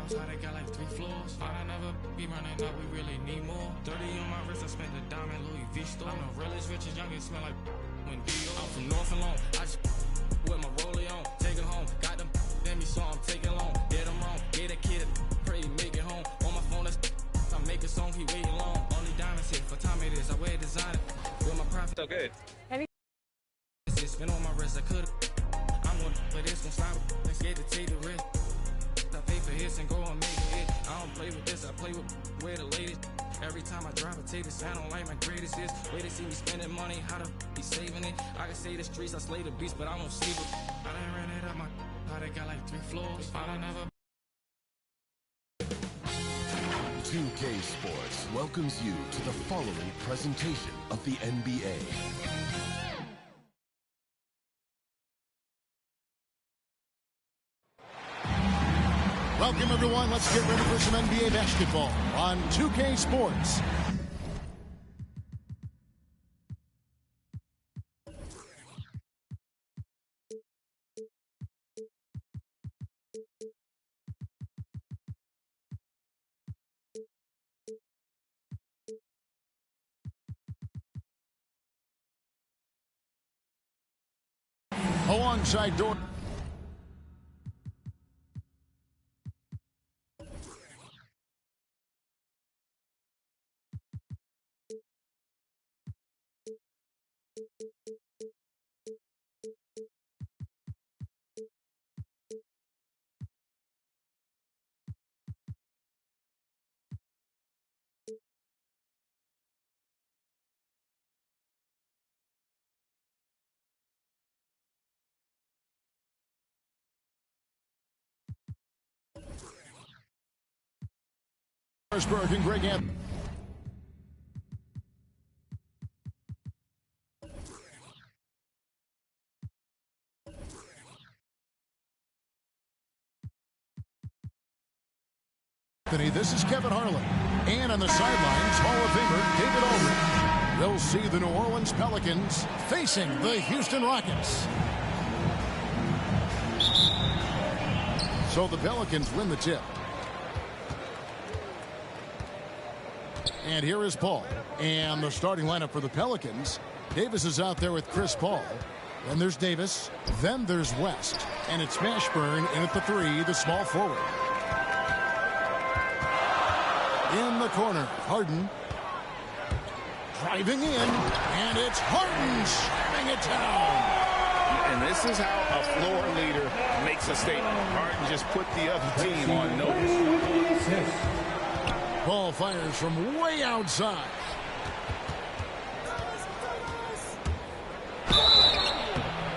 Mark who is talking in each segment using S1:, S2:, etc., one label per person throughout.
S1: I got like 3 floors. I never be running up, we really need more. 30 on my wrist, I spent the diamond Louis V store. I'm the realest, richest, youngest, smell like when Dior. I'm from North and Long, I just with my rollie on. Take it home, got them in me, so I'm taking long. Get them wrong, get a kid, pray he make it home. On my phone, I make a song, he waiting long. Only diamonds hit, for time it is, I wear designer. With my profit, so good. It's been on my wrist, I could've. I'm one, but it's gon' slide. Let's get to take the risk. I pay for hits and go and make it. I don't play with this, I play with where the latest. Every time I drive, I take this, I don't like my greatest hits. Way they see me spending money, how to be saving it. I can say the streets, I slay the beast, but I won't sleep it. I done ran it up my, how they got like 3 floors. I done never.
S2: 2K Sports welcomes you to the following presentation of the NBA.
S3: Welcome, everyone. Let's get ready for some NBA basketball on 2K Sports. Alongside Dort. Harrisburg and Greg Anthony. This is Kevin Harlan. And on the sidelines, Hall of Famer David Aldridge. We'll see the New Orleans Pelicans facing the Houston Rockets. So the Pelicans win the tip. And here is Paul. And the starting lineup for the Pelicans. Davis is out there with Chris Paul. Then there's Davis. Then there's West. And it's Mashburn in at the 3, the small forward. In the corner, Harden. Driving in. And it's Harden slamming it down.
S4: And this is how a floor leader makes a statement. Harden just put the other team on notice.
S3: Paul fires from way outside.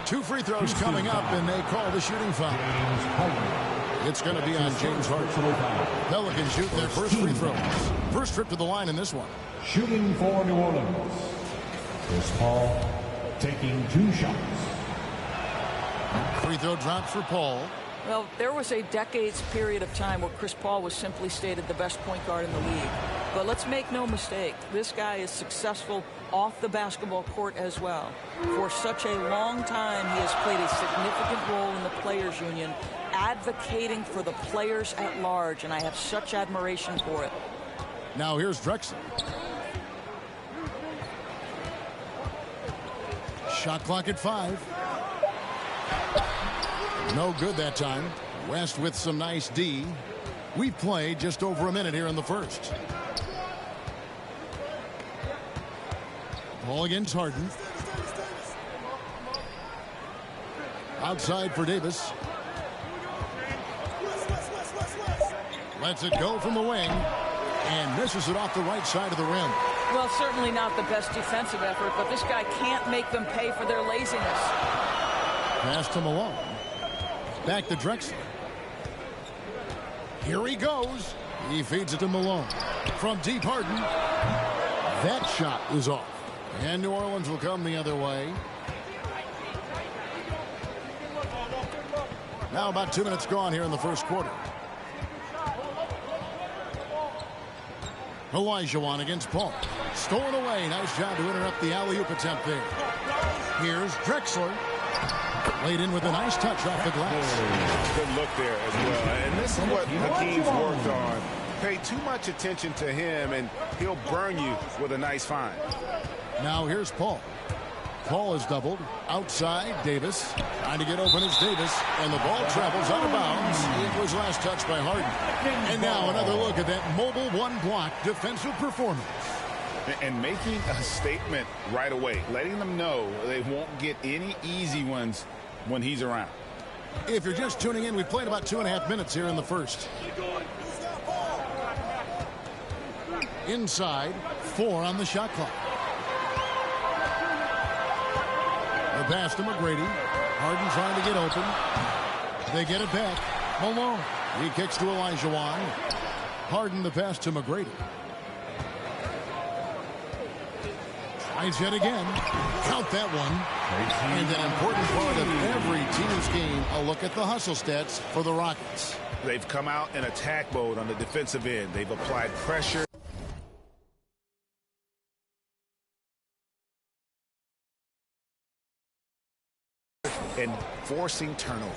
S3: Two free throws coming up, and they call the shooting foul. It's going to be on James Harden. Pelicans shoot their first free throws. First trip to the line in this one.
S5: Shooting for New Orleans. Chris Paul taking 2 shots.
S3: Free throw drops for Paul.
S6: Well, there was a decades period of time where Chris Paul was simply stated the best point guard in the league. But let's make no mistake, this guy is successful off the basketball court as well. For such a long time, he has played a significant role in the Players Union, advocating for the players at large, and I have such admiration for it.
S3: Now here's Drexler. Shot clock at 5. No good that time. West with some nice D. We've played just over a minute here in the first. Ball against Harden. Outside for Davis. Lets it go from the wing and misses it off the right side of the rim.
S6: Well, certainly not the best defensive effort, but this guy can't make them pay for their laziness.
S3: Pass to Malone. Back to Drexler. Here he goes. He feeds it to Malone. From deep, Harden. That shot is off. And New Orleans will come the other way. Now about 2 minutes gone here in the first quarter. Olajuwon against Paul. Stolen away. Nice job to interrupt the alley-oop attempt there. Here's Drexler. Laid in with a nice touch off the glass.
S4: Good look there as well. And this is what Hakeem's worked on. Pay too much attention to him, and he'll burn you with a nice find.
S3: Now here's Paul. Paul is doubled. Outside, Davis. Trying to get open is Davis. And the ball travels out of bounds. It was last touched by Harden. And now another look at that mobile one-block defensive performance.
S4: And making a statement right away. Letting them know they won't get any easy ones when he's around.
S3: If you're just tuning in, we've played about 2.5 minutes here in the first. Inside, 4 on the shot clock. The pass to McGrady. Harden trying to get open. They get it back. Malone. He kicks to Olajuwon. Harden the pass to McGrady. Tries yet again. Count that one. And an important part of every team's game, a look at the hustle stats for the Rockets.
S4: They've come out in attack mode on the defensive end. They've applied pressure. And forcing turnovers.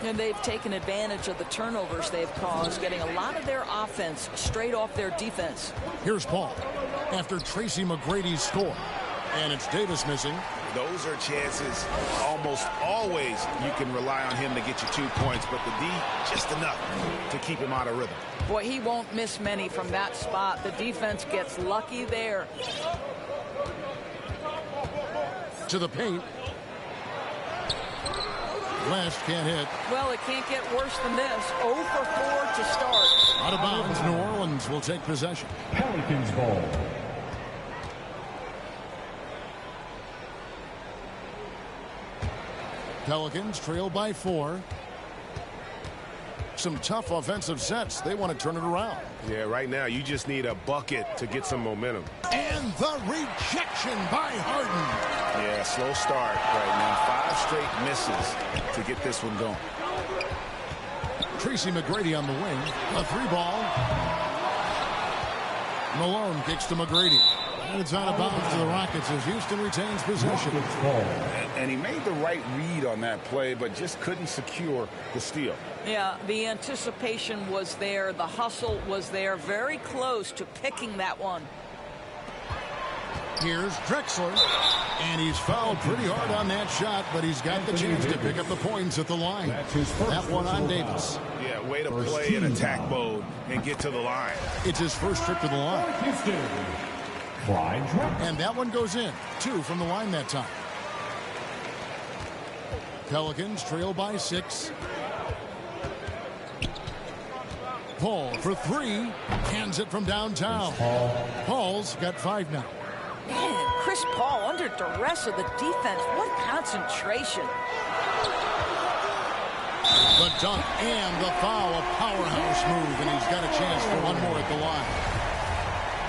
S6: And they've taken advantage of the turnovers they've caused, getting a lot of their offense straight off their defense.
S3: Here's Paul after Tracy McGrady's score. And it's Davis missing.
S4: Those are chances almost always you can rely on him to get you 2 points, but the D just enough to keep him out of rhythm.
S6: Boy, he won't miss many from that spot. The defense gets lucky there.
S3: To the paint. West can't hit.
S6: Well, it can't get worse than this. 0 for 4 to start.
S3: Out of bounds, New Orleans will take possession.
S5: Pelicans ball.
S3: Pelicans trail by 4. Some tough offensive sets. They want to turn it around.
S7: Yeah, right now you just need a bucket to get some momentum.
S3: And the rejection by Harden.
S4: Yeah, slow start right now. 5 straight misses to get this one going.
S3: Tracy McGrady on the wing. A 3-ball. Malone kicks to McGrady. And it's out of bounds to the Rockets as Houston retains possession.
S4: And he made the right read on that play, but just couldn't secure the steal.
S6: Yeah, the anticipation was there. The hustle was there. Very close to picking that one.
S3: Here's Drexler. And he's fouled pretty hard on that shot, but he's got the chance to pick up the points at the line. That one on Davis.
S4: Yeah, way to play in attack mode and get to the line.
S3: It's his first trip to the line. And that one goes in. 2 from the line that time. Pelicans trail by 6. Paul for 3. Hands it from downtown. Paul's got 5 now.
S6: Man, Chris Paul under duress of the defense. What concentration.
S3: The dunk and the foul. A powerhouse move, and he's got a chance for one more at the line.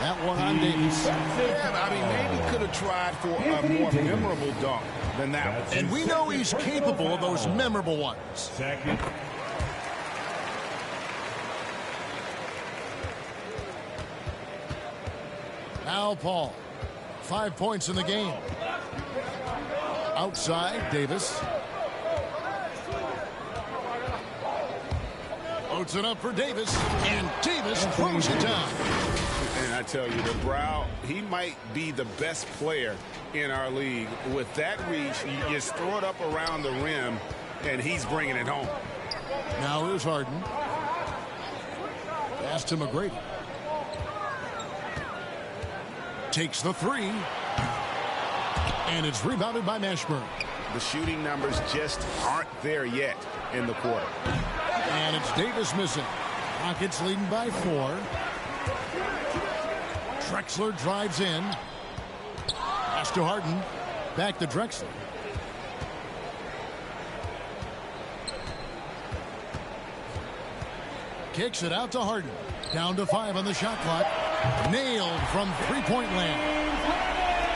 S3: That one on Davis.
S4: Yeah, I mean, maybe could have tried for a more memorable dunk than that one.
S3: And we know he's capable of those memorable ones.
S5: Second.
S3: Now Paul. 5 points in the game. Outside, Davis. Loads it up for Davis. And Davis throws it down.
S4: And I tell you, the Brow, he might be the best player in our league. With that reach, you just throw it up around the rim, and he's bringing it home.
S3: Now here's Harden. Pass to McGrady. Takes the 3. And it's rebounded by Mashburn.
S4: The shooting numbers just aren't there yet in the quarter.
S3: And it's Davis missing. Rockets leading by 4. Drexler drives in. Pass to Harden. Back to Drexler. Kicks it out to Harden. Down to 5 on the shot clock. Nailed from three-point land.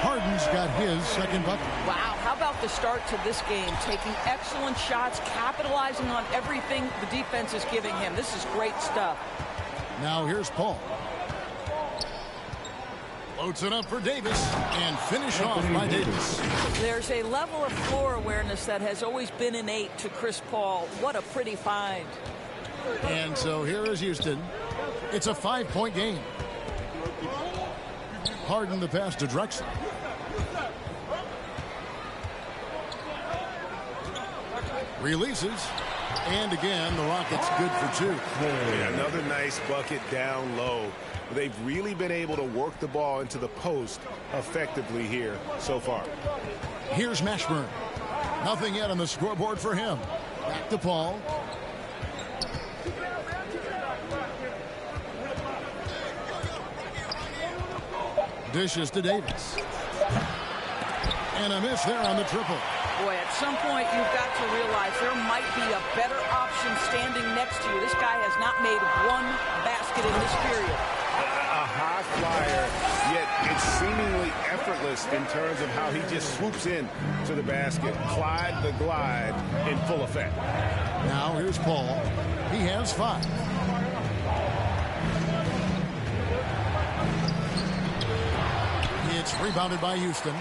S3: Harden's got his second bucket.
S6: Wow, how about the start to this game? Taking excellent shots, capitalizing on everything the defense is giving him. This is great stuff.
S3: Now here's Paul. Floats it up for Davis and finish off by Davis.
S6: There's a level of floor awareness that has always been innate to Chris Paul. What a pretty find.
S3: And so here is Houston. It's a 5-point game. Harden the pass to Drexler. Releases. And again, the Rockets good for 2.
S7: Yeah, another nice bucket down low. They've really been able to work the ball into the post effectively here so far.
S3: Here's Mashburn. Nothing yet on the scoreboard for him. Back to Paul. Dishes to Davis. And a miss there on the triple.
S6: Boy, at some point you've got to realize there might be a better option standing next to you. This guy has not made one basket in this period.
S7: A high flyer, yet it's seemingly effortless in terms of how he just swoops in to the basket. Clyde the glide in full effect.
S3: Now here's Paul. He has 5. It's rebounded by Houston.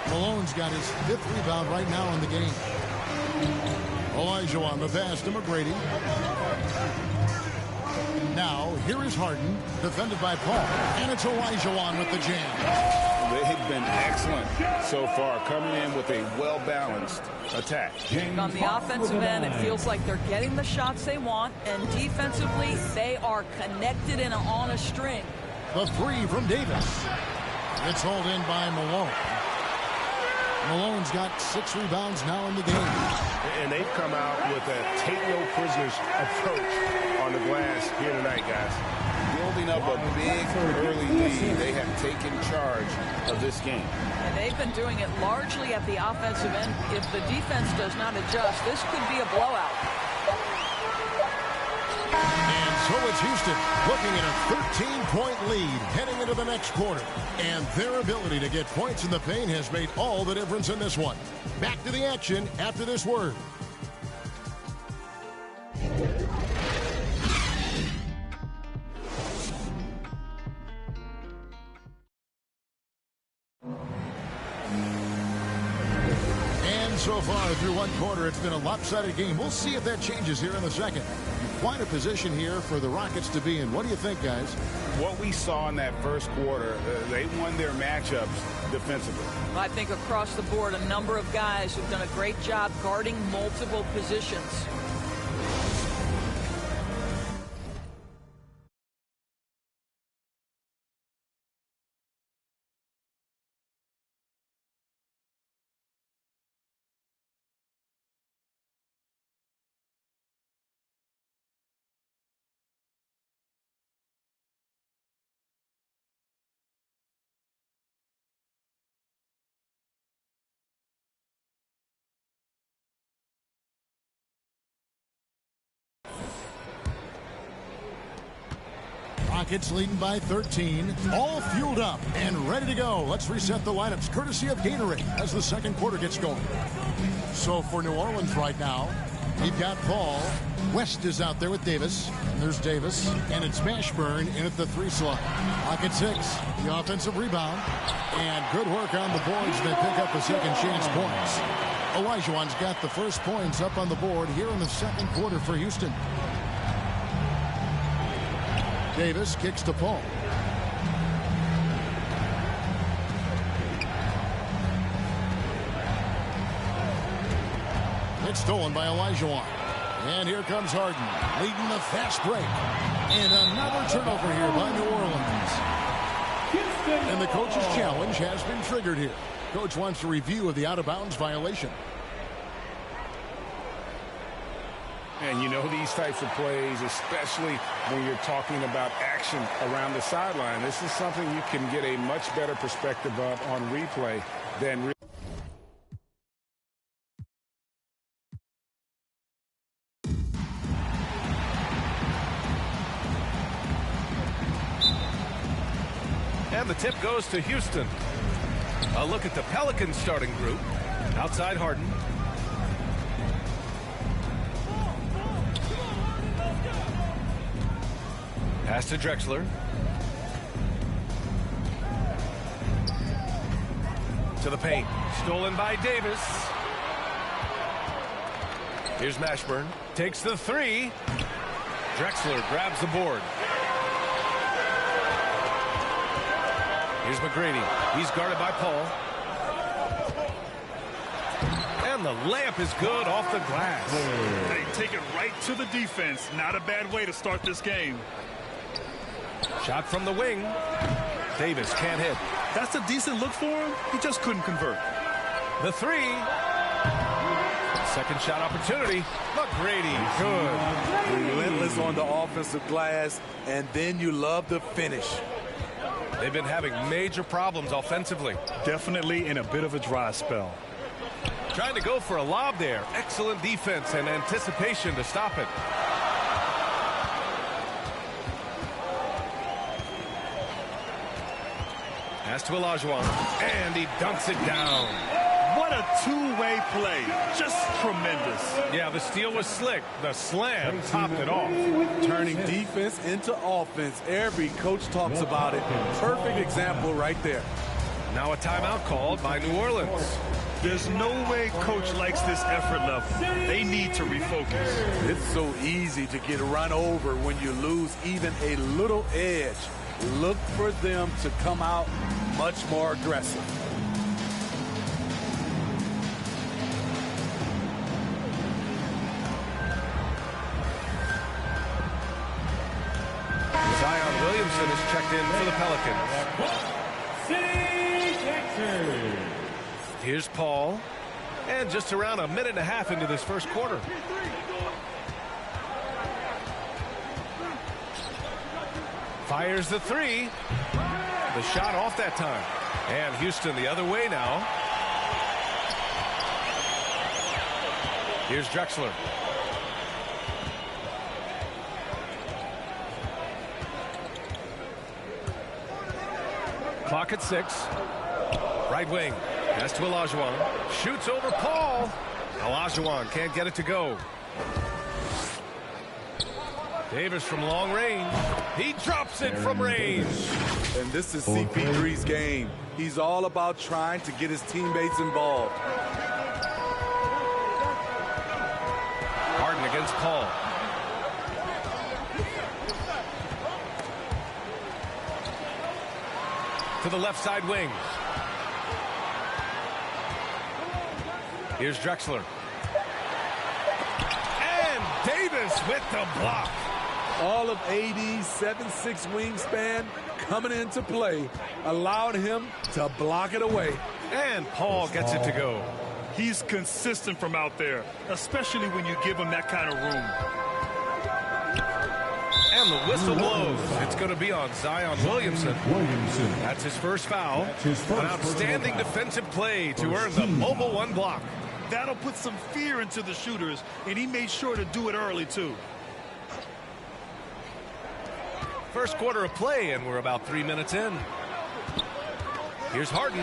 S3: Malone's got his 5th rebound right now in the game. Elijah on the pass to McGrady. Now, here is Harden, defended by Paul. And it's Elijah with the jam.
S4: They've been excellent so far, coming in with a well-balanced attack.
S6: On the offensive end, it feels like they're getting the shots they want, and defensively, they are connected and on a string.
S3: The 3 from Davis. It's hauled in by Malone. Malone's got 6 rebounds now in the game.
S7: And they've come out with a take-no-prisoners approach on the glass here tonight, guys.
S4: Building up a big early lead, they have taken charge of this game.
S6: And they've been doing it largely at the offensive end. If the defense does not adjust, this could be a blowout.
S3: And so it's Houston looking at a 13-point lead heading into the next quarter. And their ability to get points in the paint has made all the difference in this one. Back to the action after this word. And so far through one quarter, it's been a lopsided game. We'll see if that changes here in the second. Quite a position here for the Rockets to be in. What do you think, guys?
S4: What we saw in that first quarter, they won their matchups defensively.
S6: I think across the board, a number of guys have done a great job guarding multiple positions.
S3: Rockets leading by 13, all fueled up and ready to go. Let's reset the lineups courtesy of Gatorade as the second quarter gets going. So for New Orleans right now, we've got Paul. West is out there with Davis. And there's Davis. And it's Mashburn in at the 3 slot. Rocket 6, the offensive rebound. And good work on the boards. They pick up the second chance points. Olajuwon's got the first points up on the board here in the second quarter for Houston. Davis kicks to Paul. It's stolen by Olajuwon. And here comes Harden, leading the fast break. And another turnover here by New Orleans. And the coach's challenge has been triggered here. Coach wants a review of the out-of-bounds violation.
S4: And you know these types of plays, especially when you're talking about action around the sideline, this is something you can get a much better perspective of on replay than
S8: And the tip goes to Houston. A look at the Pelicans starting group. Outside Harden. Pass to Drexler. To the paint. Stolen by Davis. Here's Mashburn. Takes the three. Drexler grabs the board. Here's McGrady. He's guarded by Paul. And the layup is good off the glass.
S9: They take it right to the defense. Not a bad way to start this game.
S8: Shot from the wing. Davis can't hit.
S9: That's a decent look for him. He just couldn't convert.
S8: The three. Second shot opportunity. McGrady. Good.
S10: Relentless on the offensive glass, and then you love the finish.
S8: They've been having major problems offensively.
S9: Definitely in a bit of a dry spell.
S8: Trying to go for a lob there. Excellent defense and anticipation to stop it. Pass to Olajuwon, and he dunks it down.
S9: What a two-way play. Just tremendous.
S8: Yeah, the steal was slick. The slam topped it off.
S10: Turning defense into offense. Every coach talks about it. Perfect example right there.
S8: Now a timeout called by New Orleans.
S9: There's no way coach likes this effort level. They need to refocus.
S10: It's so easy to get run over when you lose even a little edge. Look for them to come out much more aggressive.
S8: Zion Williamson is checked in for the Pelicans. Here's Paul. And just around a minute and a half into this first quarter. Fires the three. The shot off that time. And Houston the other way now. Here's Drexler. Clock at 6. Right wing. Pass to Olajuwon. Shoots over Paul. Olajuwon can't get it to go. Davis from long range. He drops it from range.
S10: And this is CP3's game. He's all about trying to get his teammates involved.
S8: Harden against Paul. To the left side wing. Here's Drexler. And Davis with the block.
S10: All of AD's 7'6" wingspan coming into play, allowed him to block it away.
S8: And Paul gets it to go.
S9: He's consistent from out there, especially when you give him that kind of room.
S8: And the whistle blows. It's going to be on Zion Williamson. That's his first foul. An outstanding defensive play to earn the mobile one block.
S9: That'll put some fear into the shooters, and he made sure to do it early, too.
S8: First quarter of play, and we're about 3 minutes in. Here's Harden.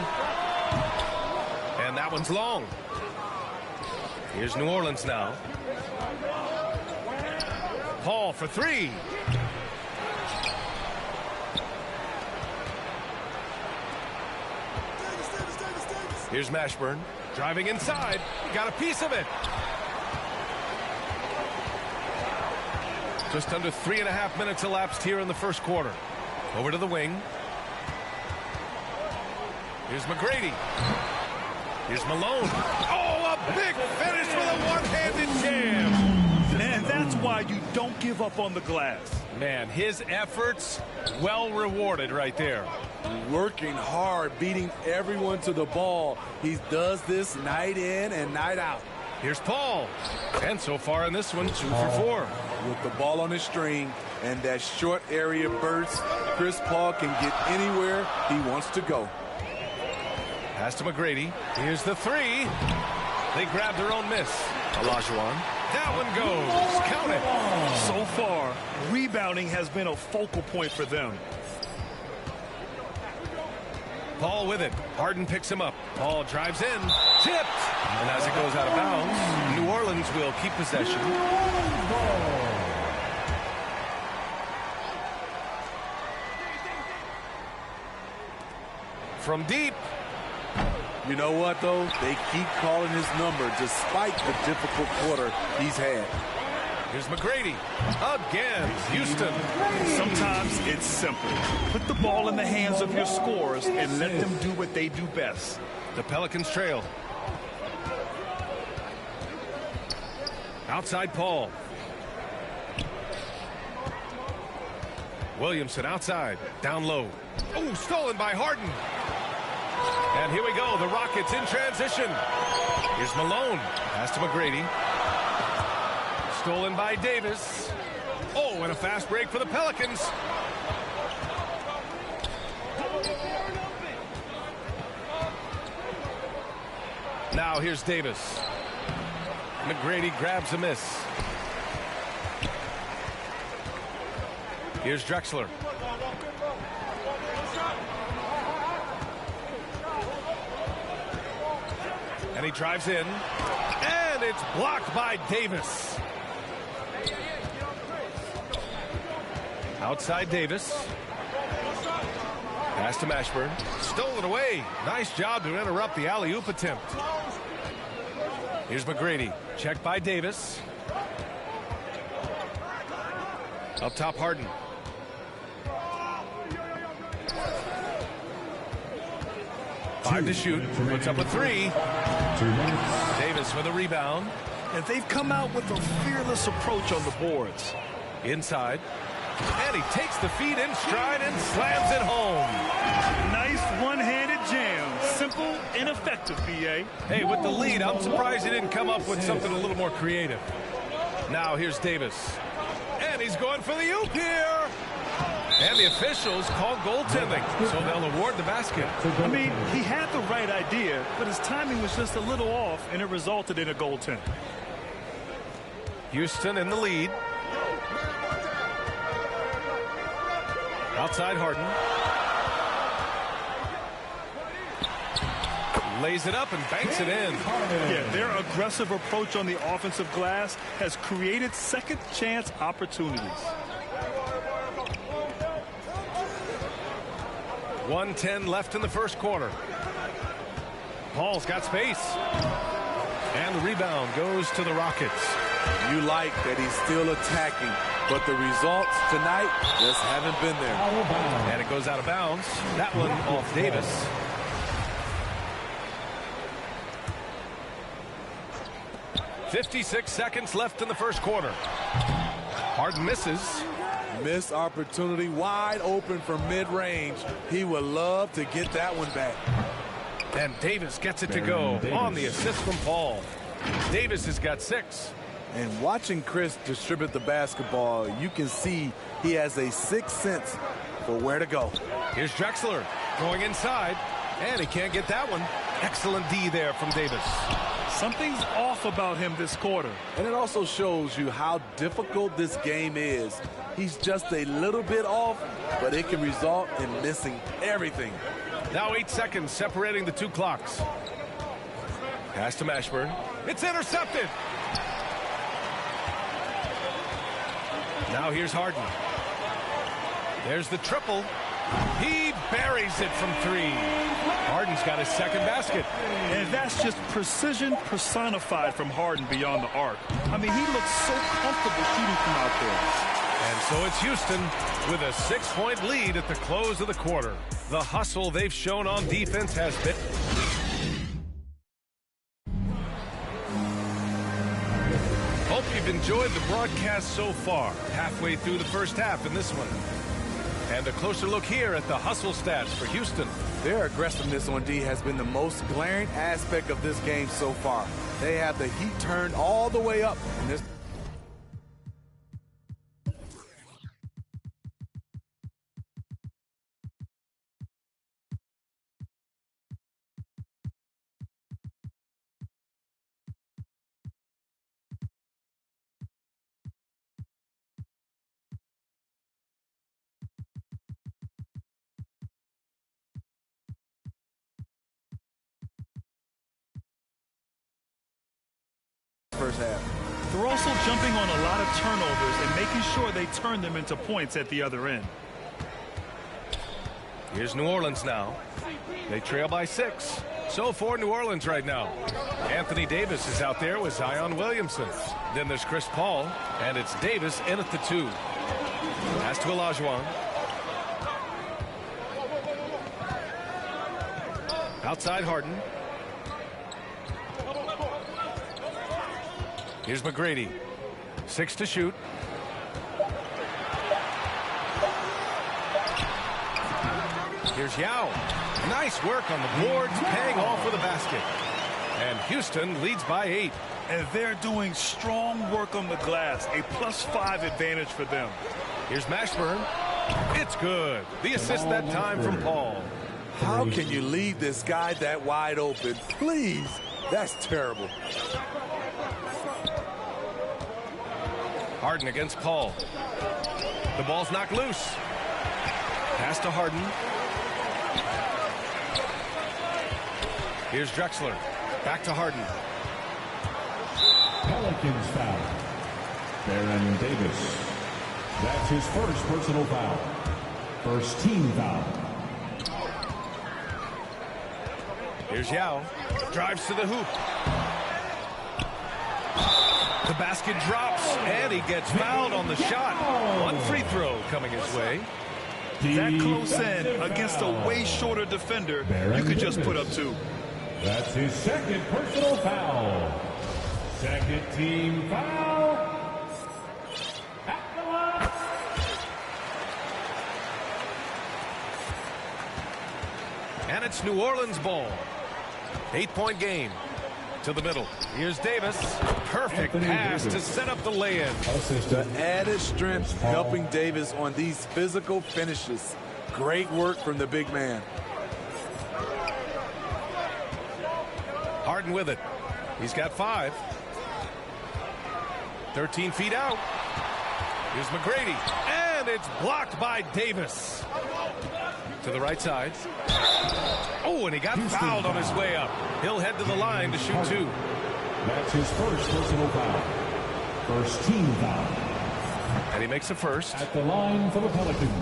S8: And that one's long. Here's New Orleans now. Paul for three. Here's Mashburn. Driving inside. Got a piece of it. Just under 3.5 minutes elapsed here in the first quarter. Over to the wing. Here's McGrady. Here's Malone. Oh, a big finish with a one-handed jam.
S9: And that's why you don't give up on the glass.
S8: Man, his efforts well rewarded right there.
S10: Working hard, beating everyone to the ball. He does this night in and night out.
S8: Here's Paul. And so far in this one, 2 for 4.
S10: With the ball on his string and that short area burst, Chris Paul can get anywhere he wants to go.
S8: Pass to McGrady. Here's the 3. They grab their own miss. Olajuwon. That one goes. Count it.
S9: So far, rebounding has been a focal point for them.
S8: Paul with it. Harden picks him up. Paul drives in. Tipped. And as it goes out of bounds, New Orleans will keep possession. From deep.
S10: You know what, though? They keep calling his number despite the difficult quarter he's had.
S8: Here's McGrady. Again, Houston.
S9: Sometimes it's simple. Put the ball in the hands of your scorers and let them do what they do best.
S8: The Pelicans trail. Outside Paul. Williamson outside. Down low. Oh, stolen by Harden. And here we go. The Rockets in transition. Here's Malone. Pass to McGrady. Stolen by Davis. Oh, and a fast break for the Pelicans. Now here's Davis. McGrady grabs a miss. Here's Drexler. And he drives in. And it's blocked by Davis. Outside Davis. Pass to Mashburn. Stolen away. Nice job to interrupt the alley-oop attempt. Here's McGrady. Checked by Davis. Up top, Harden. Five to shoot. Puts up a 3. Davis with a rebound.
S9: And they've come out with a fearless approach on the boards.
S8: Inside. And he takes the feed in stride and slams it home.
S9: Nice one-handed jam. Simple and effective, B.A.
S8: Hey, with the lead, I'm surprised he didn't come up with something a little more creative. Now here's Davis. And he's going for the oop here. And the officials call goaltending, so they'll award the basket.
S9: I mean, he had the right idea, but his timing was just a little off, and it resulted in a goaltend.
S8: Houston in the lead. Outside Harden. Lays it up and banks it in.
S9: Yeah, their aggressive approach on the offensive glass has created second chance opportunities.
S8: 1:10 left in the first quarter. Paul's got space. And the rebound goes to the Rockets.
S10: You like that he's still attacking, but the results tonight just haven't been there.
S8: And it goes out of bounds. That one off Davis. .56 seconds left in the first quarter. Harden misses.
S10: Missed opportunity, wide open from mid-range. He would love to get that one back.
S8: And Davis gets it to go on the assist from Paul. Davis has got 6.
S10: And watching Chris distribute the basketball, you can see he has a sixth sense for where to go.
S8: Here's Drexler going inside, and he can't get that one. Excellent D there from Davis.
S9: Something's off about him this quarter.
S10: And it also shows you how difficult this game is. He's just a little bit off, but it can result in missing everything.
S8: Now 8 seconds separating the two clocks. Pass to Mashburn. It's intercepted. Now here's Harden. There's the triple. He buries it from 3. Harden's got his second basket.
S9: And that's just precision personified from Harden beyond the arc. I mean, he looks so comfortable shooting from out there.
S8: And so it's Houston with a 6-point lead at the close of the quarter. The hustle they've shown on defense has been... Hope you've enjoyed the broadcast so far. Halfway through the first half in this one. And a closer look here at the hustle stats for Houston.
S10: Their aggressiveness on D has been the most glaring aspect of this game so far. They have the heat turned all the way up in this. First half.
S9: They're also jumping on a lot of turnovers and making sure they turn them into points at the other end.
S8: Here's New Orleans now. They trail by 6. So for New Orleans right now. Anthony Davis is out there with Zion Williamson. Then there's Chris Paul, and it's Davis in at the 2. Pass to Olajuwon. Outside Harden. Here's McGrady. 6 to shoot. Here's Yao. Nice work on the boards, paying off with a basket. And Houston leads by 8.
S9: And they're doing strong work on the glass. A +5 advantage for them.
S8: Here's Mashburn. It's good. The assist that time from Paul.
S10: How can you leave this guy that wide open? Please. That's terrible.
S8: Harden against Paul. The ball's knocked loose. Pass to Harden. Here's Drexler. Back to Harden.
S5: Pelicans foul. Baron Davis. That's his first personal foul. First team foul.
S8: Here's Yao. Drives to the hoop. The basket drops, and he gets fouled on the shot. One free throw coming his way.
S9: That close in against a way shorter defender, you could just put up 2.
S5: That's his second personal foul. Second team foul. At the line.
S8: And it's New Orleans ball. 8-point game. To the middle. Here's Davis. Perfect pass to set up the lay-in.
S10: The added strength helping Davis on these physical finishes. Great work from the big man.
S8: Harden with it. He's got 5. 13 feet out. Here's McGrady. And it's blocked by Davis. To the right side. Oh, and he got fouled on his way up. He'll head to the line to shoot 2.
S5: That's his first personal foul. First team foul.
S8: And he makes the first.
S5: At the line for the Pelicans,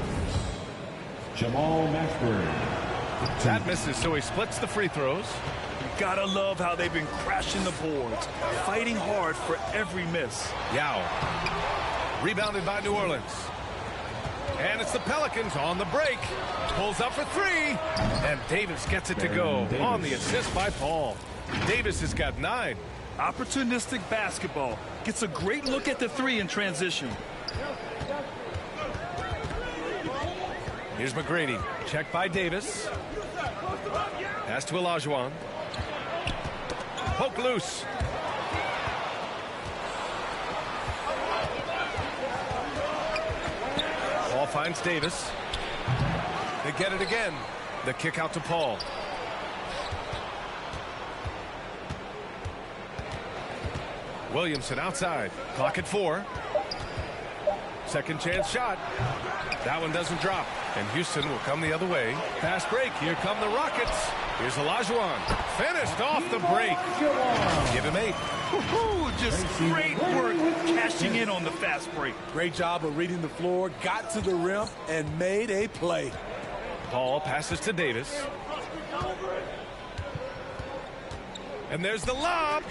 S5: Jamal Mashburn.
S8: That misses, so he splits the free throws.
S9: You gotta love how they've been crashing the boards, fighting hard for every miss.
S8: Yao. Rebounded by New Orleans. And it's the Pelicans on the break. Pulls up for 3. And Davis gets it to go on the assist by Paul. Davis has got 9.
S9: Opportunistic basketball. Gets a great look at the 3 in transition.
S8: Here's McGrady. Checked by Davis. Pass to Olajuwon. Poke loose. Ball finds Davis. They get it again. The kick out to Paul. Williamson outside. Clock at 4. Second chance shot. That one doesn't drop. And Houston will come the other way. Fast break. Here come the Rockets. Here's Olajuwon. Finished off the break. Give him 8.
S9: Just great work cashing in on the fast break.
S10: Great job of reading the floor, got to the rim, and made a play.
S8: Paul passes to Davis. And there's the lob.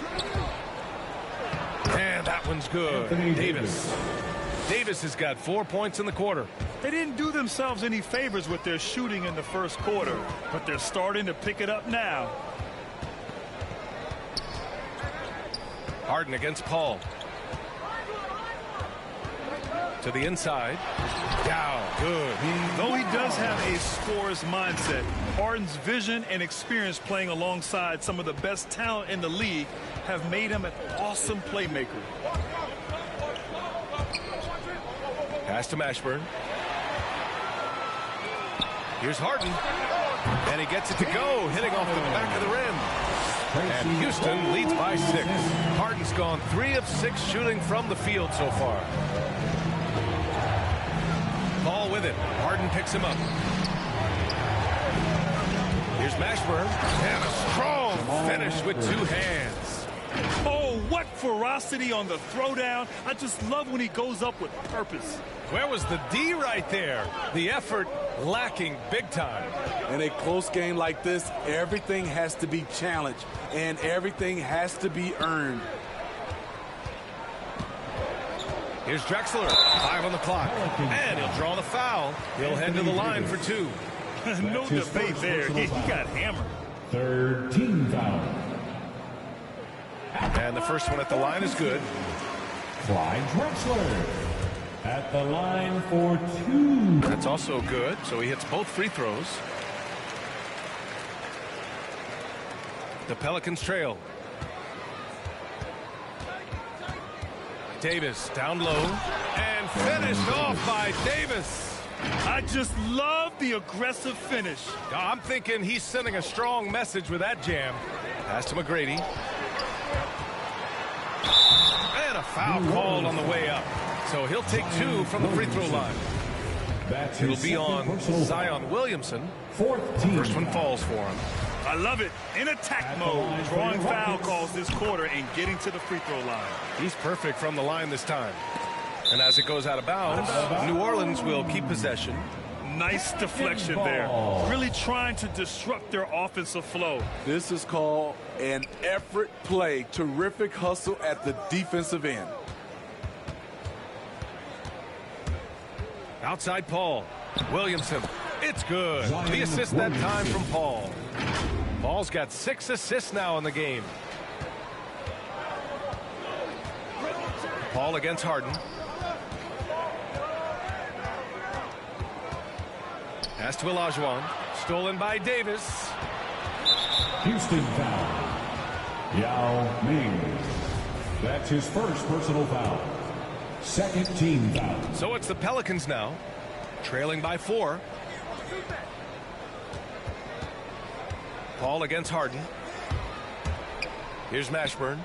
S8: And that one's good. Davis has got 4 points in the quarter.
S9: They didn't do themselves any favors with their shooting in the first quarter, but they're starting to pick it up now. Harden against Paul.
S8: To the inside. Down. Good.
S9: Though he does have a scorer's mindset, Harden's vision and experience playing alongside some of the best talent in the league have made him an awesome playmaker.
S8: Pass to Mashburn. Here's Harden. And he gets it to go, hitting off the back of the rim. And Houston leads by 6. Harden's gone 3 of 6 shooting from the field so far. Ball with it. Harden picks him up. Here's Mashburn. And a strong finish with 2 hands.
S9: Oh, what ferocity on the throwdown. I just love when he goes up with purpose.
S8: Where was the D right there? The effort lacking big time.
S10: In a close game like this, everything has to be challenged and everything has to be earned.
S8: Here's Drexler. 5 on the clock. And he'll draw the foul. He'll head to the line for 2.
S9: No debate there. He got hammered.
S5: 3rd team foul.
S8: And the first one at the line is good.
S5: Clyde Drexler at the line for 2.
S8: That's also good. So he hits both free throws. The Pelicans trail. Davis down low and finished off by Davis.
S9: I just love the aggressive finish.
S8: I'm thinking he's sending a strong message with that jam. Pass to McGrady. And a foul called on the way up. So he'll take 2 from the free throw line. It'll be on Zion Williamson. First one falls for him.
S9: I love it. In attack mode, drawing foul calls this quarter and getting to the free throw line.
S8: He's perfect from the line this time. And as it goes out of bounds, New Orleans will keep possession.
S9: Nice deflection there. Really trying to disrupt their offensive flow.
S10: This is called an effort play. Terrific hustle at the defensive end.
S8: Outside Paul. Williamson. It's good. The assist that time from Paul. Paul's got 6 assists now in the game. Paul against Harden. Pass to Olajuwon. Stolen by Davis.
S5: Houston foul. Yao Ming. That's his first personal foul. 2nd team foul.
S8: So it's the Pelicans now, trailing by 4. Paul against Harden. Here's Mashburn.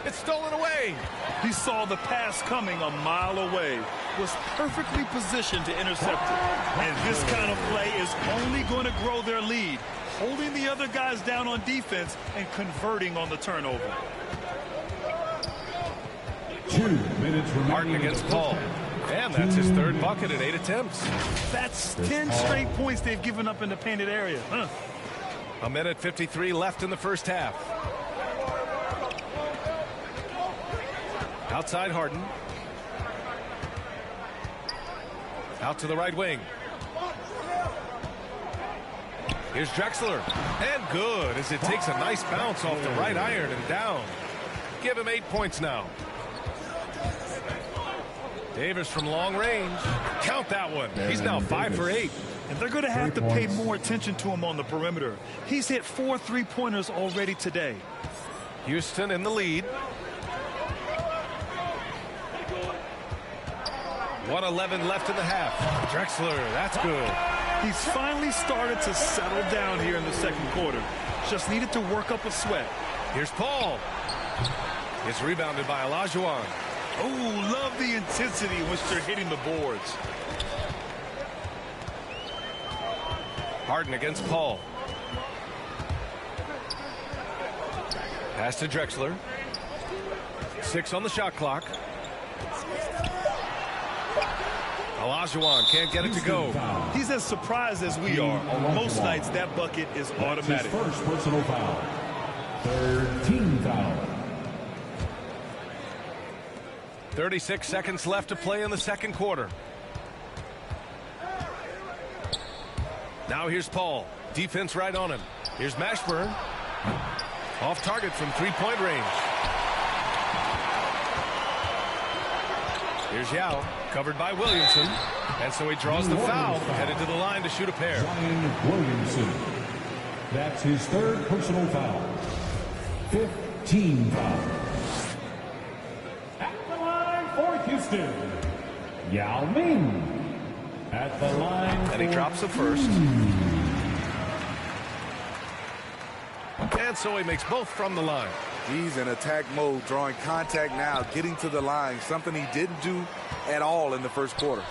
S8: It's stolen away.
S9: He saw the pass coming a mile away. Was perfectly positioned to intercept it. And this kind of play is only going to grow their lead. Holding the other guys down on defense and converting on the turnover.
S5: 2 minutes remaining.
S8: Harden against Paul. And that's his 3rd bucket in 8 attempts.
S9: That's 10 straight points they've given up in the painted area.
S8: 1:53 left in the first half. Outside Harden. Out to the right wing. Here's Drexler. And good as it takes a nice bounce off the right iron and down. Give him 8 points now. Davis from long range. Count that one. He's now 5 for 8.
S9: And they're going to have to pay more attention to him on the perimeter. He's hit 4 3-pointers already today.
S8: Houston in the lead. 1:11 left in the half. Drexler, that's good.
S9: He's finally started to settle down here in the second quarter. Just needed to work up a sweat.
S8: Here's Paul. It's rebounded by Olajuwon.
S9: Oh, love the intensity in which they're hitting the boards.
S8: Harden against Paul. Pass to Drexler. 6 on the shot clock. Olajuwon can't get it to go.
S9: He's as surprised as we are. Most nights that bucket is automatic.
S5: His first personal foul. 3rd team foul.
S8: 36 seconds left to play in the second quarter. Now here's Paul. Defense right on him. Here's Mashburn. Off target from 3-point range. Here's Yao, covered by Williamson. And so he draws the foul, headed to the line to shoot a pair.
S5: Zion Williamson. That's his third personal foul. 15 fouls. At the line for Houston, Yao Ming. At the line.
S8: And he drops the first. And so he makes both from the line.
S10: He's in attack mode, drawing contact now, getting to the line, something he didn't do at all in the first quarter.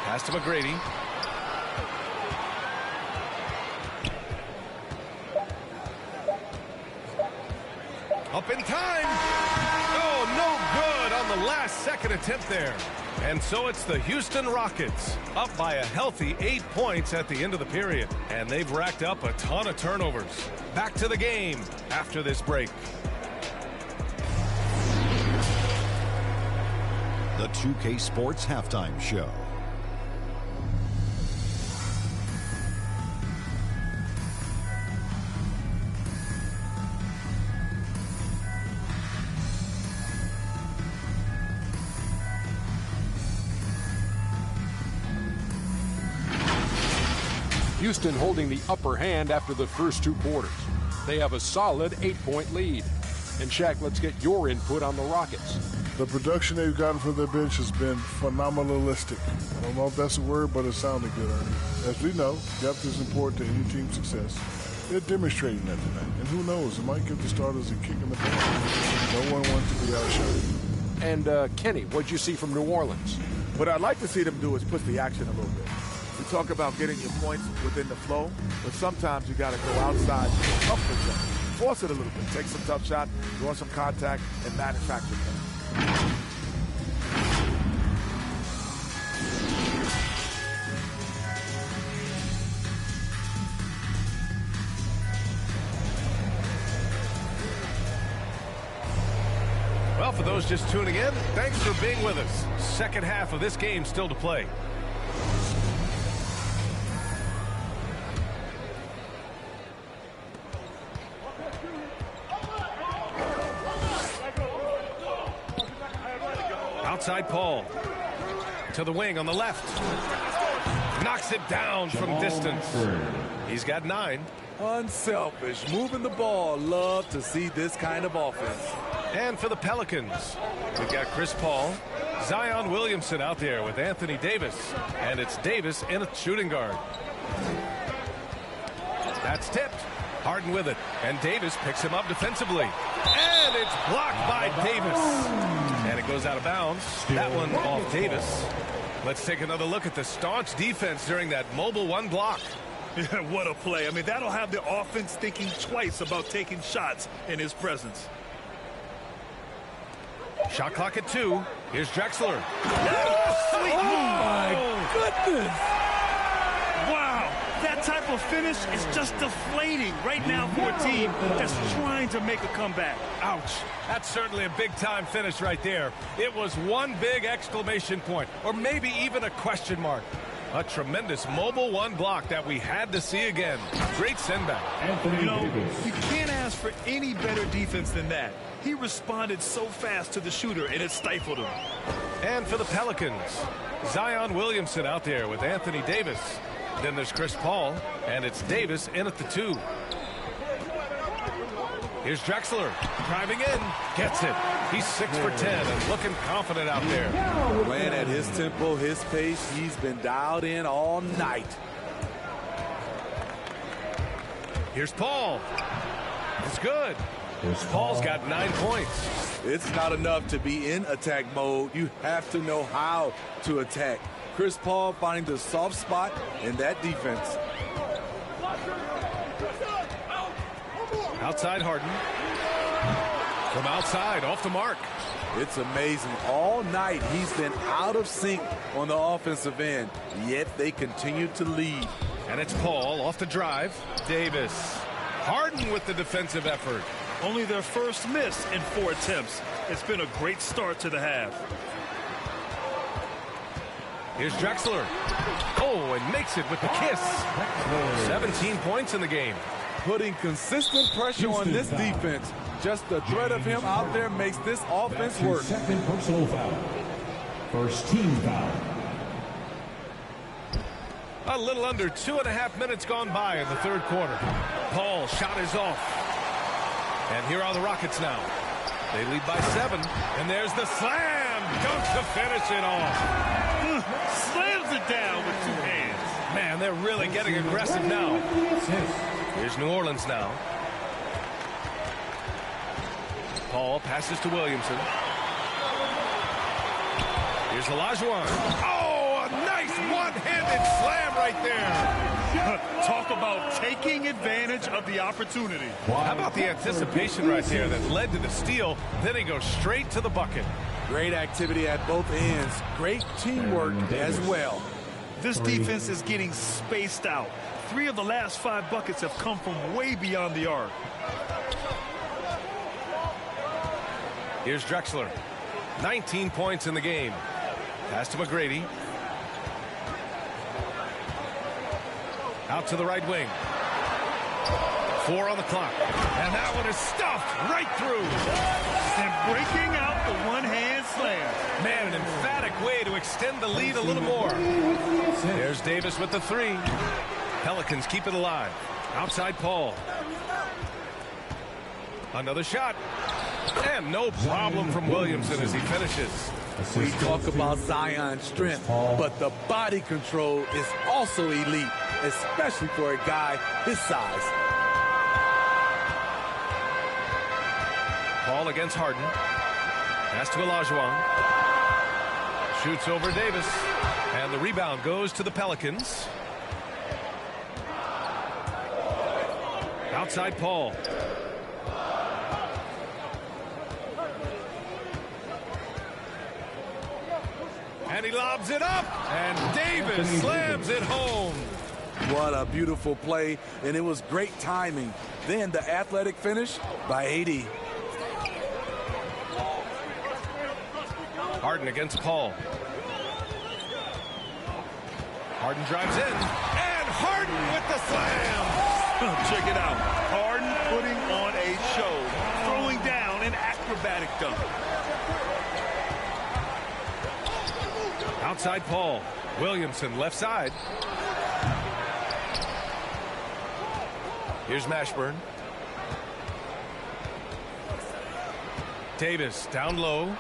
S8: Pass to McGrady. Up in time. Oh, no good on the last second attempt there. And so it's the Houston Rockets up by a healthy 8 points at the end of the period. And they've racked up a ton of turnovers. Back to the game after this break.
S2: The 2K Sports Halftime Show.
S11: Houston holding the upper hand after the first 2 quarters. They have a solid 8-point lead. And Shaq, let's get your input on the Rockets.
S12: The production they've gotten from their bench has been phenomenalistic. I don't know if that's a word, but it sounded good, Ernie. As we know, depth is important to any team's success. They're demonstrating that tonight. And who knows, it might give the starters a kick in the pants. No one wants to be outshot.
S11: And Kenny, what'd you see from New Orleans?
S13: What I'd like to see them do is push the action a little bit. We talk about getting your points within the flow, but sometimes you got to go outside your comfort zone. Force it a little bit. Take some tough shot, draw some contact, and manufacture them.
S8: Well, for those just tuning in, thanks for being with us. Second half of this game still to play. Outside Paul. To the wing on the left. Knocks it down from distance. He's got 9.
S10: Unselfish, moving the ball. Love to see this kind of offense.
S8: And for the Pelicans, we've got Chris Paul, Zion Williamson out there with Anthony Davis. And it's Davis in a shooting guard. That's tipped. Harden with it. And Davis picks him up defensively. And it's blocked by Davis. And it goes out of bounds. That one off Davis. Let's take another look at the staunch defense during that mobile 1 block.
S9: What a play. I mean, that'll have the offense thinking twice about taking shots in his presence.
S8: Shot clock at 2. Here's Drexler.
S9: Oh, my goodness. Wow. That type of finish is just deflating right now for a team that's trying to make a comeback.
S8: Ouch. That's certainly a big-time finish right there. It was one big exclamation point, or maybe even a question mark. A tremendous mobile 1 block that we had to see again. Great send-back.
S9: You know, you can't ask for any better defense than that. He responded so fast to the shooter, and it stifled him.
S8: And for the Pelicans, Zion Williamson out there with Anthony Davis. Then there's Chris Paul, and it's Davis in at the 2. Here's Drexler, driving in, gets it. He's 6 for 10 and looking confident out there.
S10: Playing at his tempo, his pace. He's been dialed in all night.
S8: Here's Paul. It's good. Paul's got 9 points.
S10: It's not enough to be in attack mode. You have to know how to attack. Chris Paul finding the soft spot in that defense.
S8: Outside Harden. From outside, off the mark.
S10: It's amazing. All night he's been out of sync on the offensive end, yet they continue to lead.
S8: And it's Paul off the drive. Davis. Harden with the defensive effort.
S9: Only their first miss in 4 attempts. It's been a great start to the half.
S8: Here's Drexler. Oh, and makes it with the kiss. 17 points in the game.
S10: putting consistent pressure on this defense. Just the threat of him out there makes this offense work.
S5: Second personal foul. First team foul.
S8: A little under 2.5 minutes gone by in the third quarter. Paul shot is off. And here are the Rockets now. They lead by 7. And there's the slam. Dunk to finish it off.
S9: Slams it down with 2 hands.
S8: Man, they're really getting aggressive now. Here's New Orleans now. Paul passes to Williamson. Here's Olajuwon. Oh, a nice one-handed slam right there.
S9: Talk about taking advantage of the opportunity.
S8: How about the anticipation right there that led to the steal? Then he goes straight to the bucket.
S10: Great activity at both ends. Great teamwork as well.
S9: This defense is getting spaced out. 3 of the last 5 buckets have come from way beyond the arc.
S8: Here's Drexler. 19 points in the game. Pass to McGrady. Out to the right wing. 4 on the clock. And that one is stuffed right through.
S9: And breaking out the one-hand slam.
S8: Man, an emphatic way to extend the lead a little more. There's Davis with the 3. Pelicans keep it alive. Outside Paul. Another shot. And no problem from Williamson as he finishes.
S10: We talk about Zion's strength, but the body control is also elite, especially for a guy his size.
S8: Paul against Harden. Pass to Olajuwon. Shoots over Davis. And the rebound goes to the Pelicans. Outside Paul. And he lobs it up. And Davis slams it home.
S10: What a beautiful play, and it was great timing. Then the athletic finish by AD.
S8: Harden against Paul. Harden drives in. And Harden with the slam.
S9: Check it out. Harden putting on a show. Throwing down an acrobatic dunk.
S8: Outside Paul. Williamson left side. Here's Mashburn. Davis down low.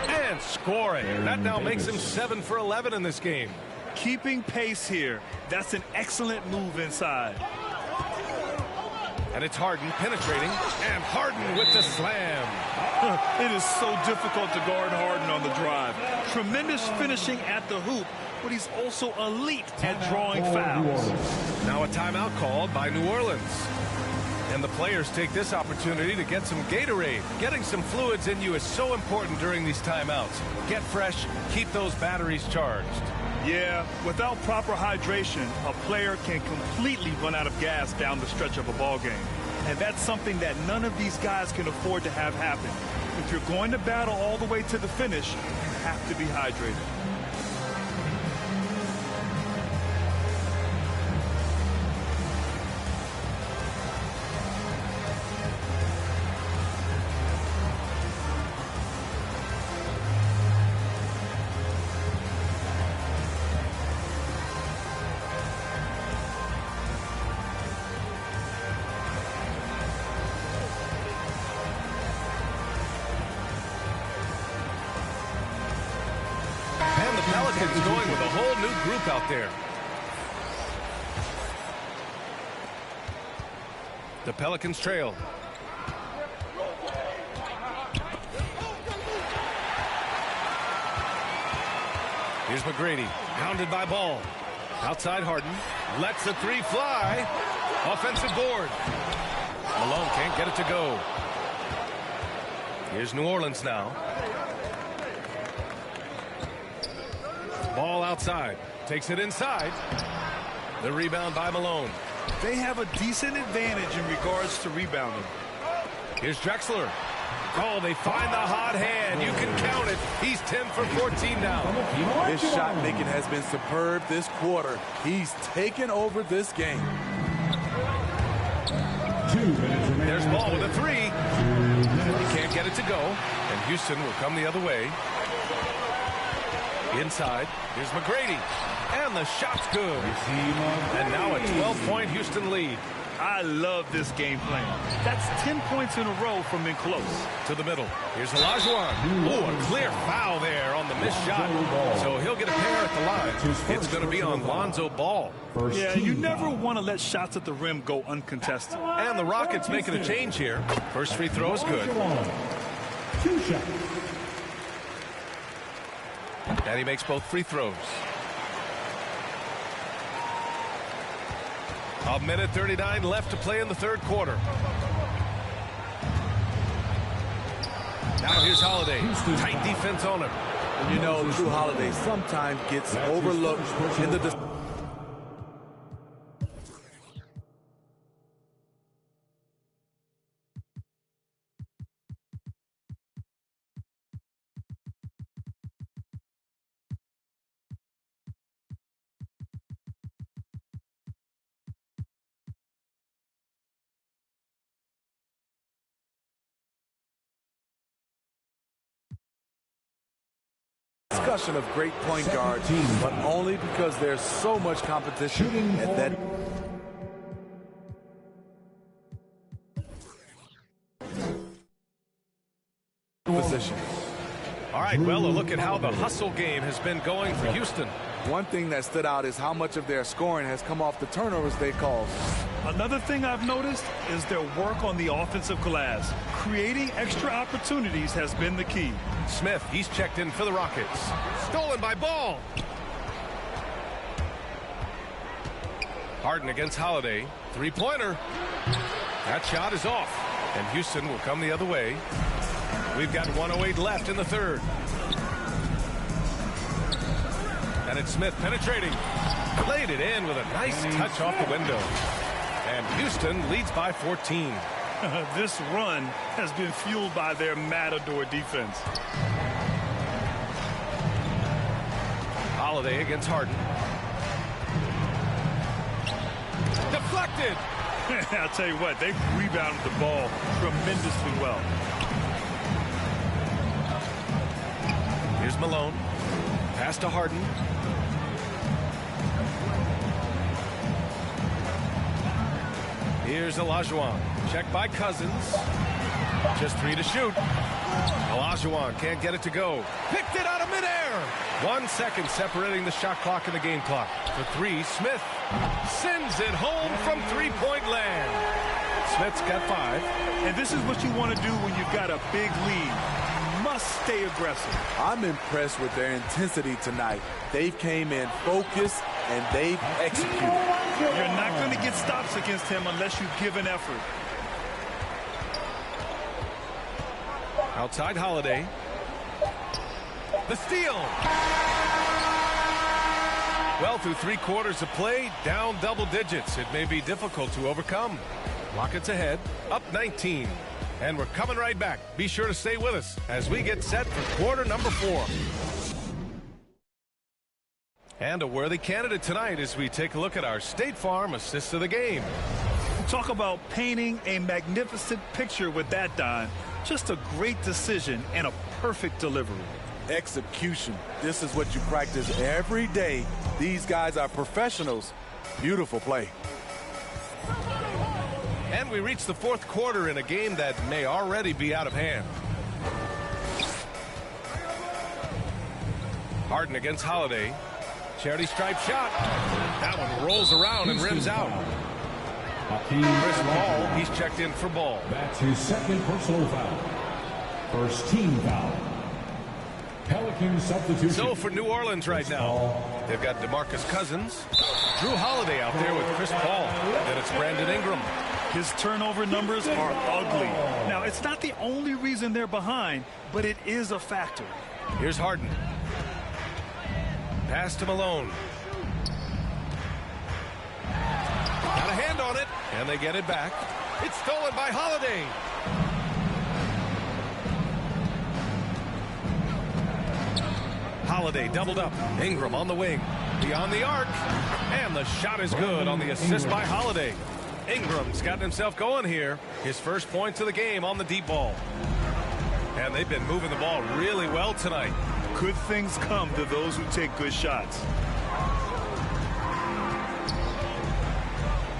S8: And scoring. That now makes him 7 for 11 in this game.
S9: Keeping pace here. That's an excellent move inside.
S8: And it's Harden penetrating. And Harden with the slam.
S9: It is so difficult to guard Harden on the drive. Tremendous finishing at the hoop, but he's also elite at drawing fouls.
S8: Now a timeout called by New Orleans. And the players take this opportunity to get some Gatorade. Getting some fluids in you is so important during these timeouts. Get fresh, keep those batteries charged.
S9: Yeah, without proper hydration, a player can completely run out of gas down the stretch of a ball game. And that's something that none of these guys can afford to have happen. If you're going to battle all the way to the finish, you have to be hydrated.
S8: Pelicans going with a whole new group out there. The Pelicans trail. Here's McGrady, hounded by Ball. Outside Harden, lets the 3 fly. Offensive board. Malone can't get it to go. Here's New Orleans now. Ball outside. Takes it inside. The rebound by Malone.
S9: They have a decent advantage in regards to rebounding.
S8: Here's Drexler. Oh, they find the hot hand. You can count it. He's 10 for 14 now.
S10: His shot making has been superb this quarter. He's taken over this game.
S8: There's Ball with a three. He can't get it to go, and Houston will come the other way. Inside, here's McGrady, and the shot's good. And now a 12-point Houston lead.
S9: I love this game plan. That's 10 points in a row from in close.
S8: To the middle. Here's Olajuwon. Oh, a clear foul there on the missed shot. So he'll get a pair at the line. It's going to be on Lonzo Ball.
S9: Yeah, you never want to let shots at the rim go uncontested.
S8: And the Rockets making a change here. First free throw is good. And he makes both free throws. A minute 39 left to play in the third quarter. Now here's Holiday. Tight defense on him.
S10: And you know, Drew Holiday sometimes gets overlooked in the discussion of great point guards, but only because there's so much competition at that. Position.
S8: All right, well, a look at how the hustle game has been going for Houston.
S10: One thing that stood out is how much of their scoring has come off the turnovers they caused.
S9: Another thing I've noticed is their work on the offensive glass. Creating extra opportunities has been the key.
S8: Smith, he's checked in for the Rockets. Stolen by Ball. Harden against Holiday. Three-pointer. That shot is off. And Houston will come the other way. We've got 1:08 left in the third. And it's Smith penetrating. Played it in with a nice touch off the window. And Houston leads by 14.
S9: This run has been fueled by their Matador defense.
S8: Holiday against Harden. Deflected.
S9: I'll tell you what, they rebounded the ball tremendously well.
S8: Here's Malone. Pass to Harden. Here's Olajuwon. Check by Cousins. Just three to shoot. Olajuwon can't get it to go. Picked it out of midair. 1 second separating the shot clock and the game clock. For three, Smith sends it home from three-point land. Smith's got 5.
S9: And this is what you want to do when you've got a big lead. You must stay aggressive.
S10: I'm impressed with their intensity tonight. They came in focused and they've executed.
S9: You're not going to get stops against him unless you give an effort.
S8: Outside Holiday. The steal. Well, through 3 quarters of play, down double digits. It may be difficult to overcome. Rockets ahead, up 19. And we're coming right back. Be sure to stay with us as we get set for quarter number 4. And a worthy candidate tonight as we take a look at our State Farm assist of the game.
S9: Talk about painting a magnificent picture with that, Don. Just a great decision and a perfect delivery.
S10: Execution. This is what you practice every day. These guys are professionals. Beautiful play.
S8: And we reach the 4th quarter in a game that may already be out of hand. Harden against Holiday. Charity stripe shot. That one rolls around and rims out. Chris Paul, he's checked in for Ball.
S5: That's his second personal foul. First team foul. Pelican substitution.
S8: So for New Orleans right now, they've got DeMarcus Cousins, Drew Holiday out there with Chris Paul. Then it's Brandon Ingram.
S9: His turnover numbers are ugly. Now, it's not the only reason they're behind, but it is a factor.
S8: Here's Harden. Pass to Malone. Got a hand on it, and they get it back. It's stolen by Holiday. Holiday doubled up. Ingram on the wing. Beyond the arc. And the shot is good on the assist by Holiday. Ingram's gotten himself going here. His first points of the game on the deep ball. And they've been moving the ball really well tonight.
S9: Good things come to those who take good shots.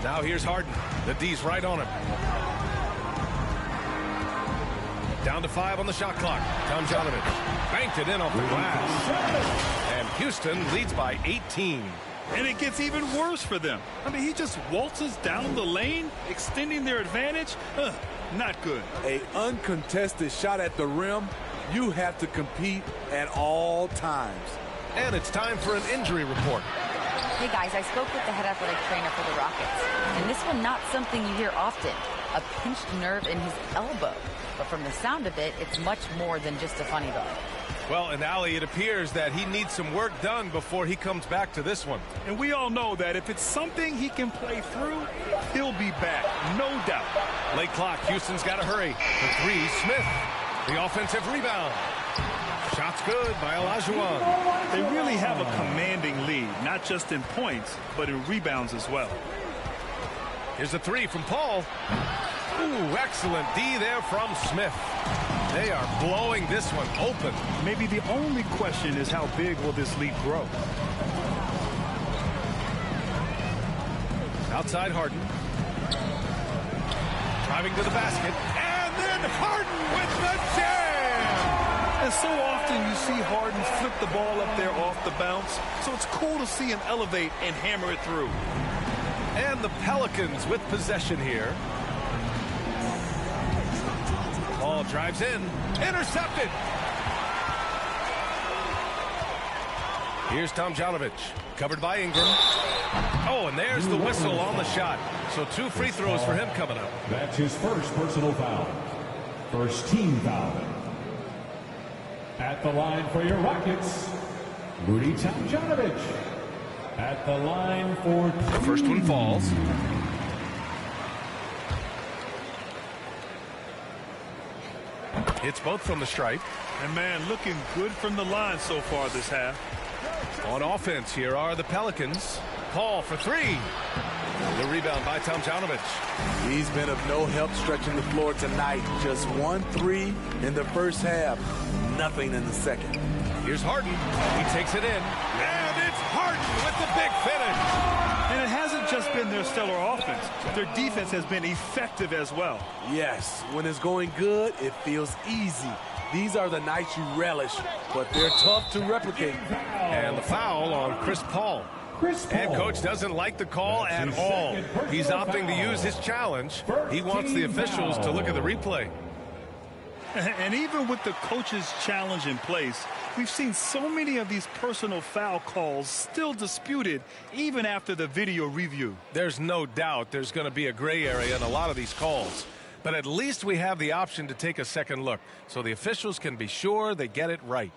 S8: Now here's Harden. The D's right on him. Down to 5 on the shot clock. Tomjanovich banked it in off the glass. And Houston leads by 18.
S9: And it gets even worse for them. I mean, he just waltzes down the lane, extending their advantage. Not good.
S10: An uncontested shot at the rim, you have to compete at all times.
S8: And it's time for an injury report.
S14: Hey guys, I spoke with the head athletic trainer for the Rockets, and this one not something you hear often. A pinched nerve in his elbow. But from the sound of it, it's much more than just a funny bone.
S8: Well, and Ali, it appears that he needs some work done before he comes back to this one.
S9: And we all know that if it's something he can play through, he'll be back, no doubt.
S8: Late clock, Houston's got to hurry. The 3, Smith, the offensive rebound. Shot's good by Olajuwon.
S9: They really have a commanding lead, not just in points, but in rebounds as well.
S8: Here's a 3 from Paul. Ooh, excellent D there from Smith. They are blowing this one open.
S9: Maybe the only question is how big will this lead grow?
S8: Outside Harden. Driving to the basket. And then Harden with the jam!
S9: And so often you see Harden flip the ball up there off the bounce. So it's cool to see him elevate and hammer it through.
S8: And the Pelicans with possession here. Ball drives in. Intercepted. Here's Tomjanovich. Covered by Ingram. Oh, and there's the whistle on the shot. So 2 free throws for him coming up.
S5: That's his first personal foul. First team foul. At the line for your Rockets, Rudy Tomjanovich. At the line for
S8: the first one falls. It's both from the stripe.
S9: And man, looking good from the line so far this half.
S8: On offense, here are the Pelicans. Paul for 3. The rebound by Tomjanovich.
S10: He's been of no help stretching the floor tonight. Just 1 3 in the first half. Nothing in the second.
S8: Here's Harden. He takes it in. And it's Harden with the big finish.
S9: And it hasn't just been their stellar offense. Their defense has been effective as well.
S10: Yes, when it's going good, it feels easy. These are the nights you relish, but they're tough to replicate.
S8: And the foul on Chris Paul. Head coach doesn't like the call at all. He's opting to use his challenge. He wants the officials to look at the replay.
S9: And even with the coach's challenge in place, we've seen so many of these personal foul calls still disputed even after the video review.
S8: There's no doubt there's going to be a gray area in a lot of these calls. But at least we have the option to take a second look so the officials can be sure they get it right.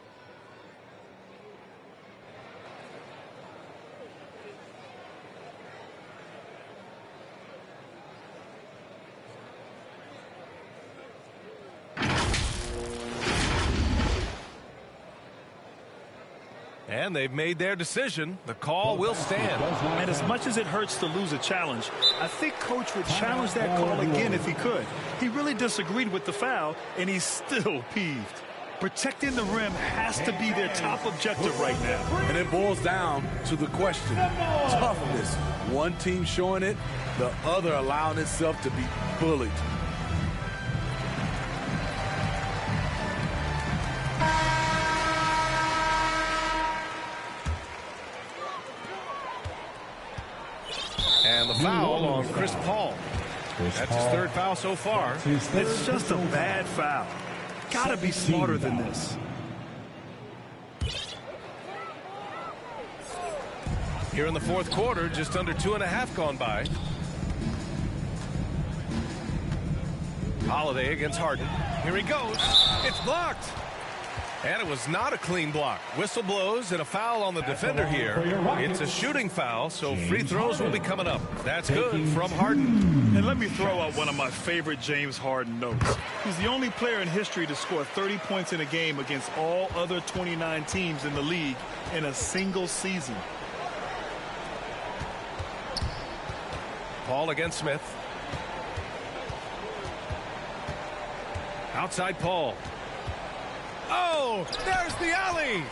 S8: And they've made their decision. The call will stand.
S9: And as much as it hurts to lose a challenge, I think Coach would challenge that call again if he could. He really disagreed with the foul, and he's still peeved. Protecting the rim has to be their top objective right now.
S10: And it boils down to the question. Toughness. One team showing it, the other allowing itself to be bullied.
S8: And the foul on Chris Paul. That's his 3rd foul so far.
S9: It's just a bad foul. Gotta be smarter than this.
S8: Here in the 4th quarter, just under 2.5 gone by. Holiday against Harden. Here he goes. It's blocked. And it was not a clean block. Whistle blows and a foul on the defender here. It's a shooting foul, so free throws will be coming up. That's good from Harden.
S9: And let me throw out one of my favorite James Harden notes. He's the only player in history to score 30 points in a game against all other 29 teams in the league in a single season.
S8: Paul against Smith. Outside Paul. Oh, there's the alley.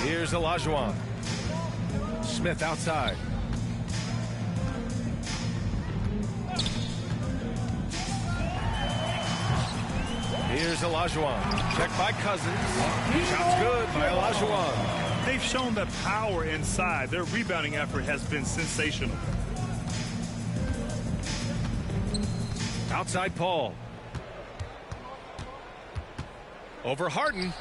S8: Here's Olajuwon. Smith outside. Here's Olajuwon. Check by Cousins. Shot's good by Olajuwon.
S9: They've shown the power inside. Their rebounding effort has been sensational.
S8: Outside Paul. Over Harden.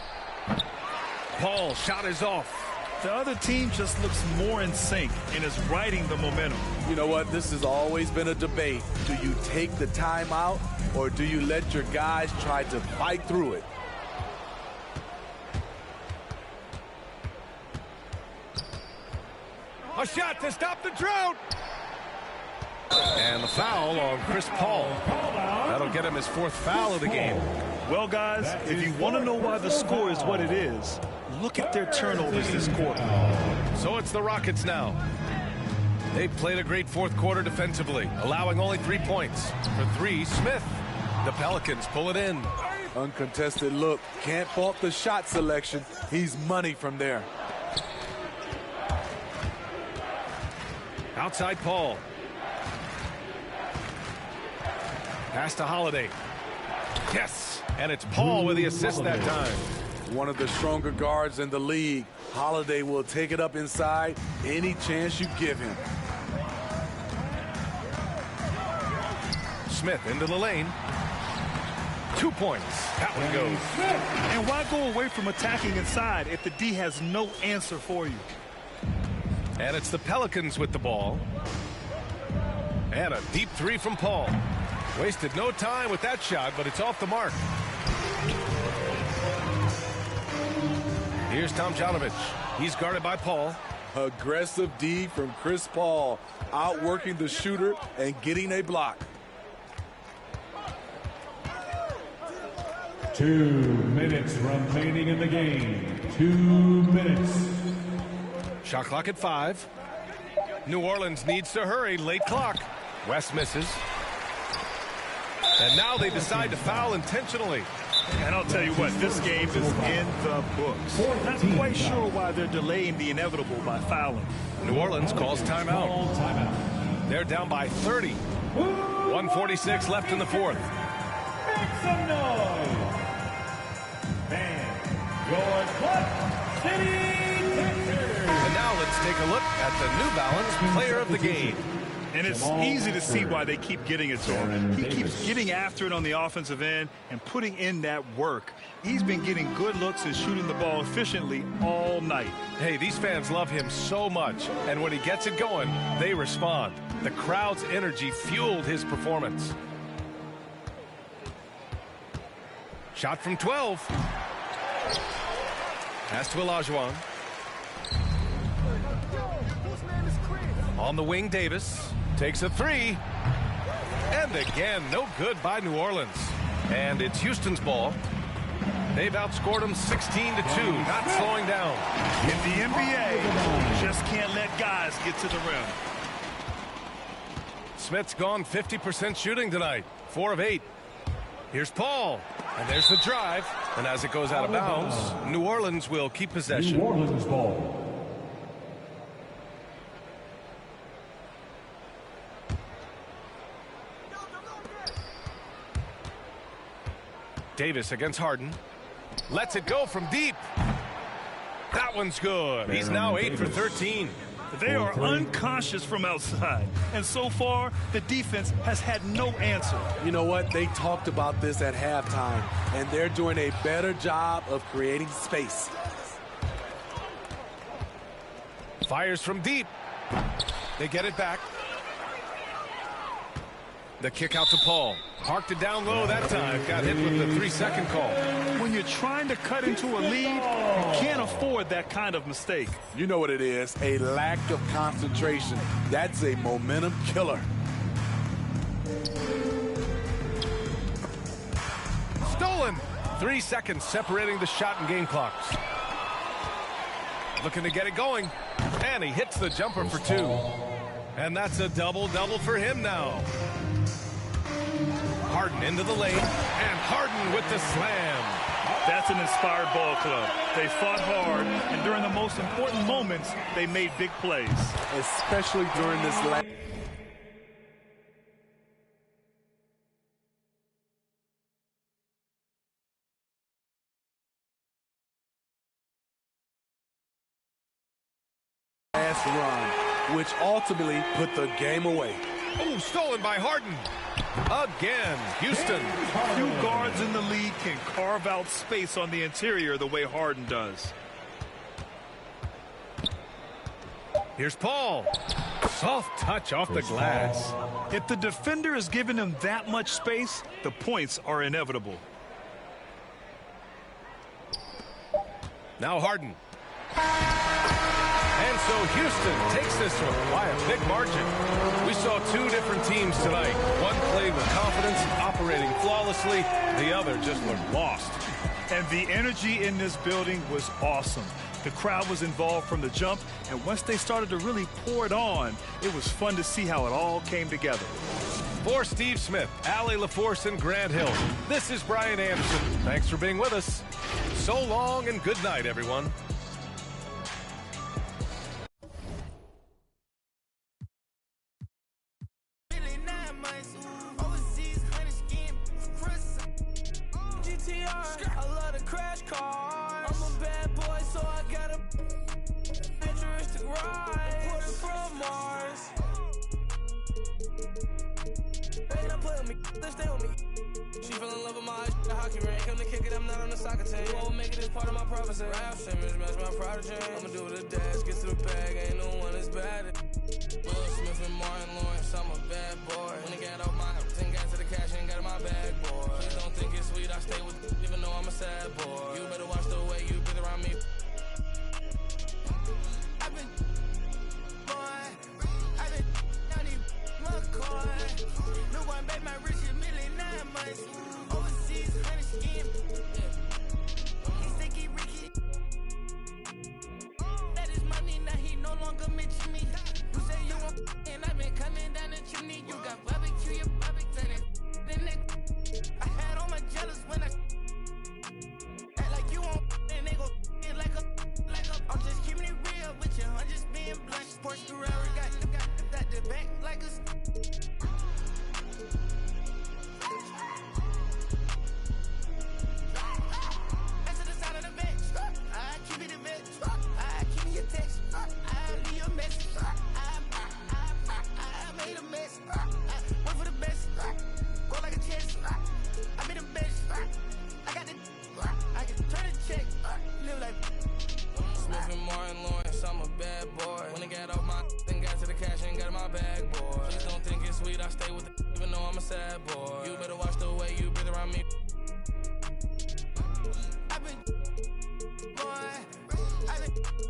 S8: Paul, shot is off.
S9: The other team just looks more in sync and is riding the momentum.
S10: You know what? This has always been a debate. Do you take the timeout or do you let your guys try to fight through it?
S8: A shot to stop the drought. And the foul on Chris Paul. That'll get him his 4th foul of the game.
S9: Well, guys, if you want to know why the score is what it is, look at their turnovers this quarter.
S8: So it's the Rockets now. They've played a great 4th quarter defensively, allowing only 3 points. For 3, Smith. The Pelicans pull it in.
S10: Uncontested look. Can't fault the shot selection. He's money from there.
S8: Outside Paul. Pass to Holiday. Yes, and it's Paul with the assist that time.
S10: One of the stronger guards in the league. Holiday will take it up inside any chance you give him.
S8: Smith into the lane. 2 points. That one goes.
S9: And why go away from attacking inside if the D has no answer for you?
S8: And it's the Pelicans with the ball. And a deep 3 from Paul. Wasted no time with that shot, but it's off the mark. Here's Tomjanovich. He's guarded by Paul.
S10: Aggressive D from Chris Paul. Outworking the shooter and getting a block.
S5: 2 minutes remaining in the game. 2 minutes.
S8: Shot clock at 5. New Orleans needs to hurry. Late clock. West misses. And now they decide to foul intentionally.
S9: And I'll tell you what, this game is in the books. Not quite sure why they're delaying the inevitable by fouling.
S8: New Orleans calls timeout. They're down by 30. 1:46 left in the 4th.
S5: Make some noise. And your City Texans.
S8: And now let's take a look at the New Balance Player of the Game.
S9: And it's easy to see why they keep getting it to him. He keeps getting after it on the offensive end and putting in that work. He's been getting good looks and shooting the ball efficiently all night.
S8: Hey, these fans love him so much. And when he gets it going, they respond. The crowd's energy fueled his performance. Shot from 12. Pass to Olajuwon. On the wing, Davis takes a 3. And again, no good by New Orleans. And it's Houston's ball. They've outscored them 16-2, not slowing down.
S9: In the NBA, you just can't let guys get to the rim.
S8: Smith's gone 50% shooting tonight, 4 of 8. Here's Paul, and there's the drive. And as it goes out of bounds, New Orleans will keep possession.
S5: New Orleans ball.
S8: Davis against Harden. Lets it go from deep. That one's good. He's now 8 for 13.
S9: They are unconscious from outside. And so far, the defense has had no answer.
S10: You know what? They talked about this at halftime, and they're doing a better job of creating space.
S8: Fires from deep. They get it back. The kick out to Paul. Parked it down low that time. Got hit with the 3-second call.
S9: When you're trying to cut into a lead, you can't afford that kind of mistake.
S10: You know what it is, a lack of concentration. That's a momentum killer.
S8: Stolen. 3 seconds separating the shot and game clocks. Looking to get it going. And he hits the jumper for 2. And that's a double-double for him now. Harden into the lane, and Harden with the slam.
S9: That's an inspired ball club. They fought hard, and during the most important moments, they made big plays.
S10: Especially during this last. Run, which ultimately put the game away.
S8: Oh, stolen by Harden. Again, Houston.
S9: Few guards in the league can carve out space on the interior the way Harden does.
S8: Here's Paul. Soft touch off the glass.
S9: If the defender is giving him that much space, the points are inevitable.
S8: Now Harden. And so Houston takes this one by a big margin. We saw two different teams tonight. One played with confidence, operating flawlessly. The other just looked lost.
S9: And the energy in this building was awesome. The crowd was involved from the jump, and once they started to really pour it on, it was fun to see how it all came together.
S8: For Steve Smith, Allie LaForce, and Grant Hill, this is Brian Anderson. Thanks for being with us. So long and good night, everyone.
S1: I love the crash cars. I'm a bad boy, so I got a futuristic ride. Imported from Mars. They not play with me, they stay with me. She fell in love with my hockey ring. Come to kick it, I'm not on the soccer team. You won't make it as part of my prophecy. Ralph Simmons, match my prodigy. I'ma do the dash, get to the bag, ain't no one as bad as Will Smith and Martin Lawrence, I'm a bad boy. When he got off my thing, got to the cash, ain't got in my bag, boy. Please don't think it's sweet, I stay with even though I'm a sad boy. You better watch the way you breathe around me. I've been down in McCoy. No one made my rich a million 9 months. Overseas, 100 skin. He's thinking Ricky. That is money, now he no longer mention me. You say you want and I've been coming down the chimney. You got barbecue, your barbecue. I had all my jealous when I act like you won't and they go like a I'm just keeping it real with you. I'm just being blunt. Sports Ferrari got the back like a That's the side of the bench. I keep it a bitch. I keep me a text. I leave a message. I made a mess. I went for the best. Go like a chest. I made the best. I got the I can turn the check. Live like Smith and Martin Lawrence, I'm a bad boy. When I got off my then got to the cash and got in my bag, boy. Please don't think it's sweet, I stay with it, even though I'm a sad boy. You better watch the way you breathe around me. I've been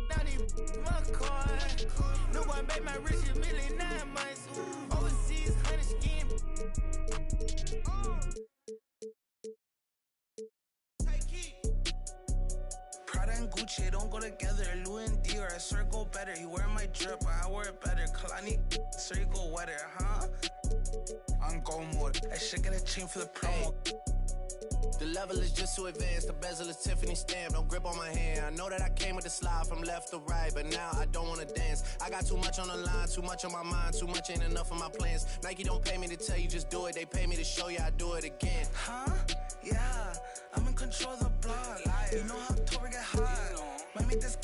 S1: down in McCoy. No one made my rich a million 9 months. Overseas, 100 skin.
S15: Prada and Gucci don't go together. Louis and Dior, I swear go better. You wear my drip, but I wear it better. Kalani, so you go wetter, huh? On go mode. I should get a chain for the promo.
S16: The level is just too advanced. The bezel is Tiffany stamped. Don't grip on my hand. I know that I came with the slide from left to right, but now I don't wanna dance. I got too much on the line, too much on my mind, too much ain't enough of my plans. Nike don't pay me to tell you just do it. They pay me to show you I do it again.
S15: Huh? Yeah, I'm in control of the block. You know how October get hot. Might make this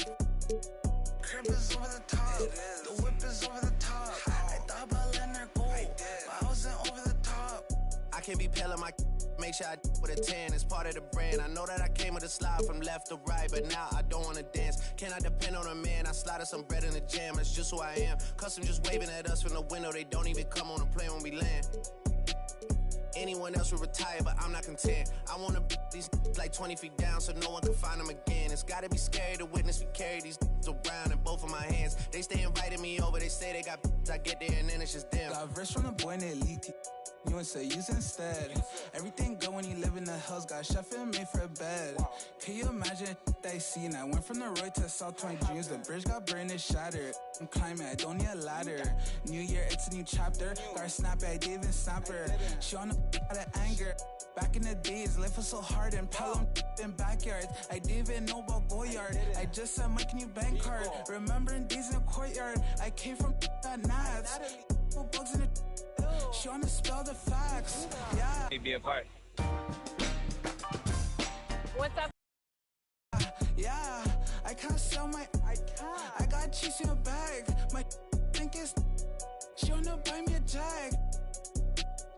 S15: crib is over the top. The whip is over the top. I thought about letting her go, but I wasn't over the top.
S16: I can't be pale in my make sure I with a 10. It's part of the brand. I know that I came with a slide from left to right, but now I don't wanna dance. Can I depend on a man? I slided some bread in the jam. That's just who I am. Custom just waving at us from the window. They don't even come on the plane when we land. Anyone else would retire, but I'm not content. I wanna these like 20 feet down so no one can find them again. It's gotta be scary to witness me carry these around in both of my hands. They stay inviting me over, they say they got I get there and then it's just them.
S15: Got verse from the boy in the elite. You would say use instead. Everything good when you live in the hills. Got chef and made for a bed. Can you imagine they seen I went from the road to South 20 dreams. The bridge got burned and shattered. I'm climbing, I don't need a ladder. New year, it's a new chapter. Got snap I didn't even snap her. She on the out of anger. Back in the days, life was so hard and Pelham in backyards. I didn't even know about Goyard. I just said, Mike, can you bank card? Remembering days in the courtyard. I came from that Nats. Bugs in the she on the spell the facts. Yeah.
S17: Hey, be a part.
S14: What's up?
S15: Yeah, I can't sell my. I got cheese in a bag. My think it's. She wanna buy me a jag.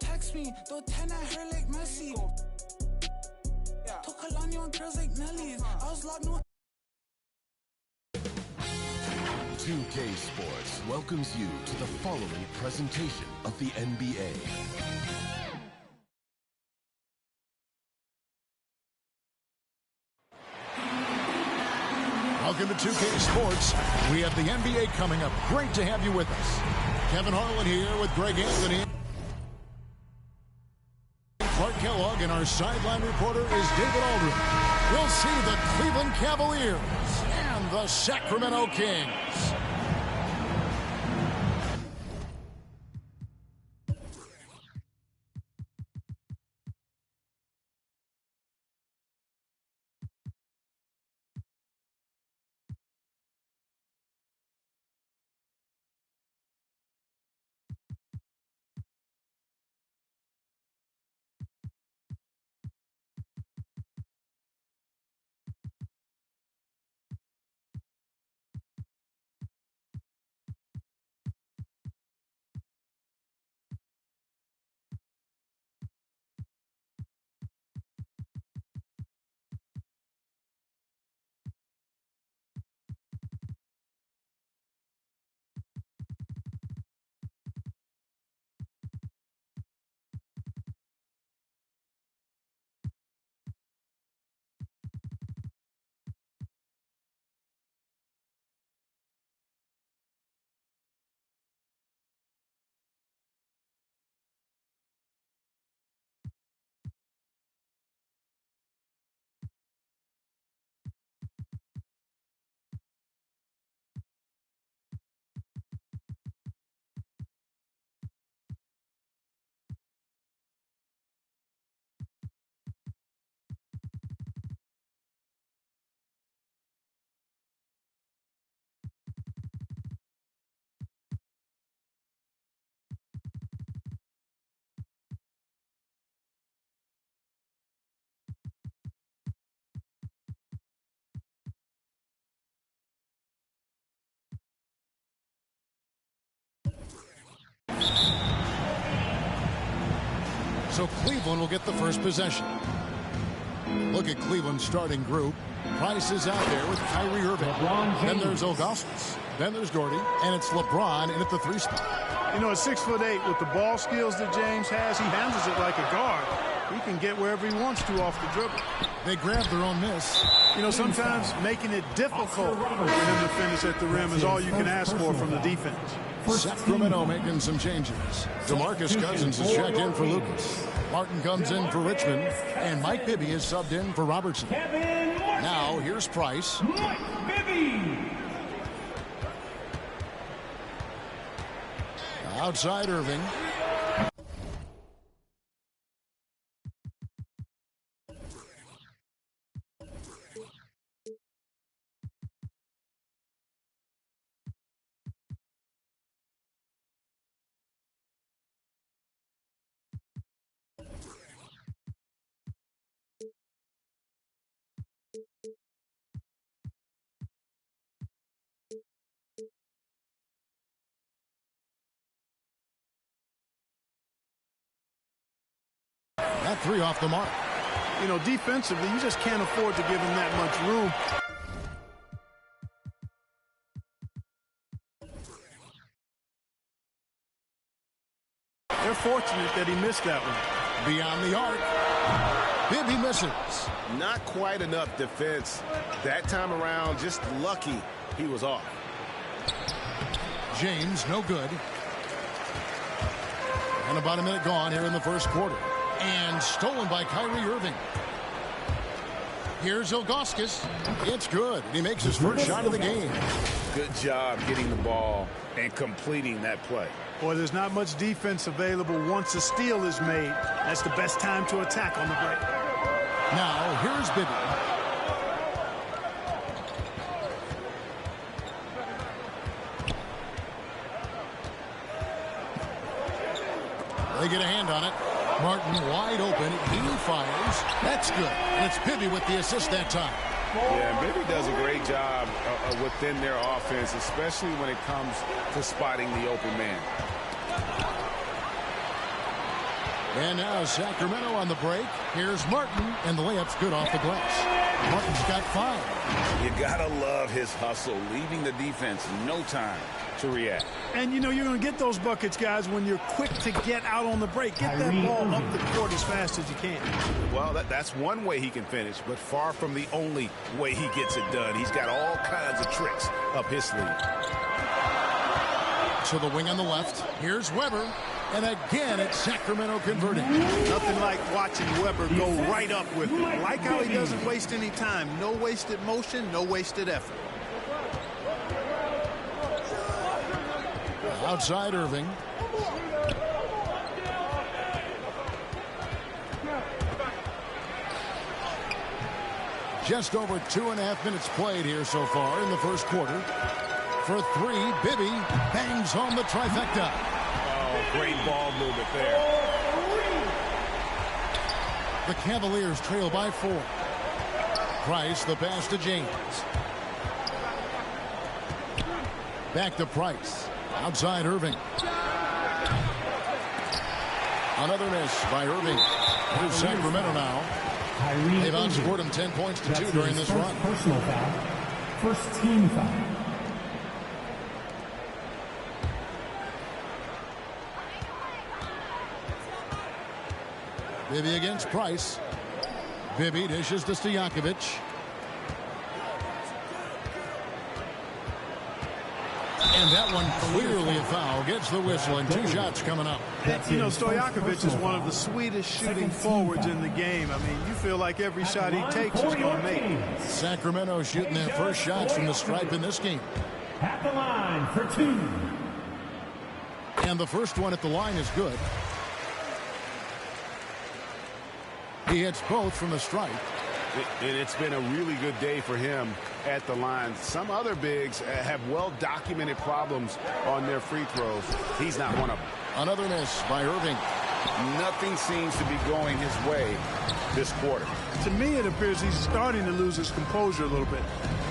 S15: Text me, though 10 at her like Messi. Took Kalani on girls like Nelly's. I was locked no.
S2: 2K Sports welcomes you to the following presentation of the NBA.
S3: Welcome to 2K Sports. We have the NBA coming up. Great to have you with us. Kevin Harlan here with Greg Anthony. Clark Kellogg, and our sideline reporter is David Aldridge. We'll see the Cleveland Cavaliers and the Sacramento Kings. So Cleveland will get the first possession. Look at Cleveland's starting group. Price is out there with Kyrie Irving. Then there's Augustus. Then there's Gordy. And it's LeBron in at the 3 spot.
S18: You know, at 6'8", with the ball skills that James has, he handles it like a guard. He can get wherever he wants to off the dribble.
S3: They grab their own miss.
S18: You know, sometimes making it difficult for him to finish at the rim is all you can ask for from the defense.
S3: Sacramento making some changes. DeMarcus Cousins is checked in for Lucas. Martin comes in for Richmond. And Mike Bibby is subbed in for Robertson. Now, here's Price.
S5: Mike Bibby.
S3: Outside Irving. That 3 off the mark.
S18: You know, defensively, you just can't afford to give him that much room. They're fortunate that he missed that one.
S3: Beyond the arc. Bibby misses.
S7: Not quite enough defense. That time around, just lucky he was off.
S3: James, no good. And about a minute gone here in the first quarter. And stolen by Kyrie Irving. Here's Ilgauskas. It's good. He makes his first shot of the game.
S4: Good job getting the ball and completing that play.
S18: Boy, there's not much defense available once a steal is made. That's the best time to attack on the break.
S3: Now, here's Bibby. They get a hand on it. Martin wide open. He fires. That's good. And it's Bibby with the assist that time.
S4: Yeah, Bibby does a great job within their offense, especially when it comes to spotting the open man.
S3: And now Sacramento on the break. Here's Martin, and the layup's good off the glass. Martin's got 5.
S4: You gotta love his hustle, leaving the defense no time to react.
S18: And you know you're going to get those buckets, guys, when you're quick to get out on the break. Get that ball up the court as fast as you can.
S4: Well, that's one way he can finish, but far from the only way he gets it done. He's got all kinds of tricks up his sleeve.
S3: To the wing on the left. Here's Weber. And again, it's Sacramento converting.
S18: Nothing like watching Weber go right up with it. Like how he doesn't waste any time. No wasted motion, no wasted effort.
S3: Outside Irving. Just over 2.5 minutes played here so far in the first quarter. For 3, Bibby bangs home the trifecta.
S4: Oh, great ball movement there.
S3: The Cavaliers trail by 4. Price, the pass to James. Back to Price. Outside Irving. Another miss by Irving. Here's Sacramento now. They've outscored him 10 points to 2 during this run.
S5: Personal foul. First team foul.
S3: Bibby against Price. Bibby dishes to Stojakovic. And that one clearly a foul. Gets the whistle and 2 shots coming up.
S18: You know, Stojakovic is one of the sweetest shooting forwards in the game. I mean, you feel like every shot he takes is going to make it.
S3: Sacramento shooting their first shots from the stripe in this game.
S5: At the line for 2.
S3: And the first one at the line is good. He hits both from the stripe.
S4: And it's been a really good day for him at the line. Some other bigs have well-documented problems on their free throws. He's not one of them.
S3: Another miss by Irving.
S4: Nothing seems to be going his way this quarter.
S18: To me, it appears he's starting to lose his composure a little bit.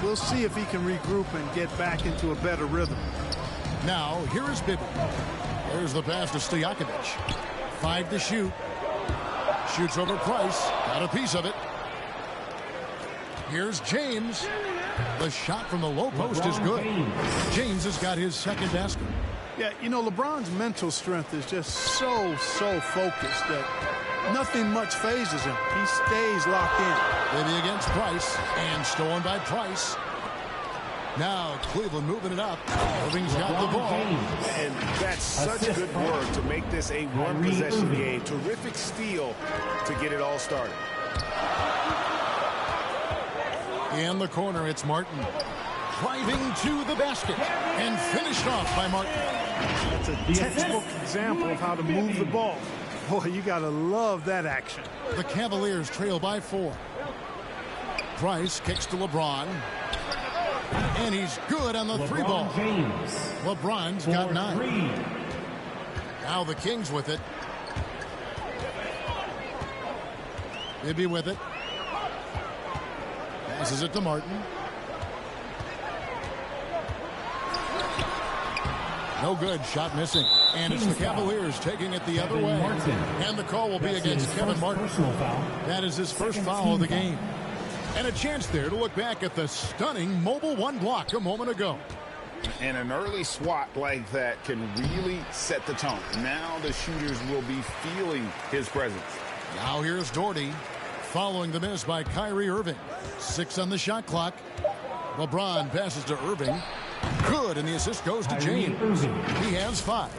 S18: We'll see if he can regroup and get back into a better rhythm.
S3: Now, here is Bibby. There's the pass to Stojakovic. 5 to shoot. Shoots over Price. Got a piece of it. Here's James. The shot from the low post is good. James has got his second basket.
S18: Yeah, you know, LeBron's mental strength is just so focused that nothing much phases him. He stays locked in.
S3: Bibby against Price, and stolen by Price. Now Cleveland moving it up. Irving's got the ball.
S4: And that's such good work to make this a one-possession game. Terrific steal to get it all started.
S3: In the corner, it's Martin. Driving to the basket and finished off by Martin.
S18: That's a textbook example of how to move the ball. Boy, you got to love that action.
S3: The Cavaliers trail by 4. Price kicks to LeBron. And he's good on the 3 ball. LeBron's got 9. Now the Kings with it. Bibby with it. Passes it to Martin. No good. Shot missing. And it's the Cavaliers taking it the other way. And the call will be against Kevin Martin. That is his first foul of the game. And a chance there to look back at the stunning Mobile One block a moment ago.
S4: And an early swat like that can really set the tone. Now the shooters will be feeling his presence.
S3: Now here's Doherty following the miss by Kyrie Irving. 6 on the shot clock. LeBron passes to Irving. Good, and the assist goes to James. He has 5.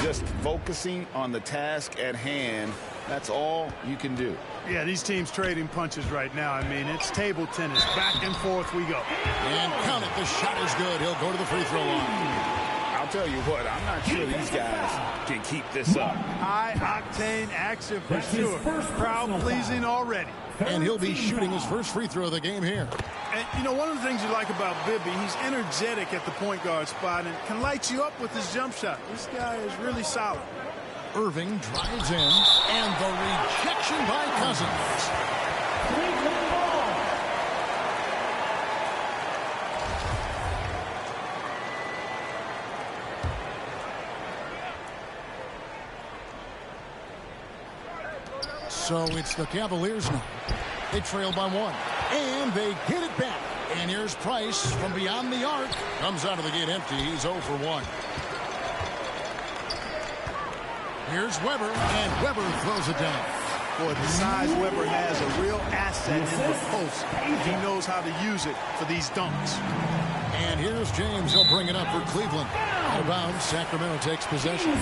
S4: Just focusing on the task at hand
S7: That's all you can do.
S18: Yeah, these teams trading punches right now. I mean, it's table tennis. Back and forth we go.
S3: And count it. The shot is good. He'll go to the free throw line.
S7: I'll tell you what, I'm not sure these guys can keep this up.
S18: High-octane action for sure. Crowd-pleasing already.
S3: And he'll be shooting his first free throw of the game here.
S18: And, you know, one of the things you like about Bibby, he's energetic at the point guard spot and can light you up with his jump shot. This guy is really solid.
S3: Irving drives in, and the rejection by Cousins. So it's the Cavaliers now. They trail by 1. And they get it back. And here's Price from beyond the arc. Comes out of the gate empty. He's 0 for 1. Here's Weber. And Weber throws it down.
S18: Boy, the size Weber has a real asset in the post. He knows how to use it for these dunks.
S3: And here's James. He'll bring it up for Cleveland. Out of bounds. Sacramento takes possession.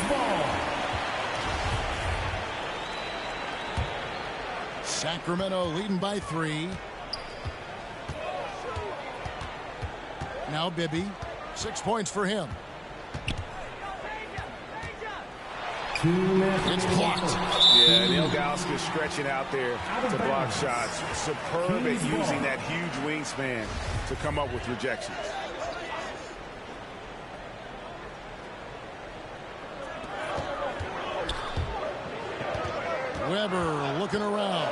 S3: Sacramento leading by 3. Now Bibby. 6 points for him. It's blocked.
S7: Yeah, Ilgauskas stretching out there to block shots. Superb at using that huge wingspan to come up with rejections.
S3: Weber looking around.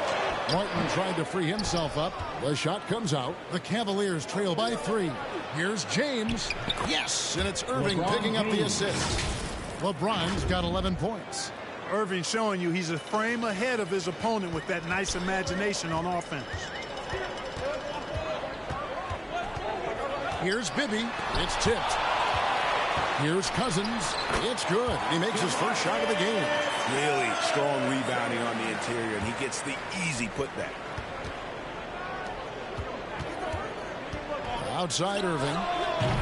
S3: Martin trying to free himself up. The shot comes out. The Cavaliers trail by 3. Here's James. Yes, and it's Irving picking up the assist. LeBron's got 11 points.
S18: Irving showing you he's a frame ahead of his opponent with that nice imagination on offense.
S3: Here's Bibby. It's tipped. Here's Cousins. It's good. He makes his first shot of the game.
S7: Really strong rebounding on the interior, and he gets the easy putback.
S3: Outside Irving.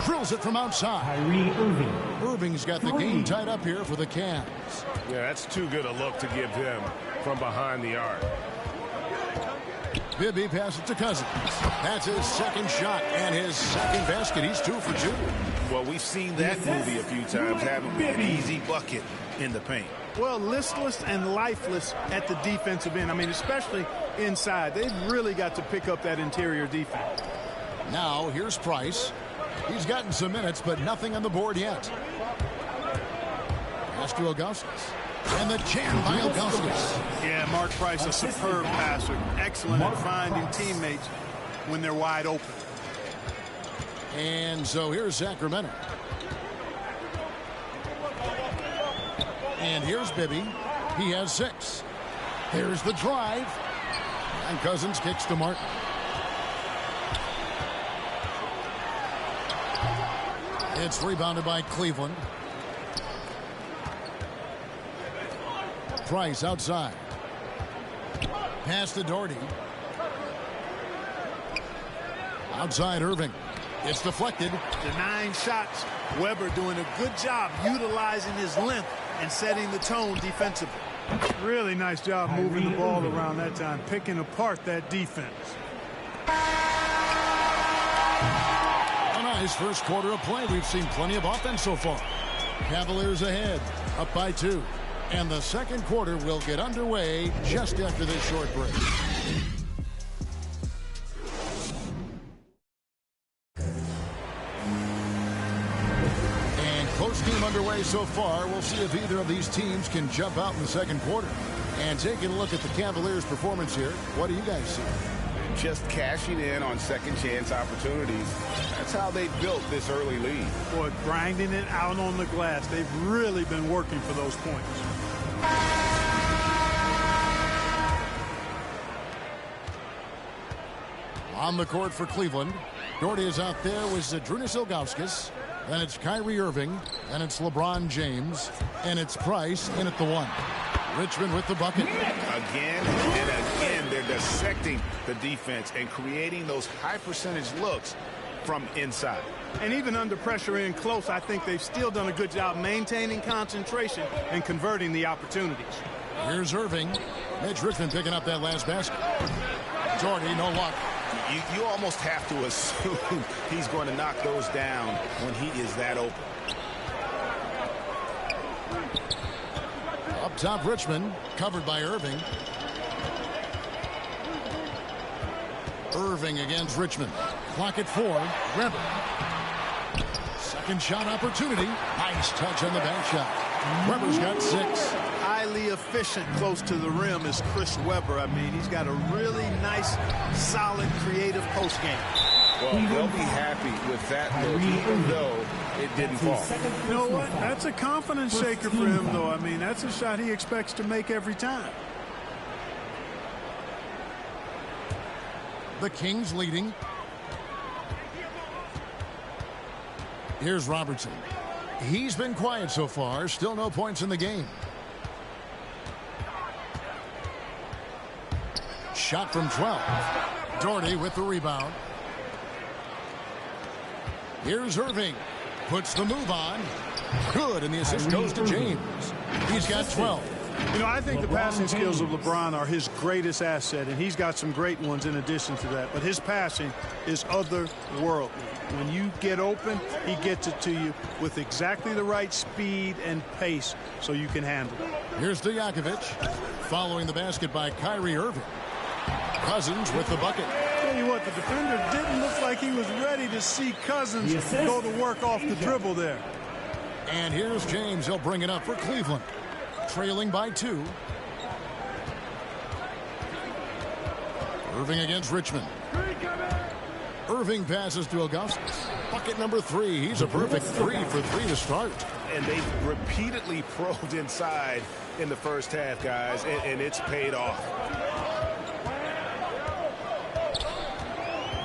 S3: Drills it from outside.
S5: Kyrie Irving.
S3: Irving's got the game tied up here for the Cavs.
S4: Yeah, that's too good a look to give him from behind the arc.
S3: Bibby passes to Cousins. That's his second shot and his second basket. He's 2 for 2.
S7: Well, we've seen that movie a few times, haven't we? An easy bucket in the paint.
S18: Well, listless and lifeless at the defensive end. I mean, especially inside. They've really got to pick up that interior defense.
S3: Now, here's Price. He's gotten some minutes, but nothing on the board yet. Pass to Ilgauskas. And the jam by Ilgauskas.
S18: Yeah, Mark Price, a superb passer. Excellent at finding teammates when they're wide open.
S3: And so here's Sacramento. And here's Bibby. He has 6. Here's the drive. And Cousins kicks to Martin. It's rebounded by Cleveland. Price outside. Pass to Doherty. Outside Irving. It's deflected.
S18: Denying shots. Weber doing a good job utilizing his length and setting the tone defensively. Really nice job moving the ball around that time, picking apart that defense.
S3: A nice first quarter of play. We've seen plenty of offense so far. Cavaliers ahead, up by 2. And the second quarter will get underway just after this short break. And close game underway so far. We'll see if either of these teams can jump out in the second quarter. And taking a look at the Cavaliers' performance here, what do you guys see?
S7: Just cashing in on second chance opportunities. That's how they built this early lead.
S18: Boy, grinding it out on the glass. They've really been working for those points.
S3: On the court for Cleveland. Doherty is out there with Zydrunas Ilgauskas. Then it's Kyrie Irving. Then it's LeBron James. And it's Price in at the 1. Richmond with the bucket.
S7: Again and again, they're dissecting the defense and creating those high percentage looks from inside.
S18: And even under pressure in close, I think they've still done a good job maintaining concentration and converting the opportunities.
S3: Here's Irving. Mitch Richmond picking up that last basket. Doherty, no luck.
S4: You almost have to assume he's going to knock those down when he is that open.
S3: Up top, Richmond, covered by Irving. Irving against Richmond. Clock at 4. Weber. Second shot opportunity. Nice touch on the back shot. Weber's got 6.
S18: Highly efficient close to the rim is Chris Webber. I mean, he's got a really nice, solid, creative post game.
S4: Well, they'll be happy with that look, even though it didn't fall.
S18: You know what? That's a confidence shaker for him, though. I mean, that's a shot he expects to make every time.
S3: The Kings leading. Here's Robertson. He's been quiet so far. Still no points in the game. Shot from 12. Doherty with the rebound. Here's Irving. Puts the move on. Good, and the assist goes to James. He's got 12.
S18: You know, I think the passing skills of LeBron are his greatest asset, and he's got some great ones in addition to that. But his passing is otherworldly. When you get open, he gets it to you with exactly the right speed and pace so you can handle it.
S3: Here's Stojakovic. Following the basket by Kyrie Irving. Cousins with the bucket.
S18: Tell you what, the defender didn't look like he was ready to see Cousins go to work off the dribble there.
S3: And here's James. He'll bring it up for Cleveland. Trailing by 2. Irving against Richmond. Irving passes to Augustus. Bucket number 3. He's a perfect 3 for 3 to start.
S4: And they've repeatedly probed inside in the first half, guys, and it's paid off.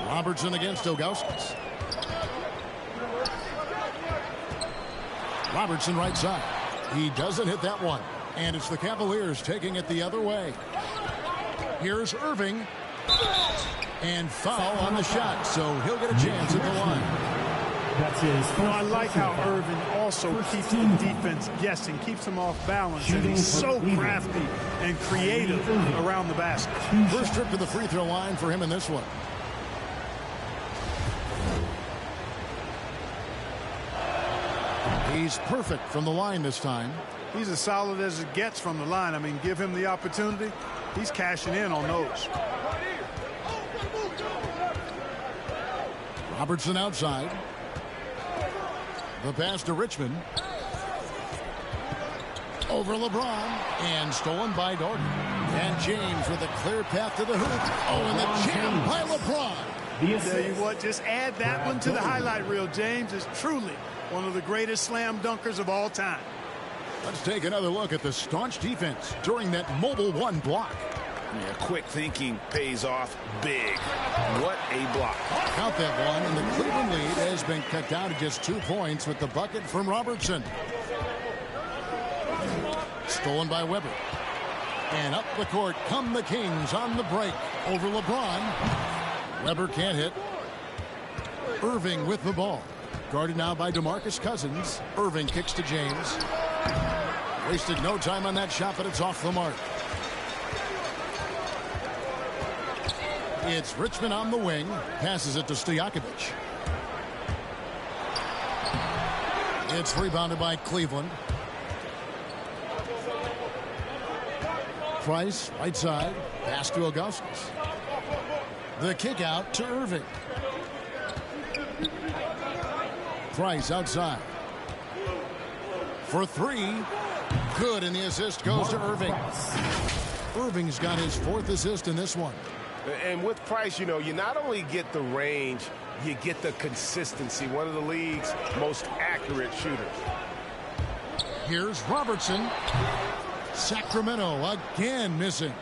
S3: Robertson against Augustus. Robertson right side. He doesn't hit that one. And it's the Cavaliers taking it the other way. Here's Irving. And foul on the shot, so he'll get a chance at the line.
S18: That's his. I like how Irving also keeps the defense guessing, keeps them off balance, and he's so crafty and creative around the basket.
S3: First trip to the free throw line for him in this one. He's perfect from the line this time.
S18: He's as solid as it gets from the line. I mean, give him the opportunity. He's cashing in on those.
S3: Robertson outside. The pass to Richmond. Over LeBron. And stolen by Doherty. And James with a clear path to the hoop. Oh, and the jam by LeBron.
S18: Tell you what, just add that one to the highlight reel. James is truly one of the greatest slam dunkers of all time.
S3: Let's take another look at the staunch defense during that Mobile One block.
S4: Yeah, quick thinking pays off big. What a block.
S3: Count that one, and the Cleveland lead has been cut down to just 2 points with the bucket from Robertson. Stolen by Weber. And up the court come the Kings on the break over LeBron. Weber can't hit. Irving with the ball. Guarded now by DeMarcus Cousins. Irving kicks to James. Wasted no time on that shot, but it's off the mark. It's Richmond on the wing. Passes it to Stojakovic. It's rebounded by Cleveland. Price, right side. Pass to Augustus. The kick out to Irving. Price outside. For 3. Good, and the assist goes to Irving. Irving's got his 4th assist in this one.
S4: And with Price, you know, you not only get the range, you get the consistency. One of the league's most accurate shooters.
S3: Here's Robertson. Sacramento again missing.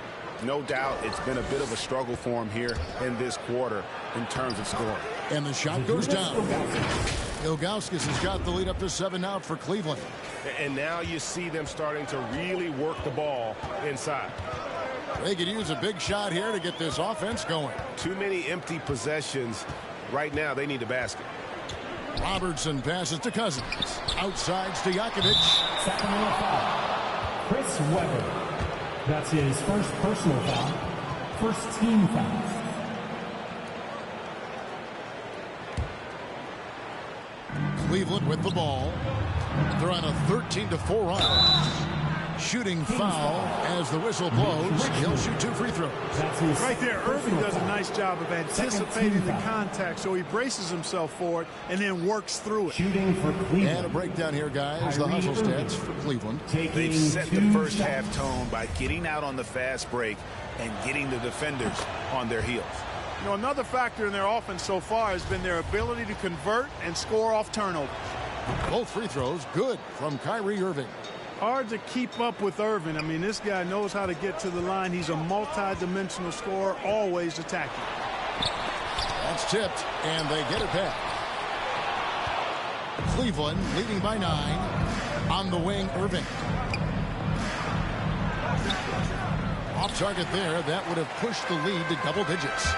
S4: No doubt it's been a bit of a struggle for him here in this quarter in terms of scoring.
S3: And the shot goes down. Ilgauskas has got the lead up to 7 out for Cleveland.
S4: And now you see them starting to really work the ball inside.
S3: They could use a big shot here to get this offense going.
S4: Too many empty possessions. Right now, they need a basket.
S3: Robertson passes to Cousins. Outside Stojakovic.
S5: Sacramento foul. Chris Webber. That's his first personal foul. First team foul.
S3: Cleveland with the ball. They're on a 13-4 run. Shooting foul as the whistle blows. He'll shoot 2 free throws.
S18: Right there, Irving does a nice job of anticipating the contact, so he braces himself for it and then works through it.
S5: Shooting for Cleveland.
S3: And a breakdown here, guys. The hustle stats for Cleveland.
S7: They've set the first half tone by getting out on the fast break and getting the defenders on their heels.
S18: You know, another factor in their offense so far has been their ability to convert and score off turnovers.
S3: Both free throws good from Kyrie Irving.
S18: Hard to keep up with Irving. I mean, this guy knows how to get to the line. He's a multi-dimensional scorer, always attacking.
S3: That's tipped, and they get it back. Cleveland leading by 9. On the wing, Irving. Off target there. That would have pushed the lead to double digits.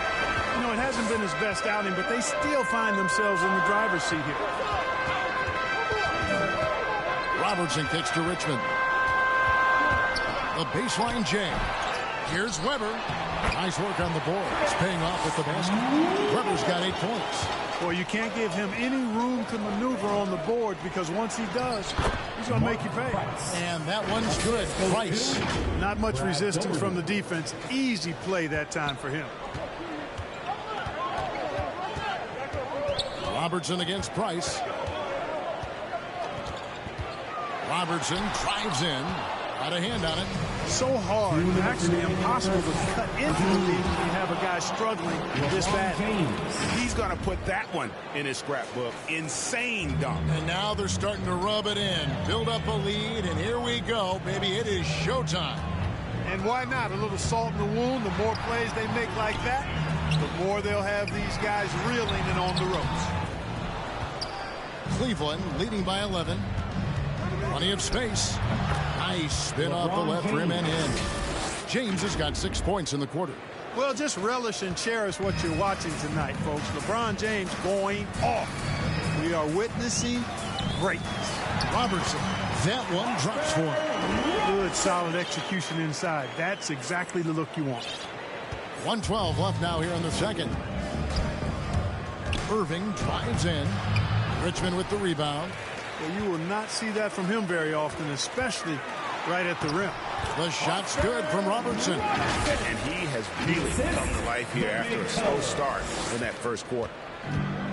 S18: You know, it hasn't been his best outing, but they still find themselves in the driver's seat here.
S3: Robertson kicks to Richmond. The baseline jam. Here's Weber. Nice work on the board. It's paying off with the basket. Weber's got 8 points.
S18: Well, you can't give him any room to maneuver on the board because once he does, he's going to make you pay.
S3: And that one's good. Price.
S18: Not much resistance from the defense. Easy play that time for him.
S3: Robertson against Price. Robertson drives in. Got a hand on it.
S18: So hard, actually impossible to cut into the lead when you have a guy struggling this bad.
S7: He's going to put that one in his scrapbook. Insane dunk.
S3: And now they're starting to rub it in. Build up a lead, and here we go, baby. It is showtime.
S18: And why not? A little salt in the wound. The more plays they make like that, the more they'll have these guys reeling and on the ropes.
S3: Cleveland leading by 11. Plenty of space. Nice spin off the left rim and in. James has got 6 points in the quarter.
S18: Well, just relish and cherish what you're watching tonight, folks. LeBron James going off. We are witnessing greatness.
S3: Robertson, that one drops for him.
S18: Good, solid execution inside. That's exactly the look you want.
S3: 1:12 left now here in the second. Irving drives in. Richmond with the rebound.
S18: Well, you will not see that from him very often, especially right at the rim.
S3: The shot's good from Robertson.
S7: And he has really come to life here after a slow start in that first quarter.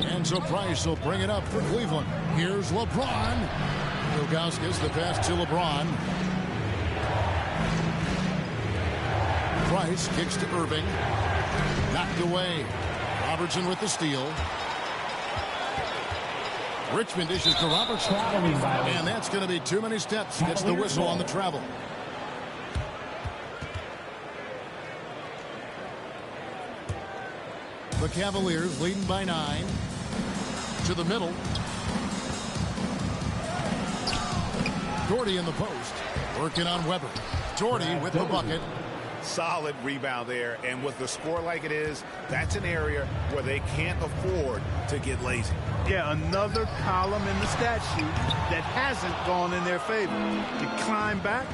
S3: And so Price will bring it up for Cleveland. Here's LeBron. Ilgauskas, the pass to LeBron. Price kicks to Irving. Knocked away. Robertson with the steal. Richmond dishes to Robertson. And that's going to be too many steps. Gets the whistle on the travel. The Cavaliers leading by 9. To the middle. Doherty in the post. Working on Weber. Doherty with the bucket.
S7: Solid rebound there, and with the score like it is, that's an area where they can't afford to get lazy.
S18: Yeah, another column in the stat sheet that hasn't gone in their favor. To climb back,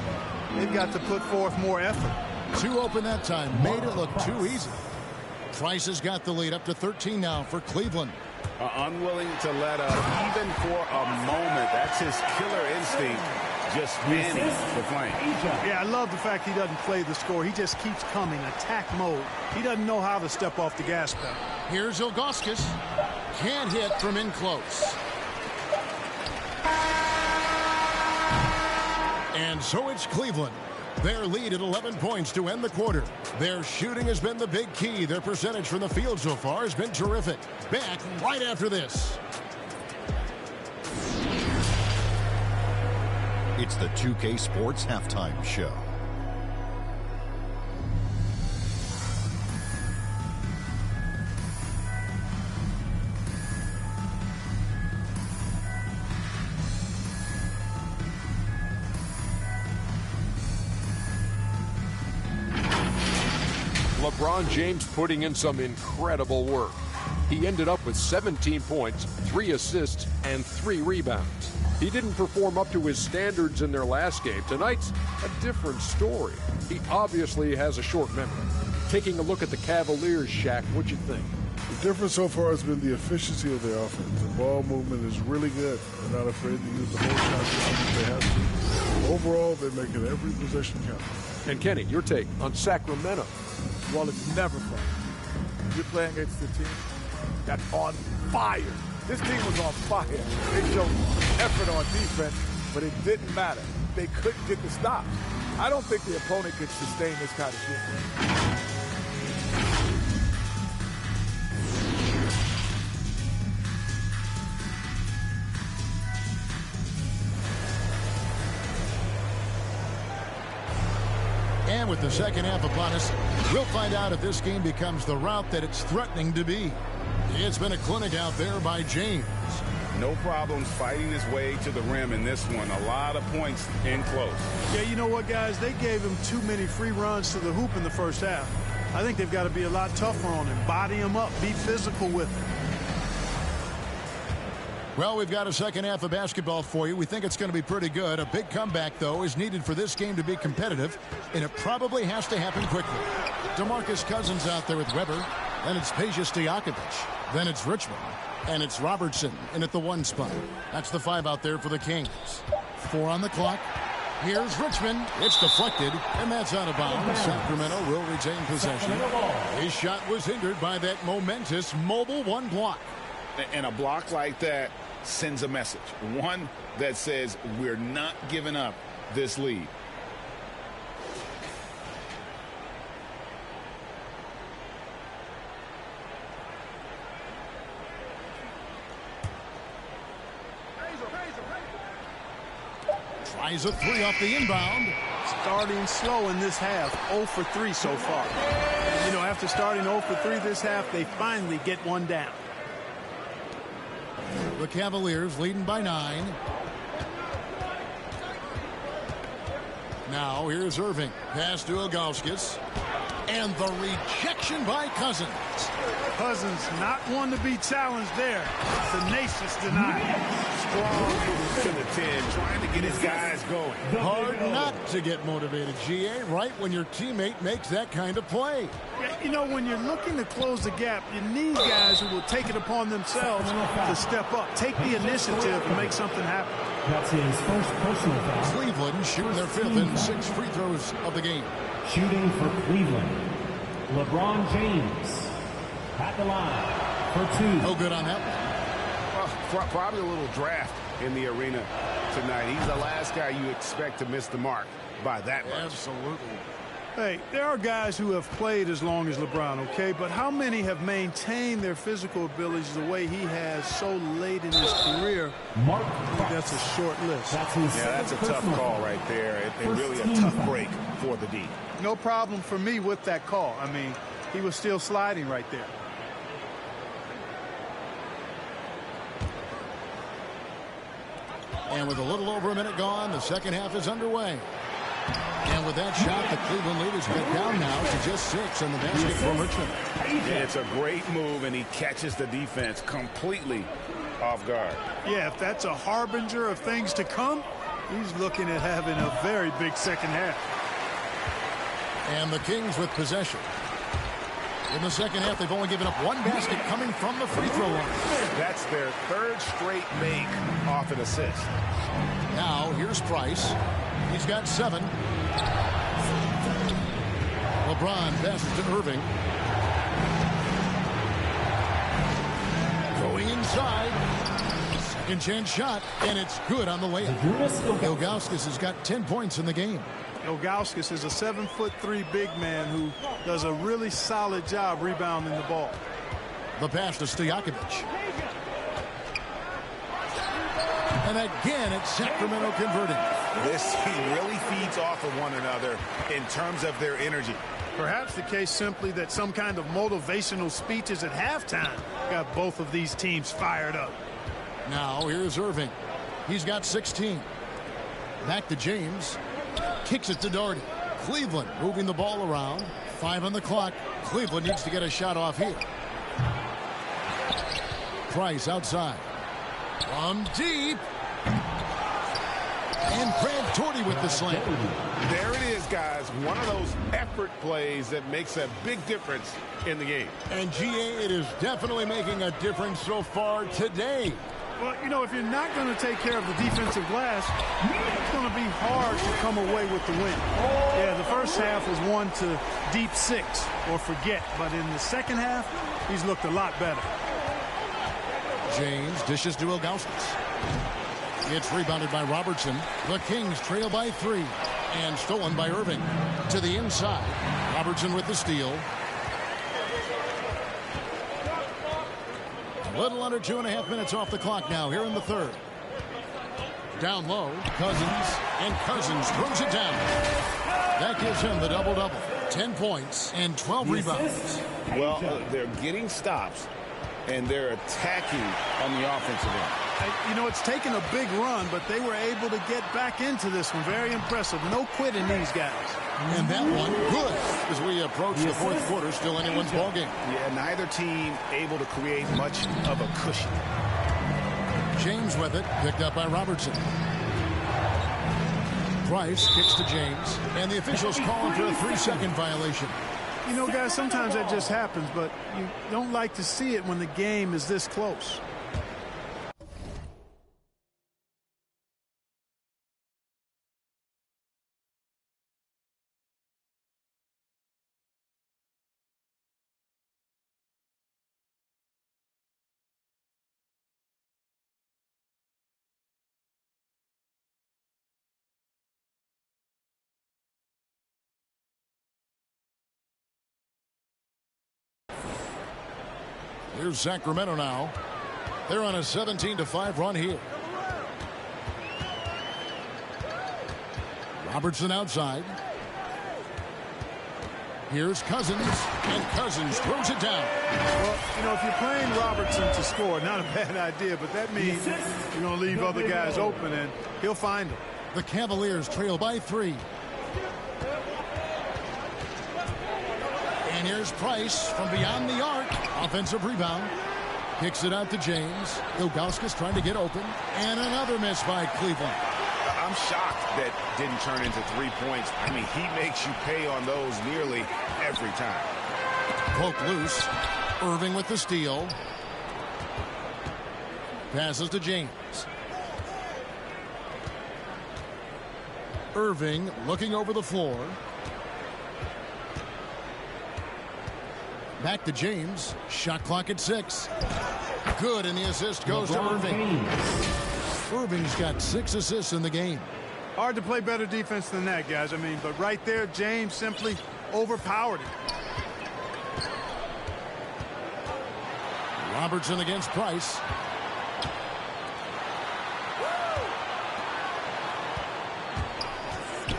S18: they've got to put forth more effort.
S3: 2 open that time. Made it look too easy. Price has got the lead up to 13 now for Cleveland.
S7: Unwilling to let up even for a moment. That's his killer instinct. Just fanning the flame.
S18: Yeah, I love the fact he doesn't play the score. He just keeps coming, attack mode. He doesn't know how to step off the gas pedal.
S3: Here's Ilgauskas. Can't hit from in close. And so it's Cleveland. Their lead at 11 points to end the quarter. Their shooting has been the big key. Their percentage from the field so far has been terrific. Back right after this.
S2: It's the 2K Sports Halftime Show.
S11: LeBron James putting in some incredible work. He ended up with 17 points, 3 assists, and 3 rebounds. He didn't perform up to his standards in their last game. Tonight's a different story. He obviously has a short memory. Taking a look at the Cavaliers, Shaq, what'd you think?
S12: The difference so far has been the efficiency of their offense. The ball movement is really good. They're not afraid to use the whole shot if they have to. Overall, they're making every possession count.
S11: And Kenny, your take on Sacramento.
S13: Well, it's never fun. You're playing against a team that's on fire. This team was on fire. They showed effort on defense, but it didn't matter. They couldn't get the stops. I don't think the opponent could sustain this kind of shooting.
S3: And with the second half upon us, we'll find out if this game becomes the route that it's threatening to be. It's been a clinic out there by James.
S4: No problems fighting his way to the rim in this one. A lot of points in close.
S18: Yeah, you know what, guys? They gave him too many free runs to the hoop in the first half. I think they've got to be a lot tougher on him. Body him up. Be physical with him.
S3: Well, we've got a second half of basketball for you. We think it's going to be pretty good. A big comeback, though, is needed for this game to be competitive, and it probably has to happen quickly. DeMarcus Cousins out there with Weber. Then it's Peja Stojakovic. Then it's Richmond. And it's Robertson in at the 1 spot. That's the 5 out there for the Kings. 4 on the clock. Here's Richmond. It's deflected, and that's out of bounds. Sacramento will retain possession. His shot was hindered by that momentous mobile 1 block.
S4: And a block like that sends a message. One that says we're not giving up this lead.
S3: Tries a 3 off the inbound.
S18: Starting slow in this half. 0 for 3 so far. You know, after starting 0 for 3 this half, they finally get one down.
S3: The Cavaliers leading by 9. Now here's Irving. Pass to Ilgauskas. And the rejection by Cousins.
S18: Cousins not one to be challenged there. Tenacious denial.
S4: Strong to the 10, trying to get his guys going.
S3: Hard not to get motivated, GA, right when your teammate makes that kind of play.
S18: Yeah, you know, when you're looking to close the gap, you need guys who will take it upon themselves to step up, take the initiative, and make something happen.
S5: That's his first personal foul.
S3: Cleveland shooting their 5th and 6th free throws of the game.
S5: Shooting for Cleveland, LeBron James at the line for 2.
S3: No good on that one.
S4: Probably a little draft in the arena tonight. He's the last guy you expect to miss the mark by that much.
S3: Absolutely.
S18: Hey, there are guys who have played as long as LeBron, okay? But how many have maintained their physical abilities the way he has so late in his career?
S5: Mark,
S18: I think that's a short list.
S4: That's a tough call right there. And really a tough break for the D.
S18: No problem for me with that call. I mean, he was still sliding right there.
S3: And with a little over a minute gone, the second half is underway. And with that shot, the Cleveland lead is cut down now to just 6 on the basket from Richmond.
S4: Yeah, it's a great move, and he catches the defense completely off guard.
S18: Yeah, if that's a harbinger of things to come, he's looking at having a very big second half.
S3: And the Kings with possession. In the second half, they've only given up 1 basket coming from the free throw line.
S4: That's their 3rd straight make off an assist.
S3: Now, here's Price. He's got 7. LeBron passes to Irving. Going inside. Second chance shot, and it's good on the layup. Ilgauskas has got 10 points in the game.
S18: Ilgauskas is a 7'3" big man who does a really solid job rebounding the ball.
S3: The pass to Stojakovic. And again, it's Sacramento converting.
S4: This team really feeds off of one another in terms of their energy.
S18: Perhaps the case simply that some kind of motivational speeches at halftime got both of these teams fired up.
S3: Now here's Irving. He's got 16. Back to James. Kicks it to Doherty. Cleveland moving the ball around. 5 on the clock. Cleveland needs to get a shot off here. Price outside. From deep. And Brad Daugherty with the slam.
S7: There it is, guys. One of those effort plays that makes a big difference in the game.
S3: And GA, it is definitely making a difference so far today.
S18: Well, you know, if you're not going to take care of the defensive glass, it's going to be hard to come away with the win. Yeah, the first half was 1 to deep 6 or forget. But in the second half, he's looked a lot better.
S3: James dishes to Ilgauskas. It's rebounded by Robertson. The Kings trail by 3. And stolen by Irving. To the inside. Robertson with the steal. A little under 2.5 minutes off the clock now here in the third. Down low, Cousins. And Cousins throws it down. That gives him the double-double. 10 points and 12 rebounds.
S7: Well, they're getting stops, and they're attacking on the offensive end.
S18: You know, it's taken a big run, but they were able to get back into this one. Very impressive. No quitting these guys.
S3: And that one good as we approach the fourth quarter. Still anyone's ball game.
S7: Yeah, neither team able to create much of a cushion.
S3: James with it, picked up by Robertson. Price kicks to James, and the officials call him for a 3-second violation.
S18: You know, guys, sometimes that just happens, but you don't like to see it when the game is this close.
S3: Here's Sacramento now. They're on a 17-5 run here. Robertson outside. Here's Cousins, and Cousins throws it down.
S18: Well, you know, if you're playing Robertson to score, not a bad idea, but that means you're going to leave other guys open, and he'll find them.
S3: The Cavaliers trail by 3. And here's Price from beyond the arc. Offensive rebound. Kicks it out to James. Ilgauskas trying to get open. And another miss by Cleveland.
S7: I'm shocked that didn't turn into 3 points. I mean, he makes you pay on those nearly every time.
S3: Poke loose. Irving with the steal. Passes to James. Irving looking over the floor. Back to James. Shot clock at 6. Good, and the assist goes to Irving. Irving's got 6 assists in the game.
S18: Hard to play better defense than that, guys. I mean, but right there, James simply overpowered him.
S3: Robertson against Price.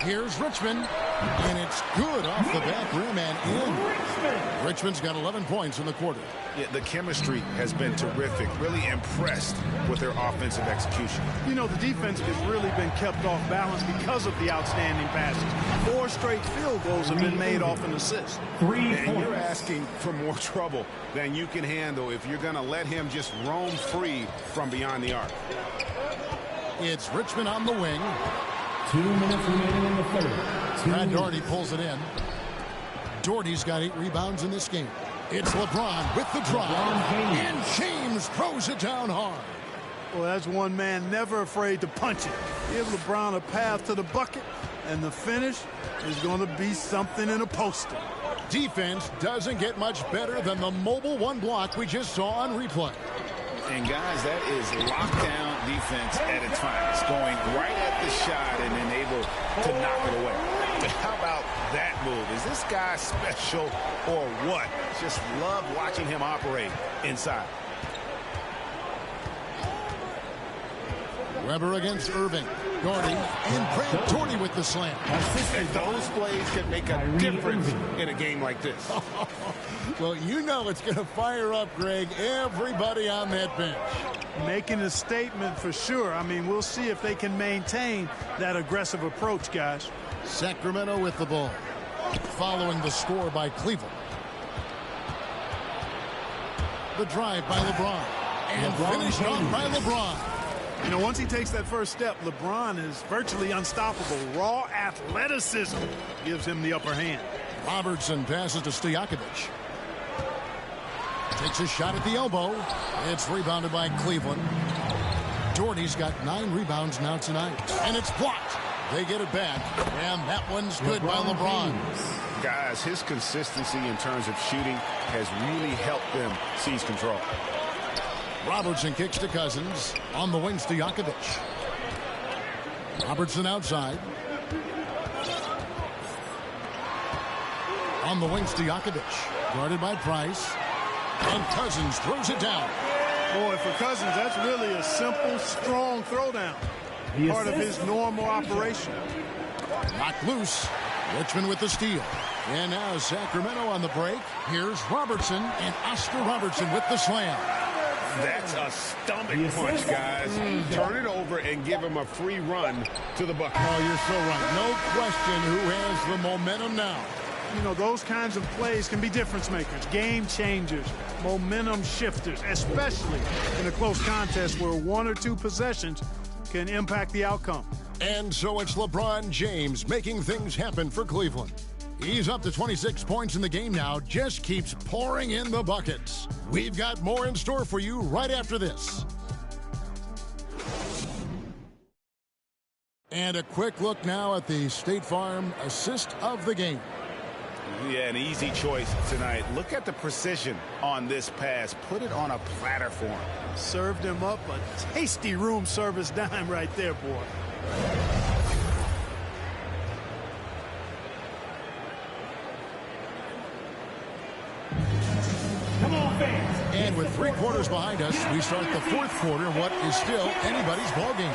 S3: Here's Richmond, and it's good off the back rim and in. Richmond's got 11 points in the quarter.
S7: Yeah, the chemistry has been terrific. Really impressed with their offensive execution.
S18: You know, the defense has really been kept off balance because of the outstanding passes. 4 straight field goals have been made off an assist.
S7: And you're asking for more trouble than you can handle if you're going to let him just roam free from beyond the arc.
S3: It's Richmond on the wing.
S5: 2 minutes remaining in the third.
S3: Brad Daugherty pulls it in. Daugherty's got 8 rebounds in this game. It's LeBron with the drive. And James throws it down hard.
S18: Well, that's one man never afraid to punch it. Give LeBron a path to the bucket, and the finish is going to be something in a poster.
S3: Defense doesn't get much better than the mobile 1 block we just saw on replay.
S7: And guys, that is lockdown defense at its finest, going right at the shot and then able to knock it away. How about that move? Is this guy special or what? Just love watching him operate inside.
S3: Weber against Irving. Daugherty and Brad Daugherty with the slam.
S7: And those plays can make a difference in a game like this.
S3: Well, you know it's going to fire up, Greg, everybody on that bench.
S18: Making a statement for sure. I mean, we'll see if they can maintain that aggressive approach, guys.
S3: Sacramento with the ball. Following the score by Cleveland. The drive by LeBron. And finished on by LeBron.
S18: You know, once he takes that first step, LeBron is virtually unstoppable. Raw athleticism gives him the upper hand.
S3: Robertson passes to Stojakovic. Takes a shot at the elbow. It's rebounded by Cleveland. Doherty's got 9 rebounds now tonight. And it's blocked. They get it back. And that one's good by LeBron.
S4: Guys, his consistency in terms of shooting has really helped them seize control.
S3: Robertson kicks to Cousins. On the wing, Stojakovic. Robertson outside. On the wing, Stojakovic. Guarded by Price. And Cousins throws it down.
S18: Boy, for Cousins, that's really a simple, strong throwdown. Part of his normal operation.
S3: Knocked loose. Richmond with the steal. And now Sacramento on the break. Here's Robertson, and Oscar Robertson with the slam.
S4: That's a stomach punch, guys. Turn it over and give him a free run to the bucket.
S3: Oh, you're so right. No question who has the momentum now.
S18: You know, those kinds of plays can be difference makers, game changers, momentum shifters, especially in a close contest where 1 or 2 possessions can impact the outcome.
S3: And so it's LeBron James making things happen for Cleveland. He's up to 26 points in the game now, just keeps pouring in the buckets. We've got more in store for you right after this. And a quick look now at the State Farm assist of the game.
S7: Yeah, an easy choice tonight. Look at the precision on this pass. Put it on a platter for him.
S18: Served him up a tasty room service dime right there, boy.
S5: Come on, fans.
S3: And with 3 quarters behind us, we start the 4th quarter in what is still anybody's ball game.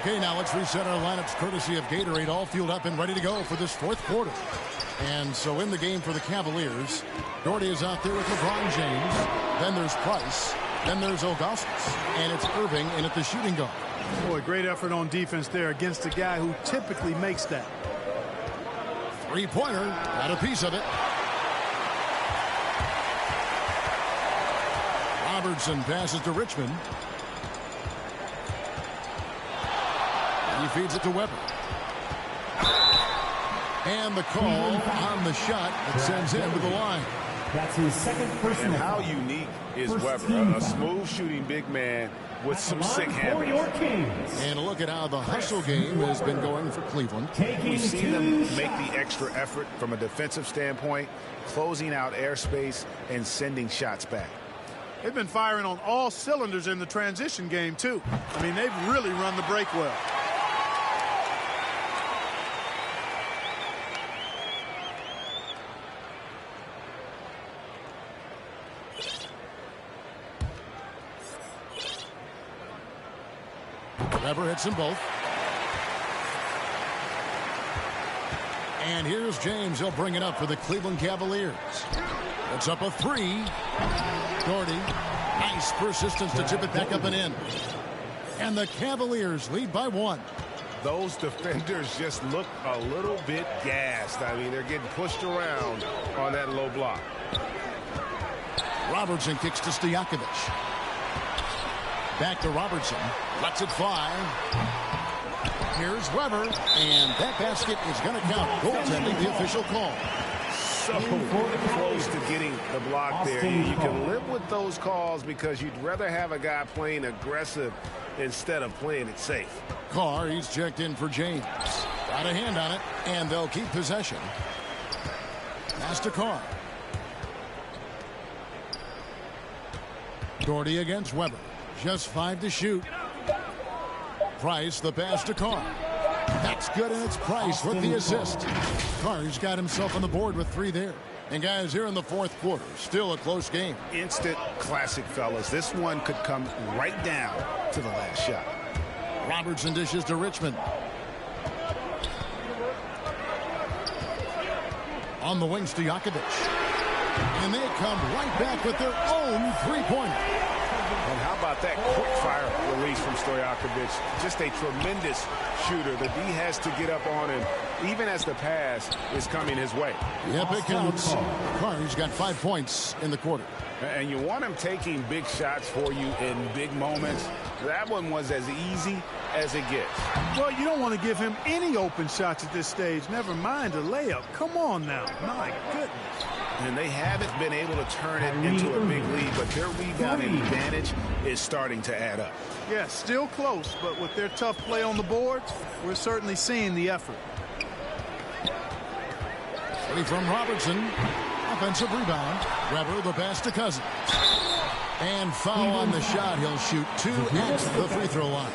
S3: Okay, now let's reset our lineups courtesy of Gatorade, all fueled up and ready to go for this 4th quarter. And so in the game for the Cavaliers, Doherty is out there with LeBron James. Then there's Price. Then there's Augustus. And it's Irving in at the shooting guard.
S18: Boy, great effort on defense there against a guy who typically makes that.
S3: 3-pointer, got a piece of it. Robertson passes to Richmond. He feeds it to Weber. And the call on the shot that sends him to the line.
S5: That's his second personal.
S4: And how unique is Weber? A smooth shooting big man with some sick handles.
S3: And look at how the hustle game has been going for Cleveland.
S4: We've seen them make the extra effort from a defensive standpoint, closing out airspace and sending shots back.
S18: They've been firing on all cylinders in the transition game, too. I mean, they've really run the break well.
S3: Weber hits them both. And here's James. He'll bring it up for the Cleveland Cavaliers. It's up a 3. Doherty. Nice persistence to chip it back up and in. And the Cavaliers lead by 1.
S4: Those defenders just look a little bit gassed. I mean, they're getting pushed around on that low block.
S3: Robertson kicks to Stojakovic. Back to Robertson. Lets it fly. Here's Weber. And that basket is going to count. Goaltending, the official call.
S4: So close to getting the block there. You can live with those calls because you'd rather have a guy playing aggressive instead of playing it safe.
S3: Carr, he's checked in for James. Got a hand on it, and they'll keep possession. Pass to Carr. Doherty against Weber. Just 5 to shoot. Price, the pass to Carr. That's good, and it's Price with the assist. Carr's got himself on the board with 3 there. And guys, here in the 4th quarter, still a close game.
S4: Instant classic, fellas. This one could come right down to the last shot.
S3: Robertson dishes to Richmond. On the wing, Stojakovic. And they come right back with their own 3-pointer.
S4: And how about that quick-fire release from Stojakovic? Just a tremendous shooter. The D has to get up on him, even as the pass is coming his way.
S3: Yep, it counts. Carr's got 5 points in the quarter.
S4: And you want him taking big shots for you in big moments. That one was as easy as it gets.
S18: Well, you don't want to give him any open shots at this stage. Never mind a layup. Come on now. My goodness.
S7: And they haven't been able to turn it into a big lead, but their rebounding advantage is starting to add up.
S18: Yeah, still close, but with their tough play on the boards, we're certainly seeing the effort.
S3: From Robertson. Offensive rebound. Weber, the pass to Cousins. And foul on the shot. He'll shoot 2 at the free throw line.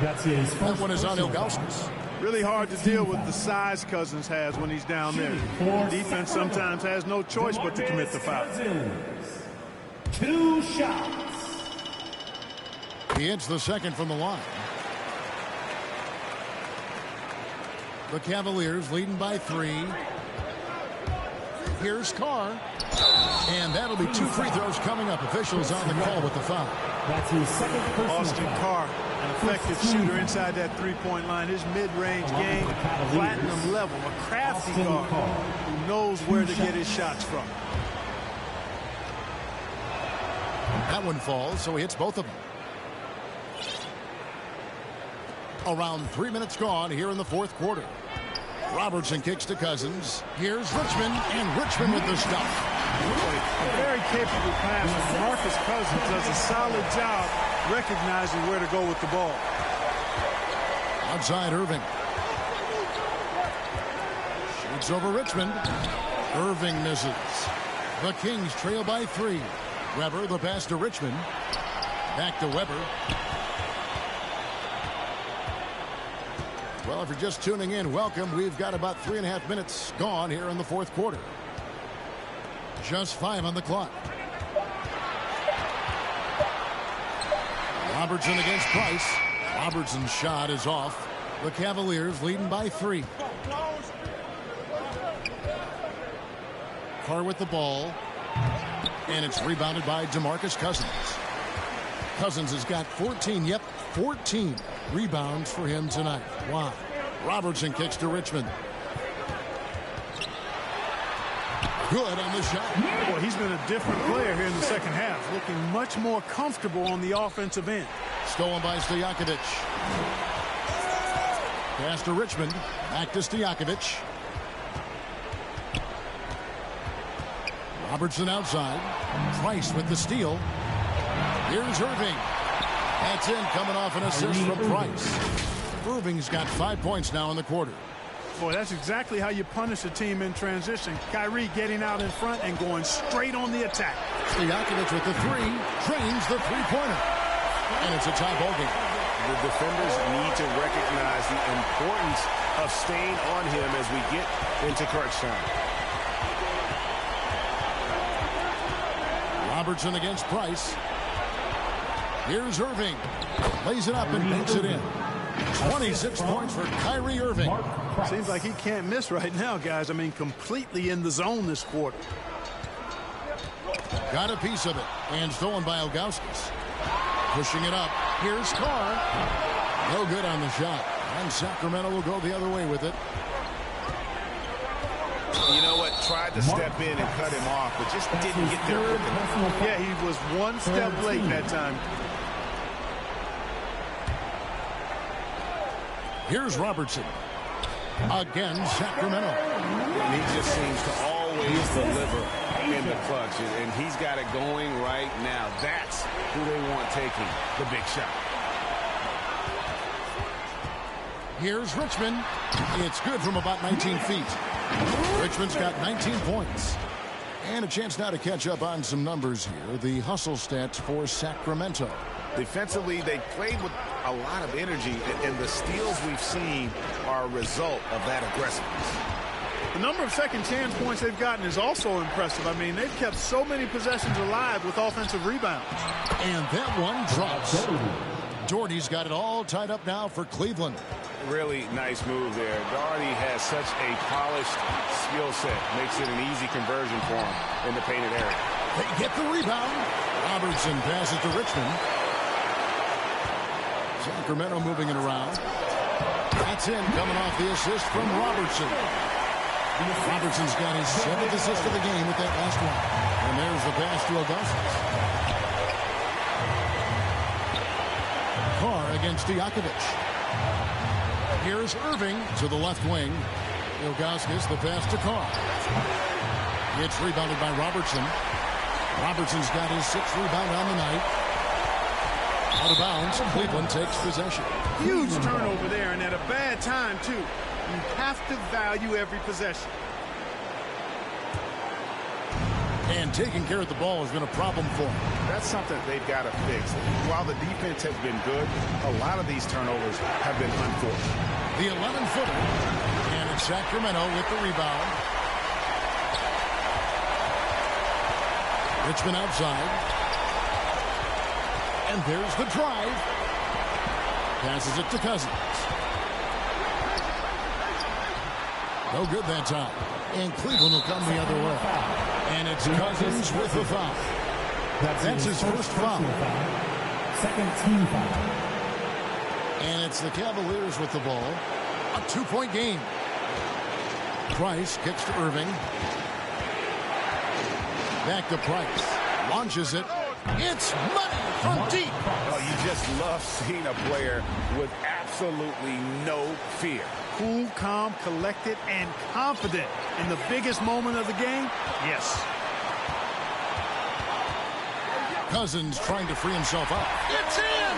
S3: That one is on Ilgauskas.
S18: Really hard to deal with the size Cousins has when he's down there. The defense sometimes has no choice but to commit the foul.
S5: 2 shots.
S3: He hits the second from the line. The Cavaliers leading by 3. Here's Carr. And that'll be 2 free throws coming up. Officials on the call with the foul.
S5: That's his second personal
S18: Austin Carr, an effective shooter inside that three-point line. His mid-range game, platinum level, a crafty guard who knows where to get his shots from.
S3: That one falls, so he hits both of them. Around 3 minutes gone here in the fourth quarter. Robertson kicks to Cousins. Here's Richmond, and Richmond with the stop.
S18: A very capable passer. Marcus Cousins does a solid job recognizing where to go with the ball.
S3: Outside Irving. Shoots over Richmond. Irving misses. The Kings trail by 3. Weber, the pass to Richmond. Back to Weber. Well, if you're just tuning in, welcome. We've got about 3.5 minutes gone here in the fourth quarter. Just 5 on the clock. Robertson against Price. Robertson's shot is off. The Cavaliers leading by 3. Carr with the ball. And it's rebounded by DeMarcus Cousins. Cousins has got 14, 14 rebounds for him tonight. Wow. Robertson kicks to Richmond. Good on the shot.
S18: Boy, he's been a different player here in the second half, looking much more comfortable on the offensive end.
S3: Stolen by Stojakovic. Pass to Richmond. Back to Stojakovic. Robertson outside. Price with the steal. Here's Irving. That's in, coming off an assist from Price. Irving's got 5 points now in the quarter.
S18: Boy, that's exactly how you punish a team in transition. Kyrie getting out in front and going straight on the attack.
S3: Stojakovic with the 3. Drains the three-pointer. And it's a tie ball game.
S4: The defenders need to recognize the importance of staying on him as we get into crunch time.
S3: Robertson against Price. Here's Irving. Lays it up and banks it in. 26 points for Kyrie Irving.
S18: Seems like he can't miss right now, guys. I mean, completely in the zone this quarter.
S3: Got a piece of it. And stolen by Ilgauskas. Pushing it up. Here's Carr. No good on the shot. And Sacramento will go the other way with it.
S7: You know what? Tried to step in and cut him off, but just didn't get there.
S18: Yeah, he was one step late that time.
S3: Here's Robertson. Again, Sacramento.
S4: And he just seems to always deliver in the clutch. And he's got it going right now. That's who they want taking the big shot.
S3: Here's Richmond. It's good from about 19 feet. Richmond's got 19 points. And a chance now to catch up on some numbers here. The hustle stats for Sacramento.
S7: Defensively, they played with a lot of energy, and the steals we've seen are a result of that aggressiveness.
S18: The number of second chance points they've gotten is also impressive. I mean, they've kept so many possessions alive with offensive rebounds.
S3: And that one drops. Doherty's got it all tied up now for Cleveland.
S4: Really nice move there. Doherty has such a polished skill set. Makes it an easy conversion for him in the painted area.
S3: They get the rebound. Robertson passes to Richmond. Sacramento moving it around. That's in, coming off the assist from Robertson. Robertson's got his 7th assist of the game with that last one. And there's the pass to Augustus. Carr against Stojakovic. Here's Irving to the left wing. Ilgauskas, the pass to Carr. It's rebounded by Robertson. Robertson's got his 6th rebound on the night. Out of bounds, Cleveland takes possession.
S18: Huge turnover there, and at a bad time, too. You have to value every possession.
S3: And taking care of the ball has been a problem for him.
S7: That's something they've got to fix. While the defense has been good, a lot of these turnovers have been unforced.
S3: The 11-footer, and it's Sacramento with the rebound. Richmond outside. And there's the drive. Passes it to Cousins. No good that time. And Cleveland will come the other way. And it's Cousins with the foul. That's his first foul.
S17: Second team foul.
S3: And it's the Cavaliers with the ball. A 2-point game. Price kicks to Irving. Back to Price. Launches it. It's money from deep.
S7: Oh, you just love seeing a player with absolutely no fear.
S18: Cool, calm, collected, and confident in the biggest moment of the game. Yes.
S3: Cousins trying to free himself up. It's in!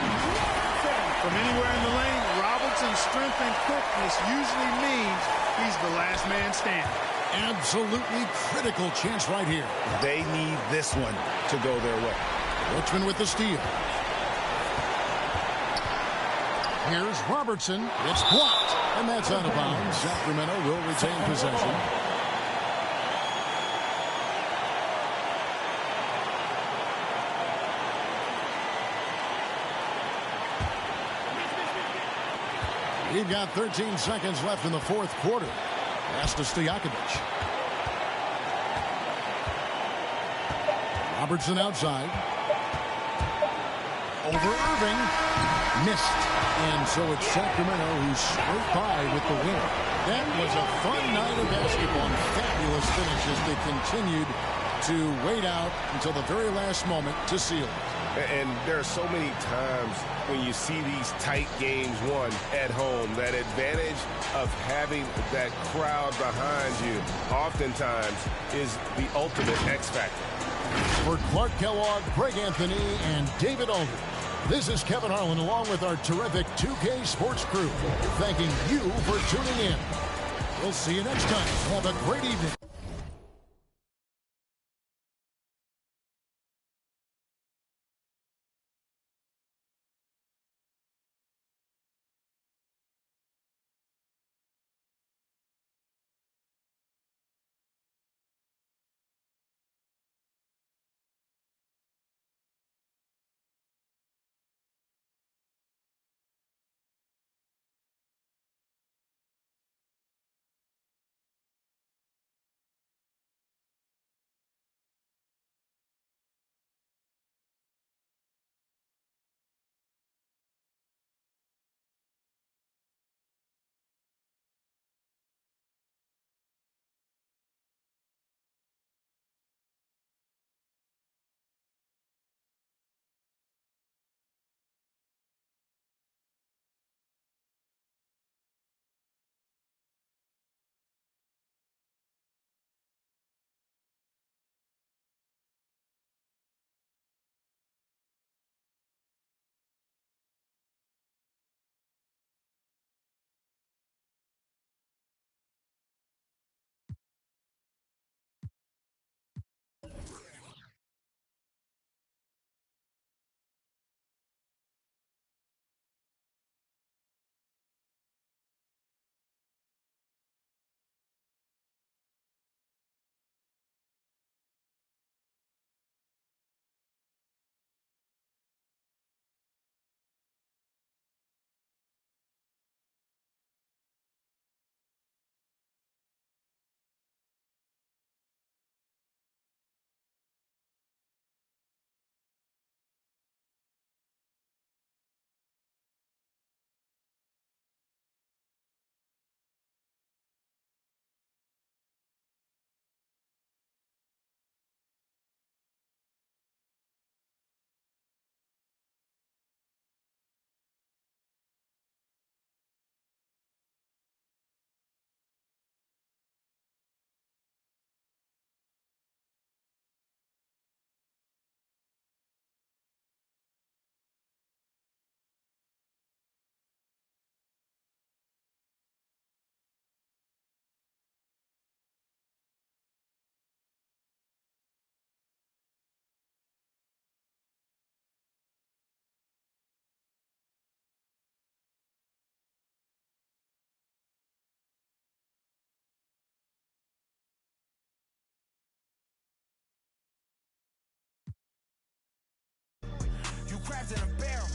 S18: From anywhere in the lane, Robertson's strength and quickness usually means he's the last man standing.
S3: Absolutely critical chance right here.
S7: They need this one to go their way.
S3: Richmond with the steal. Here's Robertson. It's blocked. And that's out of bounds. Sacramento will retain possession. We've got 13 seconds left in the 4th quarter. Pass to Stojakovic. Robertson outside. Over Irving. Missed. And so it's Sacramento who's straight by with the win. That was a fun night of basketball and fabulous finish as they continued to wait out until the very last moment to seal it.
S4: And there are so many times when you see these tight games won at home, that advantage of having that crowd behind you oftentimes is the ultimate X factor.
S3: For Clark Kellogg, Greg Anthony, and David Aldridge, this is Kevin Harlan along with our terrific 2K Sports crew, thanking you for tuning in. We'll see you next time. Have a great evening.
S15: fries in a barrel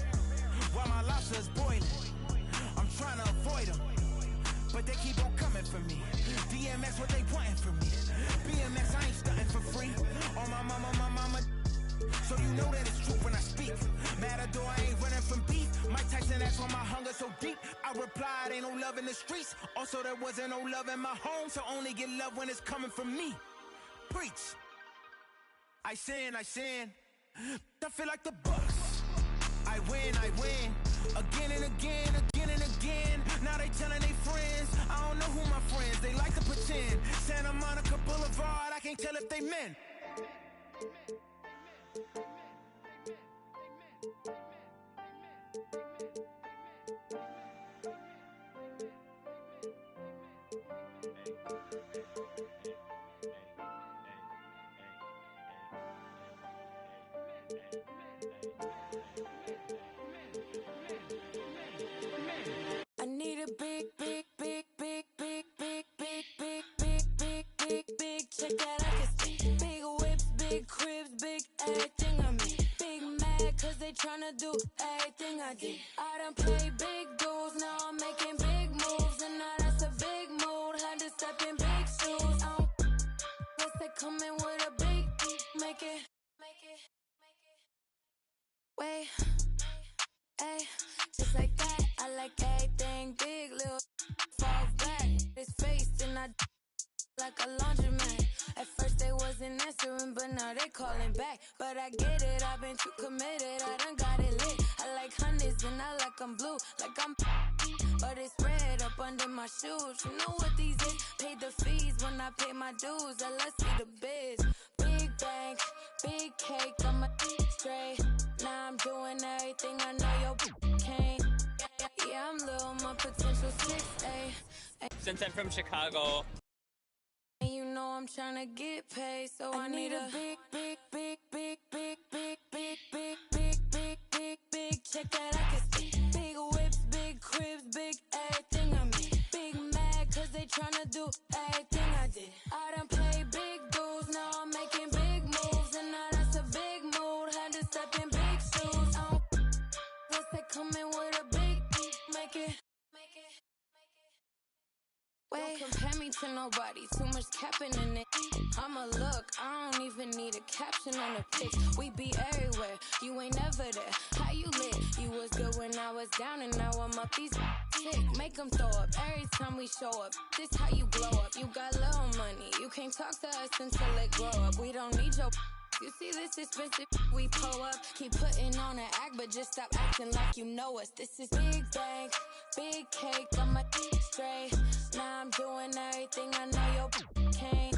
S15: while my lobster is boiling. I'm trying to avoid them, but they keep on coming for me. DMX, what they wanting from me? BMX, I ain't stunting for free. On my mama, so you know that it's true when I speak. Matador, I ain't running from beef. Mike Tyson asked why my hunger so deep. I replied, ain't no love in the streets. Also, there wasn't no love in my home, so only get love when it's coming from me. Preach. I sin. I feel like the Bucks. I win. Again and again. Now they telling they friends. I don't know who my friends. They like to pretend. Santa Monica Boulevard, I can't tell if they men. I need a big check that I can see. Big whips, big cribs, big everything I mean. Big mad cause they tryna do everything I did. I done played big dudes, now I'm making big moves. And now that's a big mood, had to step in big shoes. I don't guess they coming with a big make it. Wait, ay, just like that, I like everything big, little fall back, his face, and I like a laundromat. At first they wasn't answering, but now they calling back. But I get it, I've been too committed, I done got it lit. I like hundreds and I like I'm blue, like I'm but it's red up under my shoes. You know what these is? Paid the fees when I pay my dues. Let's see the biz. Big bank, big cake, I'm a straight. Now I'm doing everything I know your can't. Yeah, I'm little, my potential 6'8".
S19: Since I'm from Chicago.
S15: And you know I'm trying to get paid, so I need a big check that I can see. Big whips, big cribs, big everything I mean. Big mad cause they tryna do everything I did. I done played big dudes, now I'm making big moves. And now that's a big mood, had to step in big shoes. I don't guess they coming with a big make it. Wait, don't compare me to nobody, too much capping in it. I'ma look, I don't even need a caption on the pics. We be everywhere, you ain't never there. How you lit? You was good when I was down and now I'm up. These sick, make them throw up every time we show up. This how you glow up, you got little money. You can't talk to us until it grow up. We don't need your you see this expensive we pull up. Keep putting on an act, but just stop acting like you know us. This is big bank, big cake, I'm a straight. Now I'm doing everything I know your can't.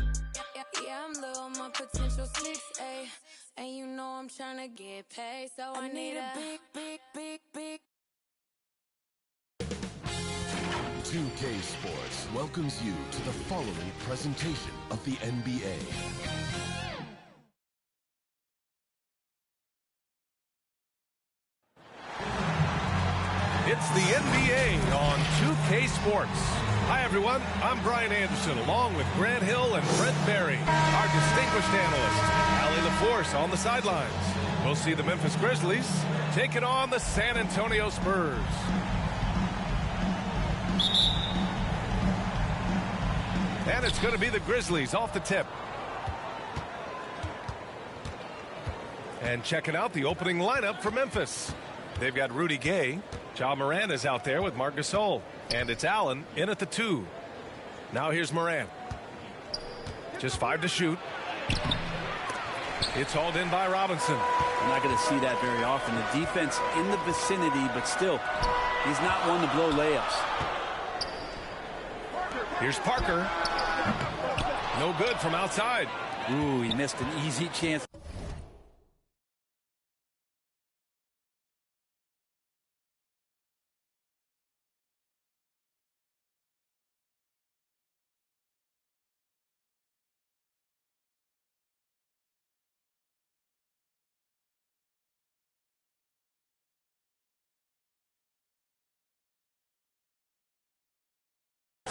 S15: Yeah, I'm little, my potential 6'8". And you know I'm trying to get paid, so I need a big
S2: 2K Sports welcomes you to the following presentation of the NBA.
S8: It's the NBA on 2K Sports. Hi, everyone. I'm Brian Anderson, along with Grant Hill and Brent Barry, our distinguished analyst, Allie LaForce on the sidelines. We'll see the Memphis Grizzlies taking on the San Antonio Spurs. And it's going to be the Grizzlies off the tip. And checking out the opening lineup for Memphis. They've got Rudy Gay. Ja Morant is out there with Marc Gasol. And it's Allen in at the 2. Now here's Morant. Just 5 to shoot. It's hauled in by Robinson.
S20: We're not going to see that very often. The defense in the vicinity, but still, he's not one to blow layups.
S8: Here's Parker. No good from outside.
S20: Ooh, he missed an easy chance.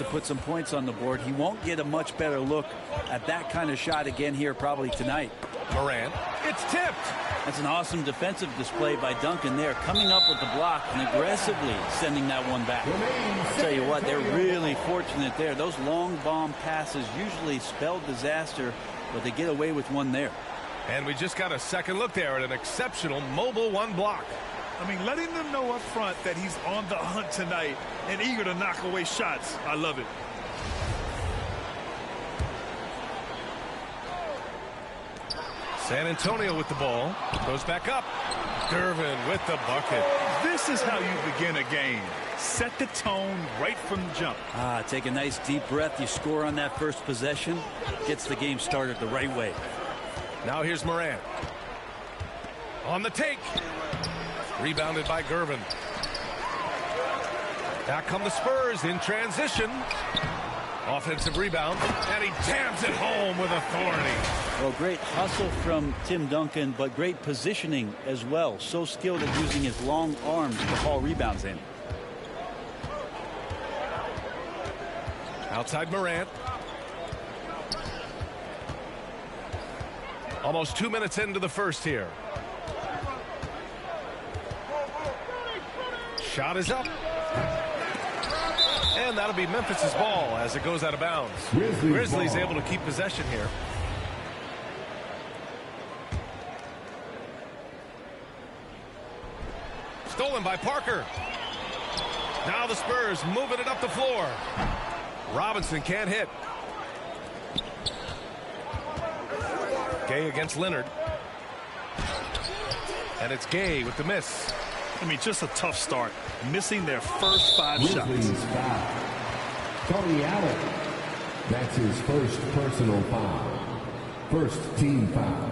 S20: to put some points on the board. He won't get a much better look at that kind of shot again here probably tonight.
S8: Morant, it's tipped.
S20: That's an awesome defensive display by Duncan there, coming up with the block and aggressively sending that one back. I'll tell you what, they're really fortunate there. Those long bomb passes usually spell disaster, but they get away with one there.
S8: And we just got a second look there at an exceptional mobile one block.
S9: I mean, letting them know up front that he's on the hunt tonight and eager to knock away shots. I love it.
S8: San Antonio with the ball. Goes back up. Gervin with the bucket.
S9: This is how you begin a game. Set the tone right from the jump.
S20: Take a nice deep breath. You score on that first possession. Gets the game started the right way.
S8: Now here's Morant. On the take. Rebounded by Gervin. Back come the Spurs in transition. Offensive rebound, and he jams it home with authority.
S20: Well, great hustle from Tim Duncan, but great positioning as well. So skilled at using his long arms to haul rebounds in.
S8: Outside Morant. Almost 2 minutes into the first here. Shot is up. And that'll be Memphis's ball as it goes out of bounds. Grizzlies able to keep possession here. Stolen by Parker. Now the Spurs moving it up the floor. Robinson can't hit. Gay against Leonard. And it's Gay with the miss.
S9: I mean, just a tough start. Missing their first 5 shots.
S5: Foul. Tony Allen. That's his first personal foul. First team foul.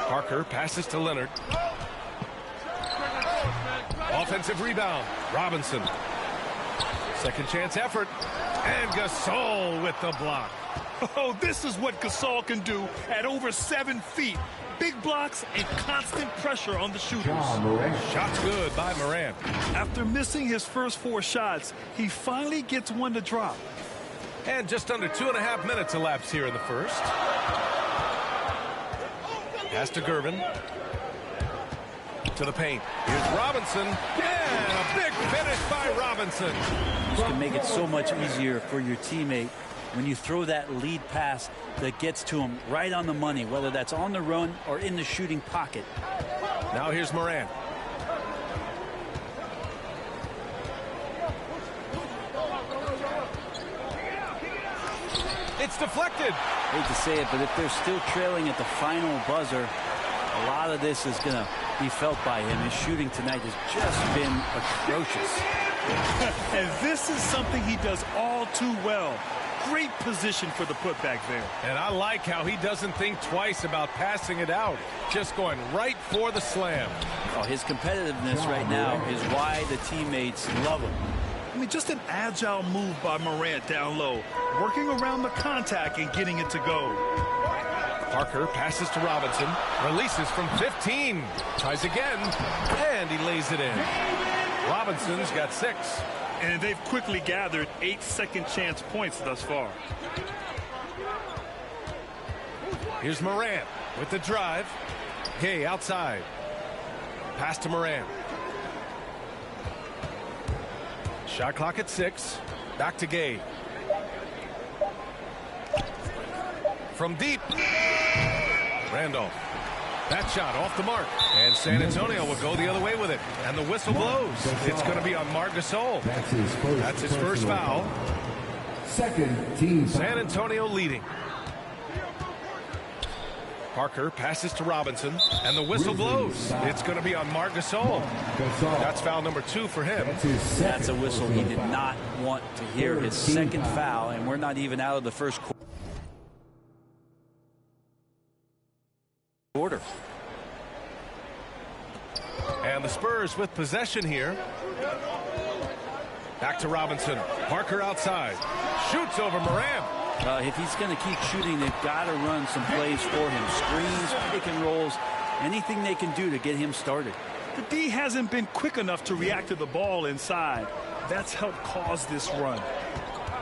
S8: Parker passes to Leonard. Offensive rebound. Robinson. Second chance effort. And Gasol with the block.
S9: Oh, this is what Gasol can do at over 7 feet. Big blocks and constant pressure on the shooters.
S8: Shots good by Morant.
S9: After missing his first 4 shots, he finally gets one to drop.
S8: And just under 2.5 minutes elapsed here in the first. Pass to Gervin. To the paint. Here's Robinson. And a big finish by Robinson.
S20: This can make it so much easier for your teammate when you throw that lead pass that gets to him right on the money, whether that's on the run or in the shooting pocket.
S8: Now here's Morant. It's deflected.
S20: Hate to say it, but if they're still trailing at the final buzzer, a lot of this is going to be felt by him. His shooting tonight has just been atrocious.
S9: And this is something he does all too well. Great position for the putback there.
S8: And I like how he doesn't think twice about passing it out. Just going right for the slam.
S20: Oh, his competitiveness right now is why the teammates love him.
S9: I mean, just an agile move by Morant down low. Working around the contact and getting it to go.
S8: Parker passes to Robinson. Releases from 15. Tries again. And he lays it in. Robinson's got 6.
S9: And they've quickly gathered 8 second chance points thus far.
S8: Here's Morant with the drive. Gay outside. Pass to Morant. Shot clock at 6. Back to Gay. From deep. Randolph. That shot off the mark. And San Antonio will go the other way with it. And the whistle blows. It's going to be on Marc Gasol. That's his first foul.
S5: Second team foul.
S8: San Antonio leading. Parker passes to Robinson. And the whistle blows. It's going to be on Marc Gasol. That's foul number 2 for him.
S20: That's a whistle he did not want to hear. His second foul. And we're not even out of the first quarter.
S8: And the Spurs with possession here. Back to Robinson. Parker outside. Shoots over Morant.
S20: If he's going to keep shooting, they've got to run some plays for him. Screens, pick and rolls, anything they can do to get him started.
S9: The D hasn't been quick enough to react to the ball inside. That's helped cause this run.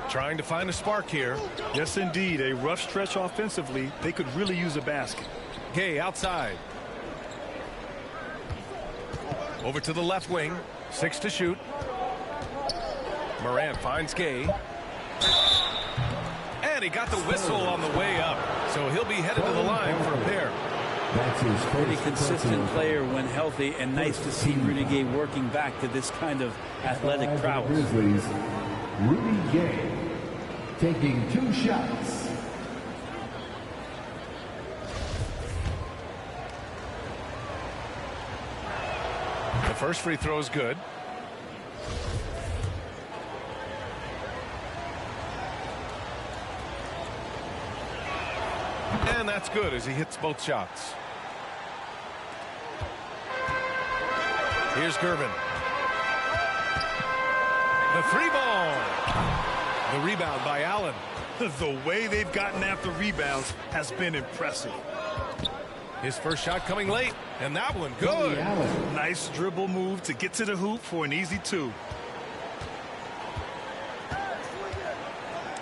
S8: Trying to find a spark here.
S9: Yes, indeed. A rough stretch offensively. They could really use a basket.
S8: Gay outside. Over to the left wing. 6 to shoot. Morant finds Gay. And he got the whistle on the way up. So he'll be headed to the line for a pair.
S20: That's his pretty consistent player when healthy, and nice to see Rudy Gay working back to this kind of athletic prowess.
S5: Grizzlies, Rudy Gay taking 2 shots.
S8: The first free throw is good. And that's good as he hits both shots. Here's Gervin. The 3-ball. The rebound by Allen.
S9: The way they've gotten after rebounds has been impressive.
S8: His first shot coming late, and that one good.
S9: Nice dribble move to get to the hoop for an easy 2.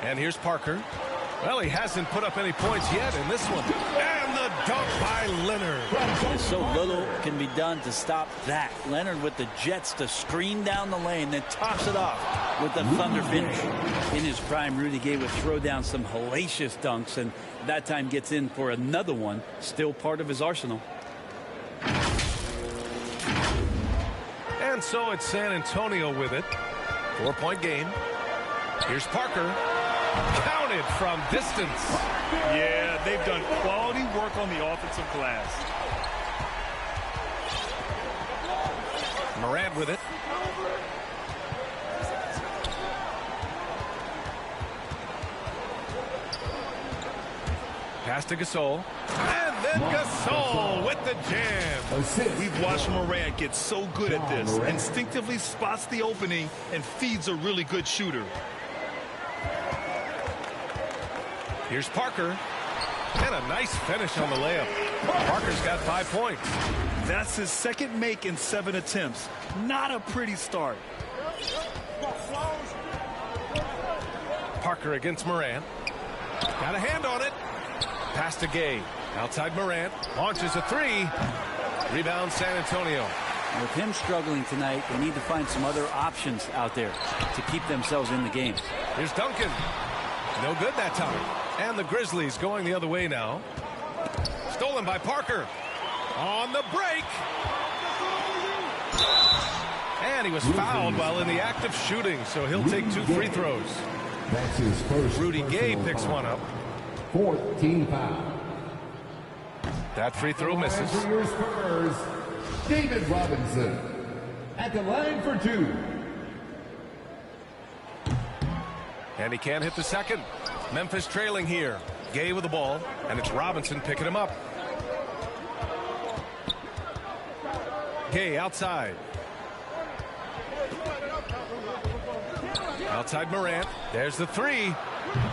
S8: And here's Parker. Well, he hasn't put up any points yet in this one. And the dunk by Leonard.
S20: So little can be done to stop that. Leonard with the jets to screen down the lane, then toss it off with the thunder finish. In his prime, Rudy Gay would throw down some hellacious dunks, and that time gets in for another one. Still part of his arsenal.
S8: And so it's San Antonio with it. 4-point game. Here's Parker. Counted from distance.
S9: Yeah, they've done quality work on the offensive glass.
S8: Morant with it. Pass to Gasol. And then Gasol with the jam.
S9: We've watched Morant get so good at this. Instinctively spots the opening and feeds a really good shooter.
S8: Here's Parker. And a nice finish on the layup. Parker's got 5 points.
S9: That's his second make in 7 attempts. Not a pretty start.
S8: Parker against Morant. Got a hand on it. Pass to Gay. Outside Morant. Launches a 3. Rebound San Antonio.
S20: With him struggling tonight, they need to find some other options out there to keep themselves in the game.
S8: Here's Duncan. No good that time. And the Grizzlies going the other way now. Stolen by Parker. On the break. And he was fouled while in the act of shooting, so he'll take 2 free throws.
S5: That's his first.
S8: Rudy Gay picks one up.
S5: 14 foul.
S8: That free throw misses.
S5: For your Spurs, David Robinson at the line for 2.
S8: And he can't hit the second. Memphis trailing here. Gay with the ball, and it's Robinson picking him up. Gay outside. Outside Morant. There's the 3.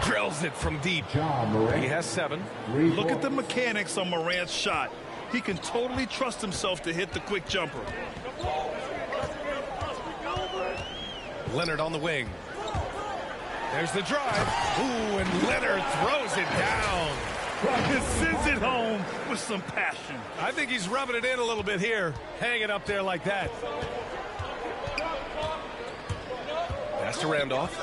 S8: Drills it from deep. He has 7.
S9: Look at the mechanics on Morant's shot. He can totally trust himself to hit the quick jumper.
S8: Leonard on the wing. There's the drive. Ooh, and Leonard throws it down.
S9: He sends it home with some passion.
S8: I think he's rubbing it in a little bit here. Hang it up there like that. Pass to Randolph.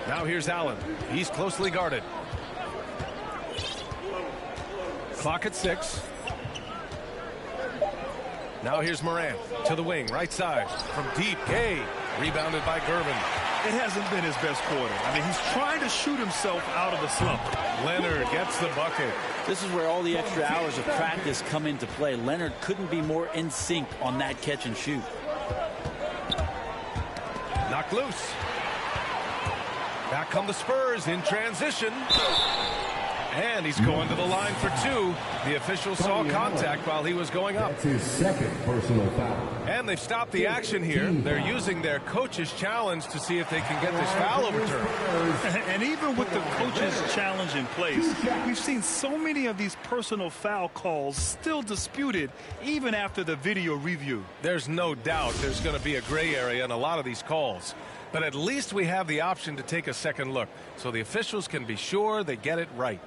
S8: Now here's Allen. He's closely guarded. Clock at 6. Now here's Morant to the wing, right side. From deep, Gay. Rebounded by Gervin.
S9: It hasn't been his best quarter. I mean, he's trying to shoot himself out of the slump.
S8: Leonard gets the bucket.
S20: This is where all the extra hours of practice come into play. Leonard couldn't be more in sync on that catch and shoot.
S8: Knocked loose. Back come the Spurs in transition. And he's going to the line for 2. The official saw contact while he was going up.
S5: That's his second personal foul.
S8: And they've stopped the action here. They're using their coach's challenge to see if they can get this foul overturned.
S9: And even with the coach's challenge in place, we've seen so many of these personal foul calls still disputed even after the video review.
S8: There's no doubt there's going to be a gray area in a lot of these calls. But at least we have the option to take a second look so the officials can be sure they get it right.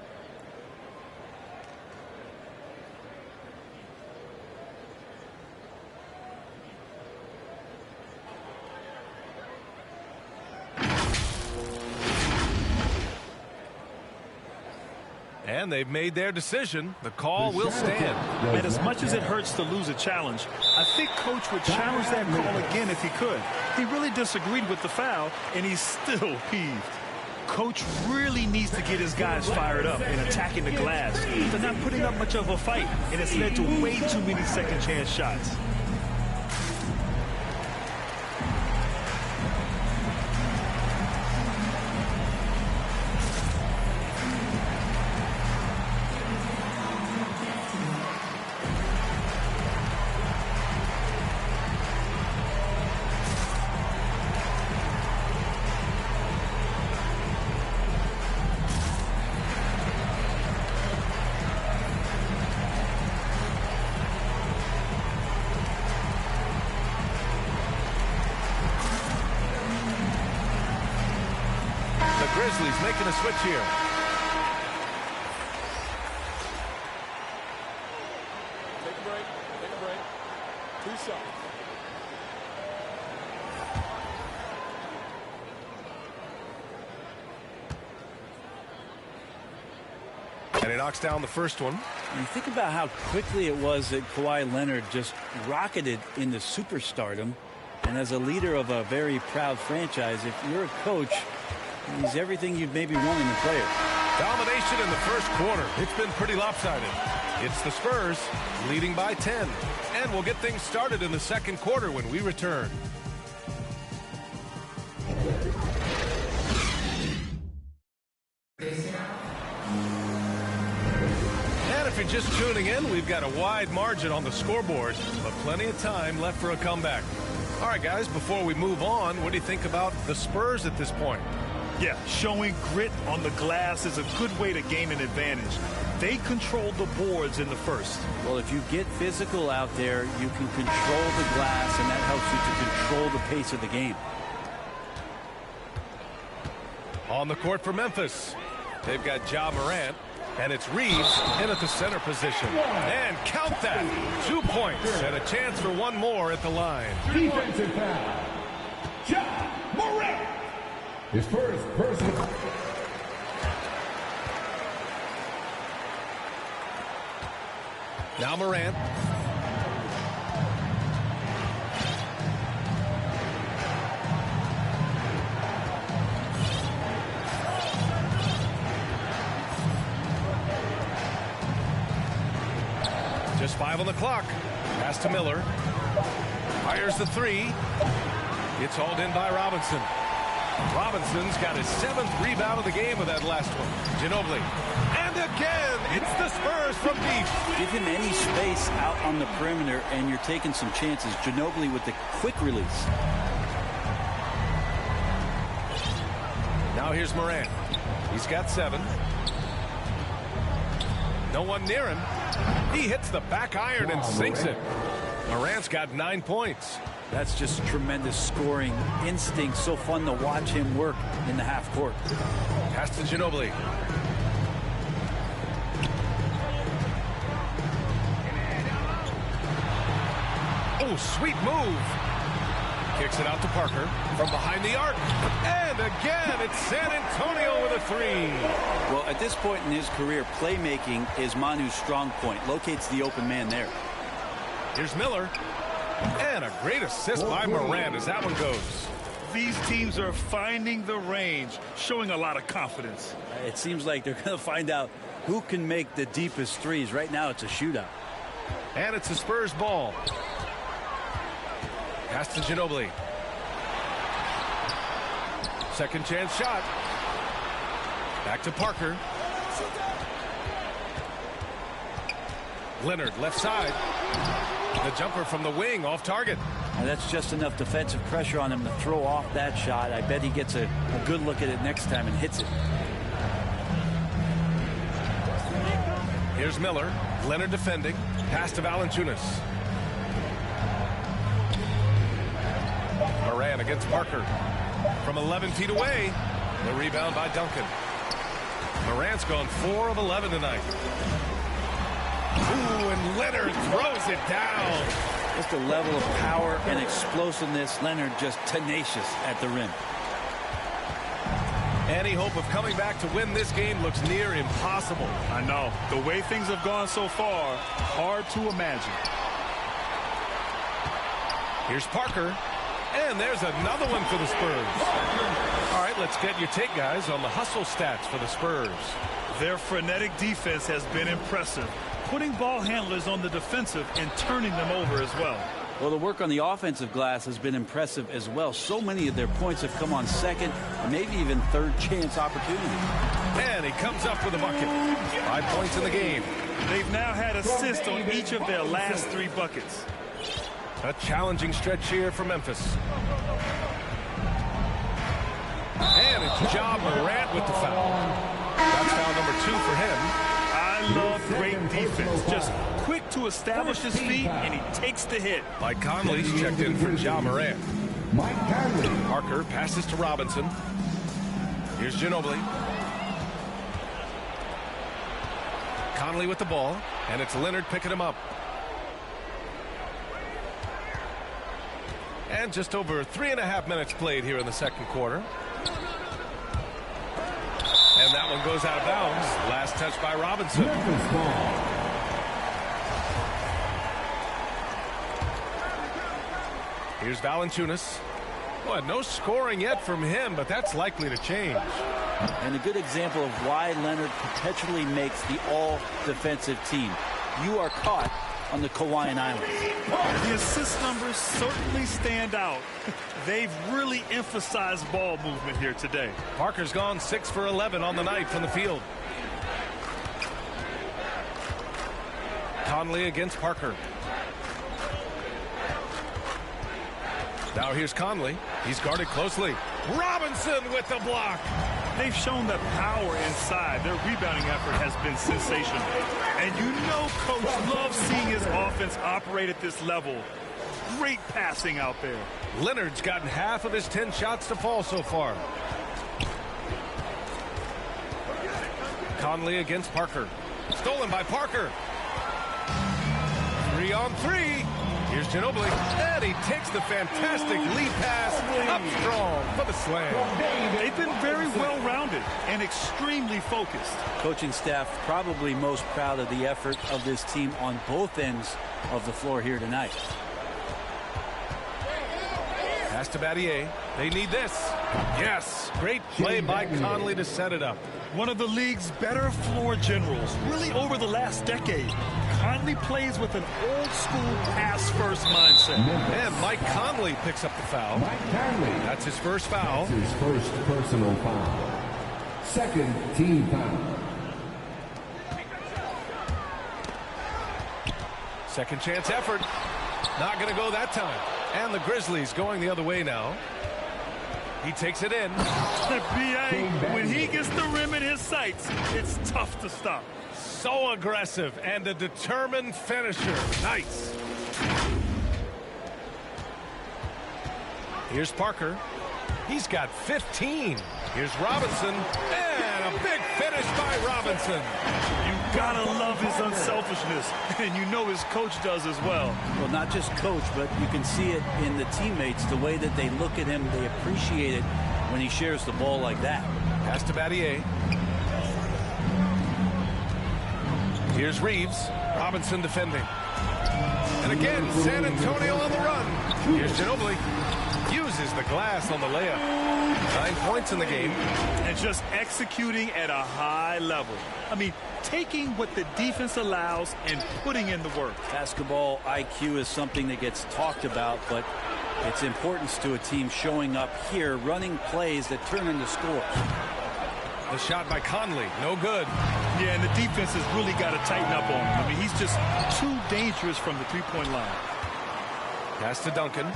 S8: And they've made their decision. The call will stand.
S9: And as much as it hurts to lose a challenge, I think Coach would challenge that call again if he could. He really disagreed with the foul, and he's still peeved. Coach really needs to get his guys fired up and attacking the glass. They're not putting up much of a fight, and it's led to way too many second chance shots.
S8: Grizzlies making a switch here.
S12: Take a break. Take a break. 2 shots.
S8: And he knocks down the first one.
S20: And think about how quickly it was that Kawhi Leonard just rocketed into superstardom. And as a leader of a very proud franchise, if you're a coach, he's everything you'd maybe want in a player.
S8: Domination in the first quarter. It's been pretty lopsided. It's the Spurs leading by 10. And we'll get things started in the second quarter when we return. And if you're just tuning in, we've got a wide margin on the scoreboard, but plenty of time left for a comeback. All right, guys, before we move on, what do you think about the Spurs at this point?
S9: Yeah, showing grit on the glass is a good way to gain an advantage. They control the boards in the first.
S20: Well, if you get physical out there, you can control the glass, and that helps you to control the pace of the game.
S8: On the court for Memphis, they've got Ja Morant, and it's Reeves in at the center position. And count that, 2 points, and a chance for one more at the line.
S5: Defensive foul. Ja Morant. His first personal.
S8: Now Morant. Just 5 on the clock. Pass to Miller. Fires the 3. It's hauled in by Robinson. Robinson's got his 7th rebound of the game with that last one. Ginobili. And again, it's the Spurs from deep.
S20: Give him any space out on the perimeter, and you're taking some chances. Ginobili with the quick release.
S8: Now here's Morant. He's got 7. No one near him. He hits the back iron and sinks it. Morant's got 9 points.
S20: That's just tremendous scoring instinct. So fun to watch him work in the half court.
S8: Pass to Ginobili. Oh, sweet move. Kicks it out to Parker from behind the arc. And again, it's San Antonio with a 3.
S20: Well, at this point in his career, playmaking is Manu's strong point. Locates the open man there.
S8: Here's Miller. And a great assist by Morant as that one goes.
S9: These teams are finding the range, showing a lot of confidence.
S20: It seems like they're going to find out who can make the deepest threes. Right now, it's a shootout.
S8: And it's the Spurs ball. Pass to Ginobili. Second chance shot. Back to Parker. Leonard, left side. The jumper from the wing, off target.
S20: And that's just enough defensive pressure on him to throw off that shot. I bet he gets a good look at it next time and hits it.
S8: Here's Miller. Leonard defending. Pass to Valanciunas. Moran against Parker. From 11 feet away. The rebound by Duncan. Morant's gone 4 of 11 tonight. Ooh, and Leonard throws it down.
S20: Just a level of power and explosiveness. Leonard just tenacious at the rim.
S8: Any hope of coming back to win this game looks near impossible.
S9: I know. The way things have gone so far, hard to imagine.
S8: Here's Parker. And there's another one for the Spurs. All right, let's get your take, guys, on the hustle stats for the Spurs.
S9: Their frenetic defense has been impressive, putting ball handlers on the defensive and turning them over as well.
S20: Well, the work on the offensive glass has been impressive as well. So many of their points have come on second and maybe even third chance opportunities.
S8: And he comes up with a bucket. 5 points in the game.
S9: They've now had assists on each of their last 3 buckets.
S8: A challenging stretch here for Memphis. And it's Ja Morant with the foul. That's foul number 2 for him.
S9: I love great defense. Just quick to establish his feet, and he takes the hit.
S8: Mike Conley's checked in for Ja Morant. Parker passes to Robinson. Here's Ginobili. Conley with the ball, and it's Leonard picking him up. And just over 3.5 minutes played here in the second quarter. And that one goes out of bounds. Last touch by Robinson. Here's Valanciunas. Boy, no scoring yet from him, but that's likely to change.
S20: And a good example of why Leonard perpetually makes the all-defensive team. You are caught on the Kauaian Islands.
S9: The assist numbers certainly stand out. They've really emphasized ball movement here today.
S8: Parker's gone 6 for 11 on the night from the field. Conley against Parker. Now here's Conley. He's guarded closely. Robinson with the block.
S9: They've shown that power inside. Their rebounding effort has been sensational. And you know Coach loves seeing his offense operate at this level. Great passing out there.
S8: Leonard's gotten half of his 10 shots to fall so far. Conley against Parker. Stolen by Parker. 3 on 3. Here's Ginobili. And he takes the fantastic lead pass up strong for the slam.
S9: They've been very well-rounded and extremely focused.
S20: Coaching staff probably most proud of the effort of this team on both ends of the floor here tonight.
S8: Pass to Battier. They need this. Yes. Great play by Conley to set it up.
S9: One of the league's better floor generals, really over the last decade. Conley plays with an old-school pass-first mindset.
S8: And Mike Conley picks up the foul. That's his first foul.
S5: That's his first personal foul. Second team foul.
S8: Second chance effort. Not going to go that time. And the Grizzlies going the other way now. He takes it in.
S9: B.A., when he gets the rim in his sights, it's tough to stop.
S8: So aggressive and a determined finisher. Nice. Here's Parker. He's got 15. Here's Robinson. And a big finish by Robinson.
S9: You gotta love his unselfishness. And you know his coach does as well.
S20: Well, not just coach, but you can see it in the teammates, the way that they look at him. They appreciate it when he shares the ball like that.
S8: Pass to Battier. Here's Reeves. Robinson defending. And again, San Antonio on the run. Here's Ginobili. Uses the glass on the layup. 9 points in the game.
S9: And just executing at a high level. I mean, taking what the defense allows and putting in the work.
S20: Basketball IQ is something that gets talked about, but its importance to a team showing up here, running plays that turn into scores.
S8: The shot by Conley, no good.
S9: Yeah, and the defense has really got to tighten up on him. I mean, he's just too dangerous from the three-point line.
S8: Pass to Duncan.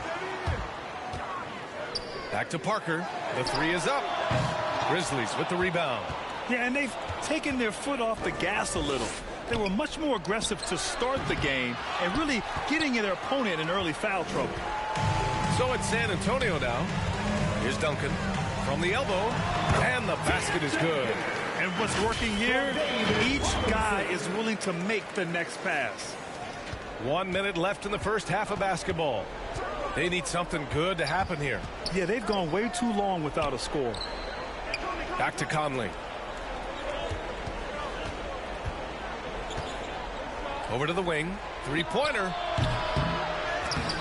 S8: Back to Parker. The three is up. Grizzlies with the rebound.
S9: Yeah, and they've taken their foot off the gas a little. They were much more aggressive to start the game and really getting their opponent in early foul trouble.
S8: So it's San Antonio now. Here's Duncan from the elbow, and the basket is good.
S9: And what's working here, each guy is willing to make the next pass.
S8: 1 minute left in the first half of basketball. They need something good to happen here.
S9: Yeah, they've gone way too long without a score.
S8: Back to Conley. Over to the wing. Three-pointer.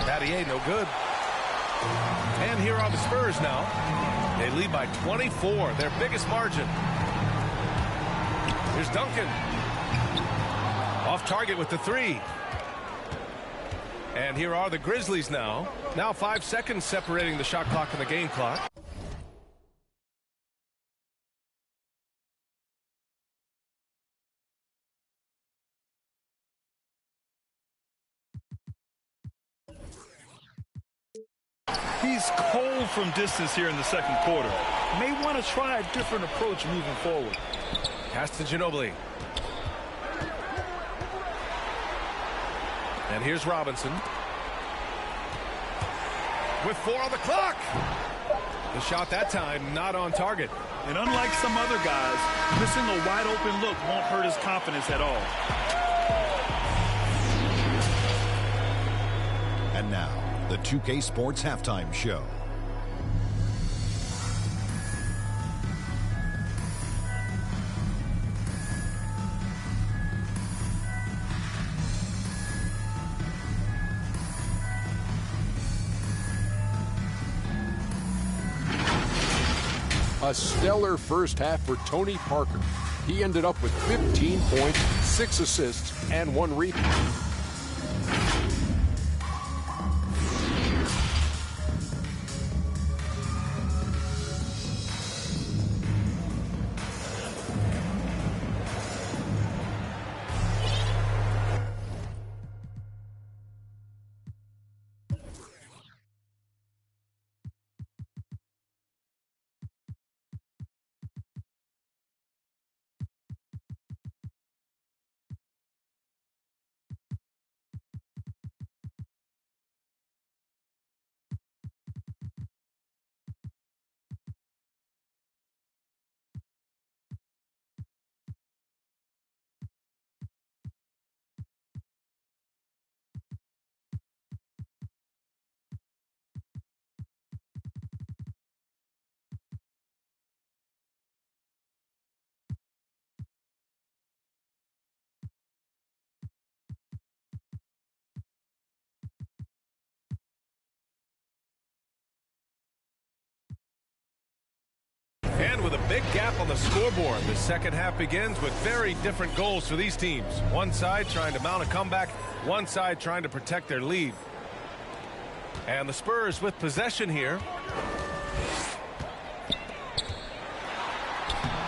S8: Battier, no good. And here are the Spurs now. They lead by 24, their biggest margin. Here's Duncan. Off target with the three. And here are the Grizzlies now. Now 5 seconds separating the shot clock and the game clock.
S9: He's cold from distance here in the second quarter. May want to try a different approach moving forward.
S8: Pass to Ginobili. And here's Robinson. With 4 on the clock. The shot that time not on target.
S9: And unlike some other guys, missing a wide open look won't hurt his confidence at all.
S19: And now, the 2K Sports Halftime Show.
S11: A stellar first half for Tony Parker. He ended up with 15 points, 6 assists, and 1 rebound.
S8: And with a big gap on the scoreboard, the second half begins with very different goals for these teams. One side trying to mount a comeback, one side trying to protect their lead. And the Spurs with possession here.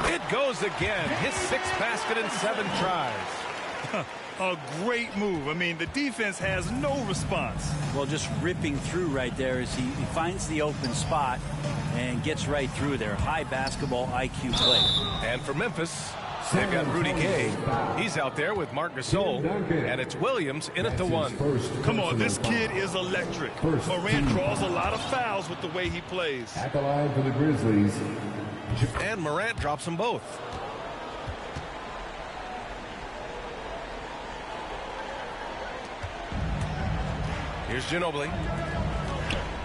S8: It goes again. His 6th basket in 7 tries.
S9: A great move. I mean, the defense has no response.
S20: Well, just ripping through right there as he finds the open spot and gets right through there. High basketball IQ play.
S8: And for Memphis, they've got Rudy Gay. He's out there with Marc Gasol. And it's Williams in at the 1.
S9: Come on, this kid is electric. Morant draws a lot of fouls with the way he plays.
S5: At the line for the Grizzlies.
S8: And Morant drops them both. Here's Ginobili.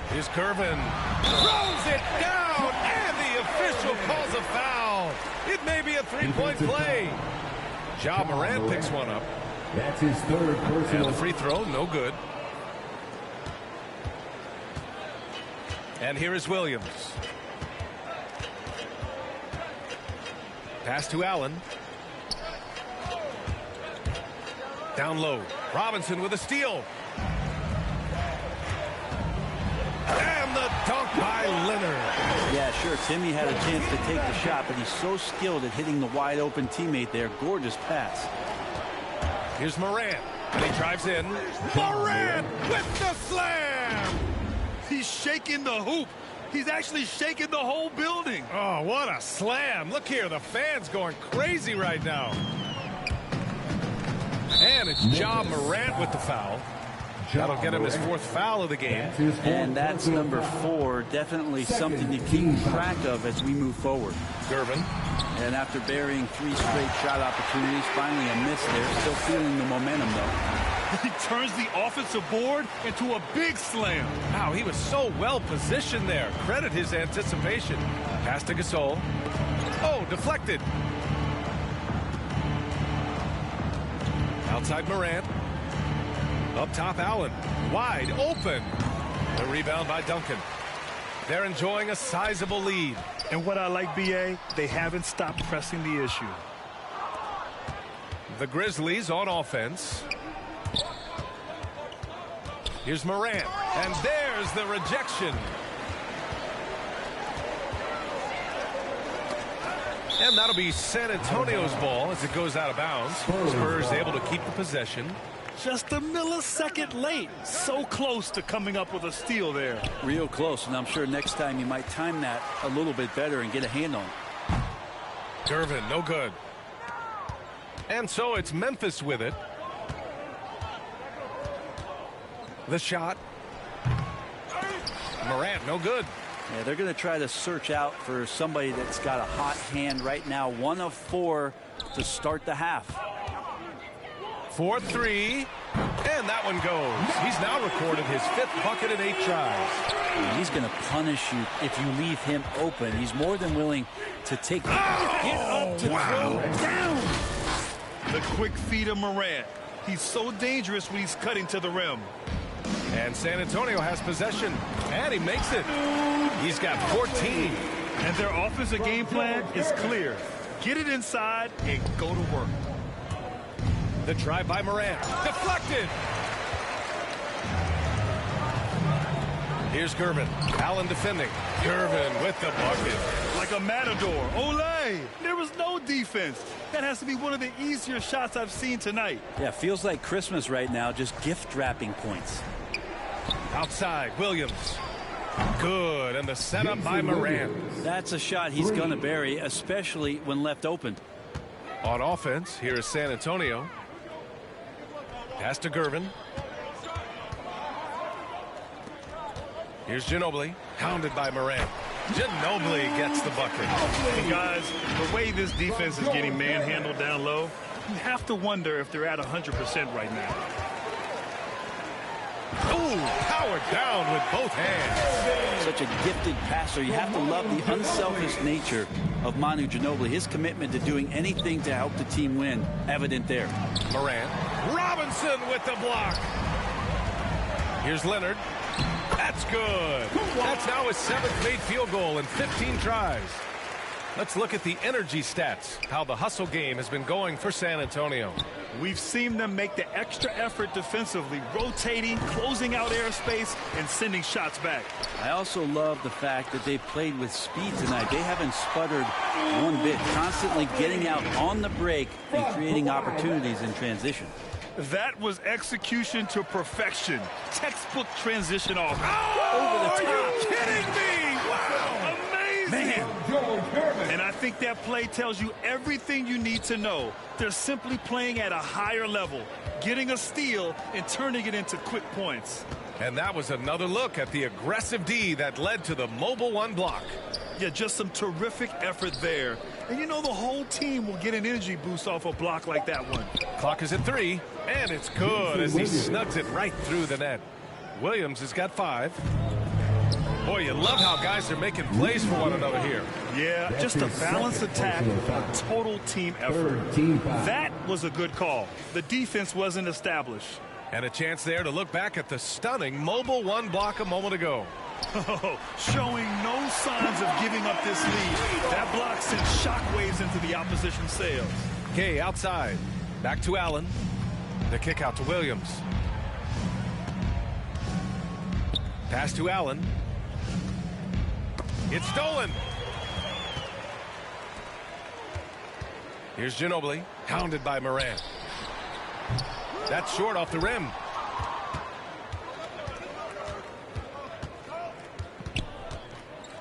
S8: Here's Curvin. Throws it down, and the official calls a foul. It may be a 3-point play. Ja Morant picks one up.
S5: That's his 3rd personal.
S8: And the free throw, no good. And here is Williams. Pass to Allen. Down low. Robinson with a steal. And the dunk by Leonard.
S20: Yeah, Sure, Timmy had a chance to take the shot, but he's so skilled at hitting the wide open teammate there. Gorgeous pass.
S8: Here's Morant, and he drives in. Morant with the slam!
S9: He's shaking the hoop. He's actually shaking the whole building.
S8: Oh, what a slam. Look here, the fans going crazy right now. And it's Ja Morant with the foul. That'll get him his 4th foul of the game.
S20: And that's number 4. Definitely something to keep track of as we move forward.
S8: Gervin.
S20: And after burying 3 straight shot opportunities, finally a miss there. Still feeling the momentum, though.
S9: He turns the offensive board into a big slam.
S8: Wow, he was so well positioned there. Credit his anticipation. Pass to Gasol. Oh, deflected. Outside Morant. Up top, Allen. Wide open. The rebound by Duncan. They're enjoying a sizable lead.
S9: And what I like, B.A., they haven't stopped pressing the issue.
S8: The Grizzlies on offense. Here's Morant. And there's the rejection. And that'll be San Antonio's ball as it goes out of bounds. Spurs able to keep the possession.
S9: Just a millisecond late. So close to coming up with a steal there.
S20: Real close, and I'm sure next time you might time that a little bit better and get a hand on it.
S8: Gervin, no good. And so it's Memphis with it. The shot. Morant, no good.
S20: Yeah, they're going to try to search out for somebody that's got a hot hand right now. 1 of 4 to start the half.
S8: 4-3, and that one goes. He's now recorded his 5th bucket in 8 tries.
S20: And he's going to punish you if you leave him open. He's more than willing to take. Get up to throw down.
S9: The quick feed of Morant. He's so dangerous when he's cutting to the rim.
S8: And San Antonio has possession, and he makes it. He's got 14.
S9: And their offensive game plan is clear. Get it inside and go to work.
S8: The drive by Morant. Deflected. Here's Gervin. Allen defending. Gervin with the bucket.
S9: Like a matador. Olay. There was no defense. That has to be one of the easier shots I've seen tonight.
S20: Yeah, feels like Christmas right now. Just gift wrapping points.
S8: Outside, Williams. Good, and the setup by Morant.
S20: That's a shot he's going to bury, especially when left open.
S8: On offense, here is San Antonio. Pass to Gervin. Here's Ginobili, hounded by Morant. Ginobili gets the bucket.
S9: Hey guys, the way this defense is getting manhandled down low, you have to wonder if they're at 100% right now.
S8: Ooh, powered down with both hands.
S20: Such a gifted passer. You have to love the unselfish nature of Manu Ginobili. His commitment to doing anything to help the team win, evident there.
S8: Morant. Robinson with the block. Here's Leonard. That's good. That's now his 7th made field goal in 15 tries. Let's look at the energy stats, how the hustle game has been going for San Antonio.
S9: We've seen them make the extra effort defensively, rotating, closing out airspace, and sending shots back.
S20: I also love the fact that they played with speed tonight. They haven't sputtered one bit, constantly getting out on the break and creating opportunities in transition.
S9: That was execution to perfection. Textbook transition off.
S8: Oh, over the top. Are you kidding me? Wow.
S9: Amazing. Man. And I think that play tells you everything you need to know. They're simply playing at a higher level, getting a steal and turning it into quick points.
S8: And that was another look at the aggressive D that led to the Mobile One block.
S9: Yeah, just some terrific effort there. And you know the whole team will get an energy boost off a block like that one.
S8: Clock is at 3, and it's good as he snugs it right through the net. Williams has got 5. Boy, you love how guys are making plays for one another here.
S9: Yeah, just a balanced attack, a total team effort. That was a good call. The defense wasn't established.
S8: And a chance there to look back at the stunning Mobile One block a moment ago.
S9: Oh, showing no signs of giving up this lead. That block sent shockwaves into the opposition sails.
S8: Gay outside. Back to Allen. The kick out to Williams. Pass to Allen. It's stolen. Here's Ginobili, hounded by Morant. That's short off the rim.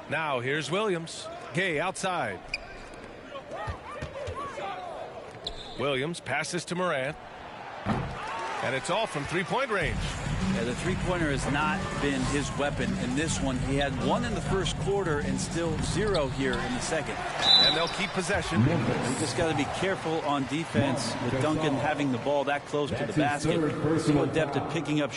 S8: Now here's Williams. Gay outside. Williams passes to Morant. And it's all from three-point range.
S20: Yeah, the three-pointer has not been his weapon in this one. He had one in the first quarter and still 0 here in the second.
S8: And they'll keep possession.
S20: You just got to be careful on defense with Duncan having the ball that close to the basket. So adept at picking up.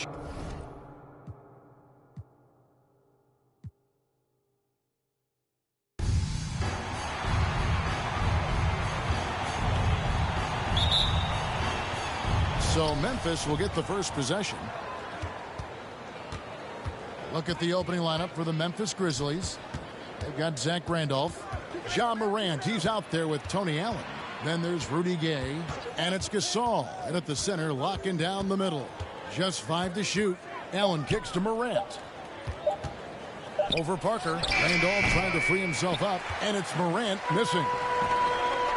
S3: So Memphis will get the first possession. Look at the opening lineup for the Memphis Grizzlies. They've got Zach Randolph. Ja Morant, he's out there with Tony Allen. Then there's Rudy Gay. And it's Gasol. And at the center, locking down the middle. Just 5 to shoot. Allen kicks to Morant. Over Parker. Randolph trying to free himself up. And it's Morant missing.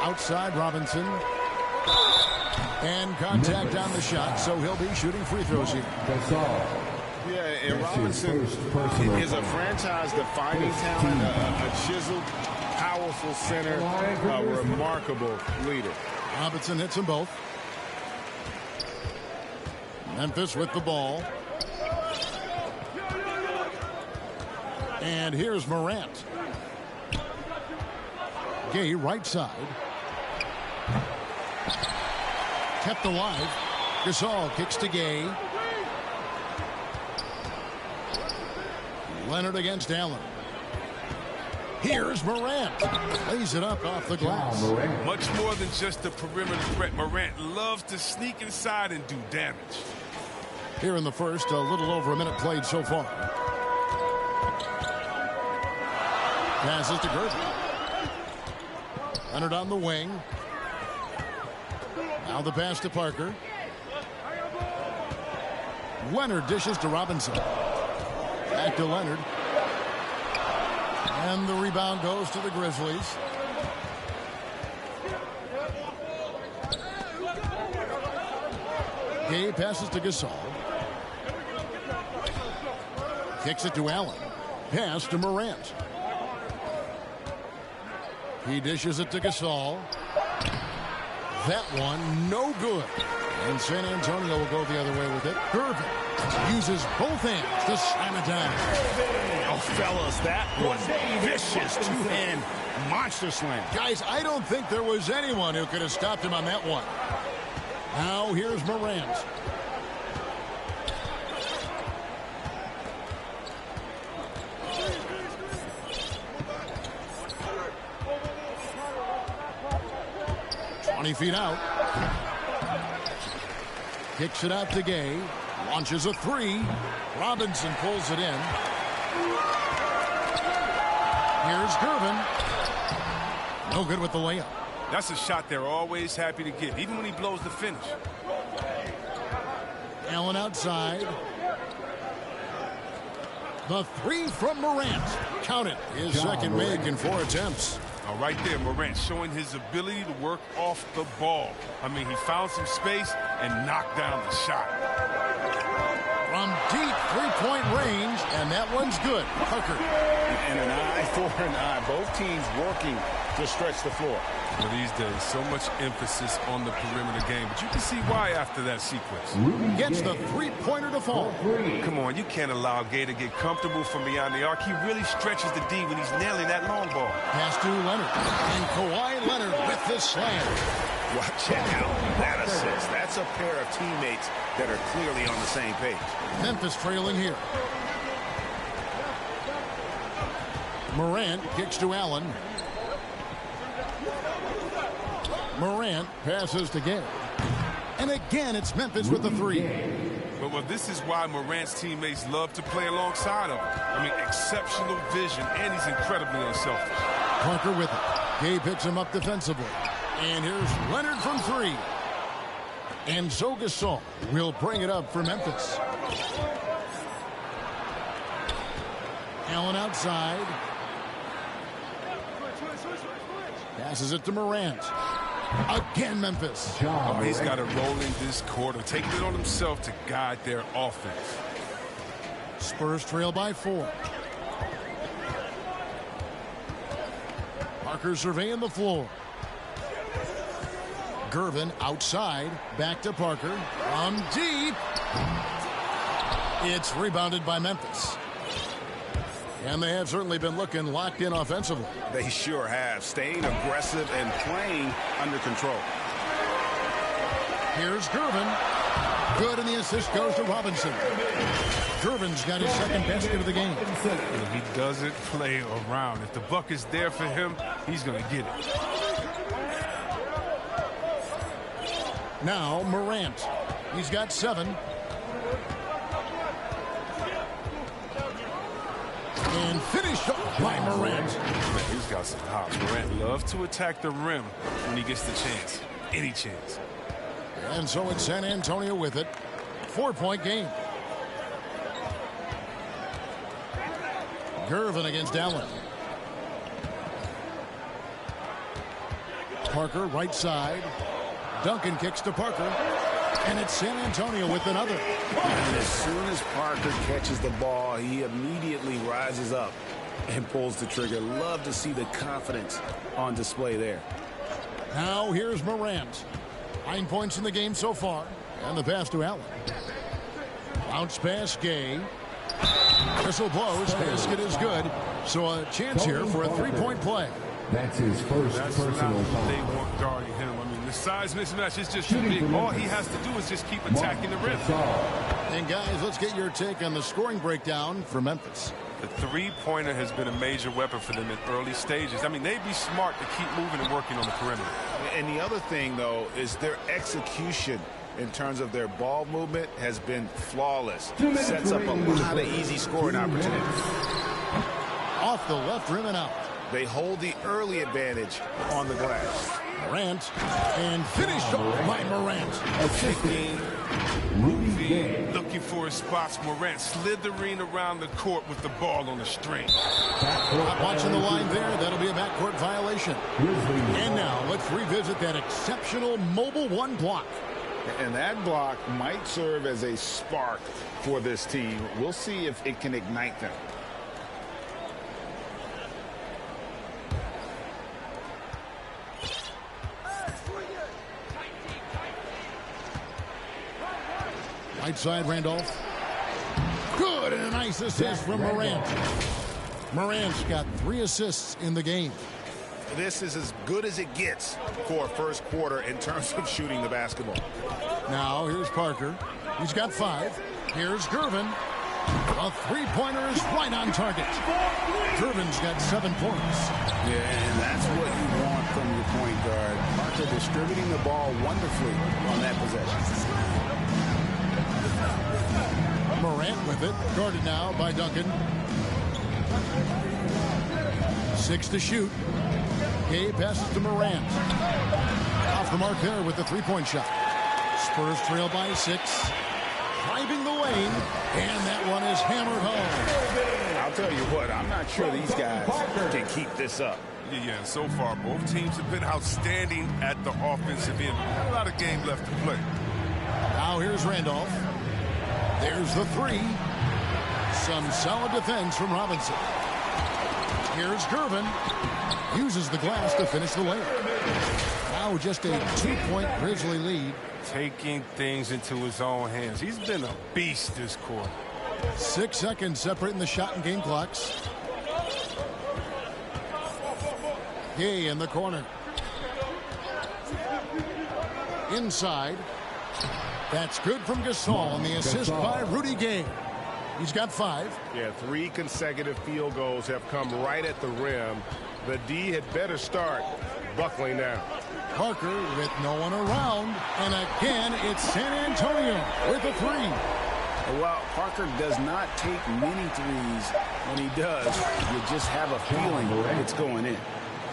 S3: Outside Robinson. And contact on the shot, so he'll be shooting free throws here.
S7: Yeah, and Robinson is a franchise-defining talent, a chiseled, powerful center, a remarkable leader.
S3: Robinson hits them both. Memphis with the ball. And here's Morant. Gay right side. Kept alive. Gasol kicks to Gay. Leonard against Allen. Here's Morant. Lays it up off the glass.
S21: Much more than just a perimeter threat. Morant loves to sneak inside and do damage.
S3: Here in the first, a little over a minute played so far. Passes to Gervin. Leonard on the wing. Now the pass to Parker. Leonard dishes to Robinson. Back to Leonard. And the rebound goes to the Grizzlies. Gay passes to Gasol. Kicks it to Allen. Pass to Morant. He dishes it to Gasol. That one, no good. And San Antonio will go the other way with it. Gervin uses both hands to slam it down.
S7: Oh, fellas, that was vicious two-hand monster slam.
S3: Guys, I don't think there was anyone who could have stopped him on that one. Now here's Morant. Feet out. Kicks it out to Gay. Launches a three. Robinson pulls it in. Here's Gervin. No good with the layup.
S21: That's a shot they're always happy to get, even when he blows the finish.
S3: Allen outside. The three from Morant. Count it. His second make in 4 attempts.
S21: Right there, Morant showing his ability to work off the ball. I mean, he found some space and knocked down the shot.
S3: From deep three-point range, and that one's good. Parker.
S7: And an eye for an eye. Both teams working to stretch the floor.
S21: Well, these days, so much emphasis on the perimeter game, but you can see why after that sequence.
S3: Gets the three-pointer to fall.
S21: Come on, you can't allow Gay to get comfortable from beyond the arc. He really stretches the D when he's nailing that long ball.
S3: Pass to Leonard. And Kawhi Leonard with the slam.
S7: Well, check out that assist. That's a pair of teammates that are clearly on the same page.
S3: Memphis trailing here. Morant kicks to Allen. Morant passes to Gay. And again, it's Memphis with the three.
S21: Well, this is why Morant's teammates love to play alongside him. I mean, exceptional vision, and he's incredibly unselfish.
S3: Parker with it. Gay picks him up defensively. And here's Leonard from three. And so Gasol will bring it up for Memphis. Allen outside. Passes it to Morant. Again, Memphis.
S21: Oh, he's got it rolling this quarter, taking it on himself to guide their offense.
S3: Spurs trail by 4. Parker surveying the floor. Gervin outside, back to Parker. From deep. It's rebounded by Memphis. And they have certainly been looking locked in offensively.
S7: They sure have. Staying aggressive and playing under control.
S3: Here's Gervin. Good, and the assist goes to Robinson. Gervin's got his second basket of the game.
S21: He doesn't play around. If the buck is there for him, he's going to get it.
S3: Now Morant. He's got 7. And finished off by Morant.
S21: Man, he's got some hops. Morant loves to attack the rim when he gets the chance. Any chance.
S3: And so it's San Antonio with it. 4-point game. Gervin against Allen. Parker right side. Duncan kicks to Parker. And it's San Antonio with another.
S7: And as soon as Parker catches the ball, he immediately rises up and pulls the trigger. Love to see the confidence on display there.
S3: Now here's Morant. 9 points in the game so far. And the pass to Allen. Bounce pass, Gay. Whistle blows. Basket is good. So a chance here for a 3-point play.
S5: That's his first personal foul.
S21: They want guarding him. I mean, the size mismatch is just too big. All he has to do is just keep attacking the rim.
S3: And guys, let's get your take on the scoring breakdown for Memphis.
S21: The three-pointer has been a major weapon for them in early stages. I mean, they'd be smart to keep moving and working on the perimeter.
S7: And the other thing, though, is their execution in terms of their ball movement has been flawless. Sets up a lot of easy scoring opportunities.
S3: Off the left rim and out.
S7: They hold the early advantage on the glass.
S3: Morant, and finished off by Morant.
S21: Looking for his spots. Morant slithering around the court with the ball on the string.
S3: Not watching the line there. That'll be a backcourt violation. And now let's revisit that exceptional mobile 1 block.
S7: And that block might serve as a spark for this team. We'll see if it can ignite them.
S3: Right side, Randolph. Good, and a nice assist from Morant. Morant's got 3 assists in the game.
S7: This is as good as it gets for a first quarter in terms of shooting the basketball.
S3: Now, here's Parker. He's got 5. Here's Gervin. A 3-pointer is right on target. Gervin's got 7 points.
S7: Yeah, and that's what you want from your point guard. Parker distributing the ball wonderfully on that possession.
S3: Morant with it. Guarded now by Duncan. 6 to shoot. Gay passes to Morant. Off the mark there with the 3-point shot. Spurs trail by 6. Driving the lane. And that one is hammered home.
S7: I'll tell you what, I'm not sure these guys can keep this up.
S21: Yeah, so far both teams have been outstanding at the offensive end. Not a lot of game left to play.
S3: Now here's Randolph. There's the 3. Some solid defense from Robinson. Here's Gervin. Uses the glass to finish the layup. Now just a 2-point Grizzly lead.
S21: Taking things into his own hands. He's been a beast this quarter.
S3: 6 seconds separating the shot and game clocks. Gay in the corner. Inside. That's good from Gasol, and the assist by Rudy Gay. He's got 5.
S4: Yeah, 3 consecutive field goals have come right at the rim. The D had better start buckling down.
S3: Parker with no one around, and again it's San Antonio with a 3.
S7: Well, Parker does not take many threes. When he does, you just have a feeling it's going in.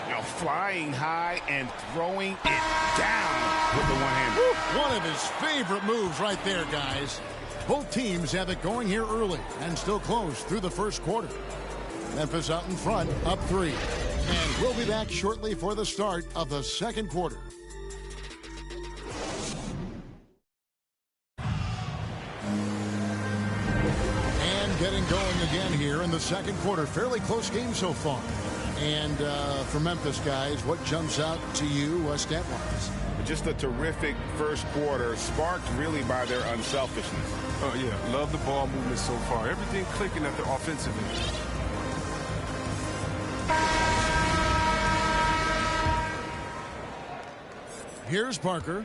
S7: You know, flying high and throwing it down with the one-hander.
S3: One of his favorite moves right there, guys. Both teams have it going here early and still close through the first quarter. Memphis out in front, up 3. And we'll be back shortly for the start of the second quarter. getting going again here in the second quarter. Fairly close game so far. And for Memphis, guys, what jumps out to you stat-wise?
S7: Just a terrific first quarter, sparked really by their unselfishness.
S21: Oh, yeah. Love the ball movement so far. Everything clicking at the offensive end.
S3: Here's Parker.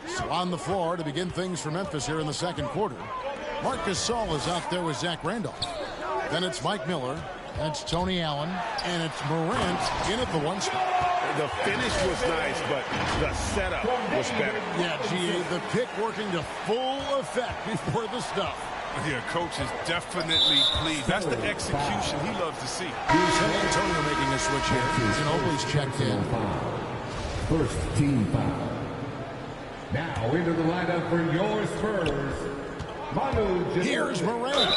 S3: So on the floor to begin things for Memphis here in the second quarter. Marc Gasol is out there with Zach Randolph. Then it's Mike Miller. That's Tony Allen. And it's Morant in at the one spot.
S7: The finish was nice, but the setup was better.
S3: Yeah, G.A., the pick working to full effect before the stuff.
S21: Yeah, coach is definitely pleased. That's the execution he loves to see.
S3: San Antonio making a switch here. Ginobili's checked in.
S5: First team foul. Now into the lineup for your Spurs, Manu Ginobili.
S3: Here's Morant.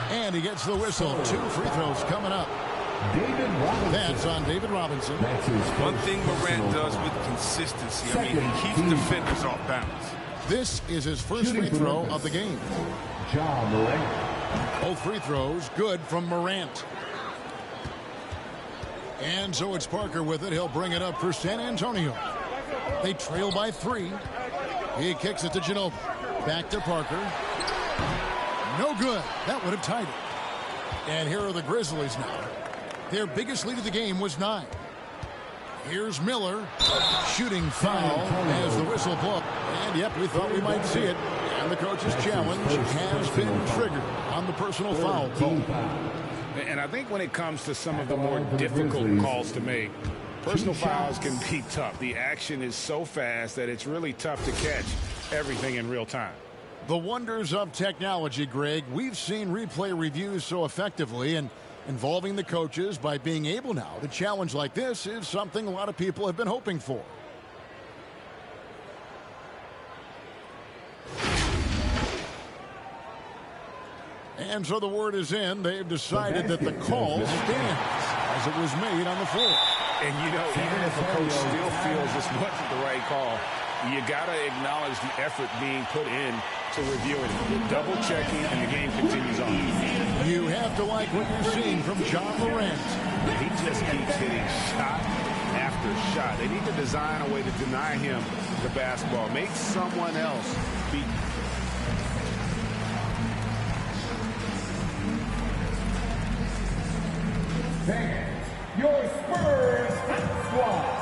S3: And he gets the whistle. 2 free throws coming up.
S5: David Robinson.
S3: That's on David Robinson.
S5: That's his
S21: one thing Morant does with consistency. I mean, he keeps defenders off balance.
S3: This is his first free throw of the game.
S5: Ja Morant.
S3: Both free throws good from Morant. And so it's Parker with it. He'll bring it up for San Antonio. They trail by 3. He kicks it to Ginobili. Back to Parker. No good. That would have tied it. And here are the Grizzlies now. Their biggest lead of the game was 9. Here's Miller. Shooting foul as the whistle blows. And yep, we thought we might see it. And the coach's challenge has been triggered on the personal foul call.
S7: And I think when it comes to some of the more difficult calls to make, personal fouls can be tough. The action is so fast that it's really tough to catch everything in real time.
S3: The wonders of technology, Greg. We've seen replay reviews so effectively, and involving the coaches by being able now to challenge like this is something a lot of people have been hoping for. And so the word is in. They've decided that the call stands as it was made on the floor.
S7: And, you know, even if a coach still feels this wasn't the right call, you got to acknowledge the effort being put in to reviewing it. Double checking, and the game continues on.
S3: You have to like what you're seeing from Ja Morant.
S7: He just keeps hitting shot after shot. They need to design a way to deny him the basketball. Make someone else beat.
S5: Fans, your Spurs squad.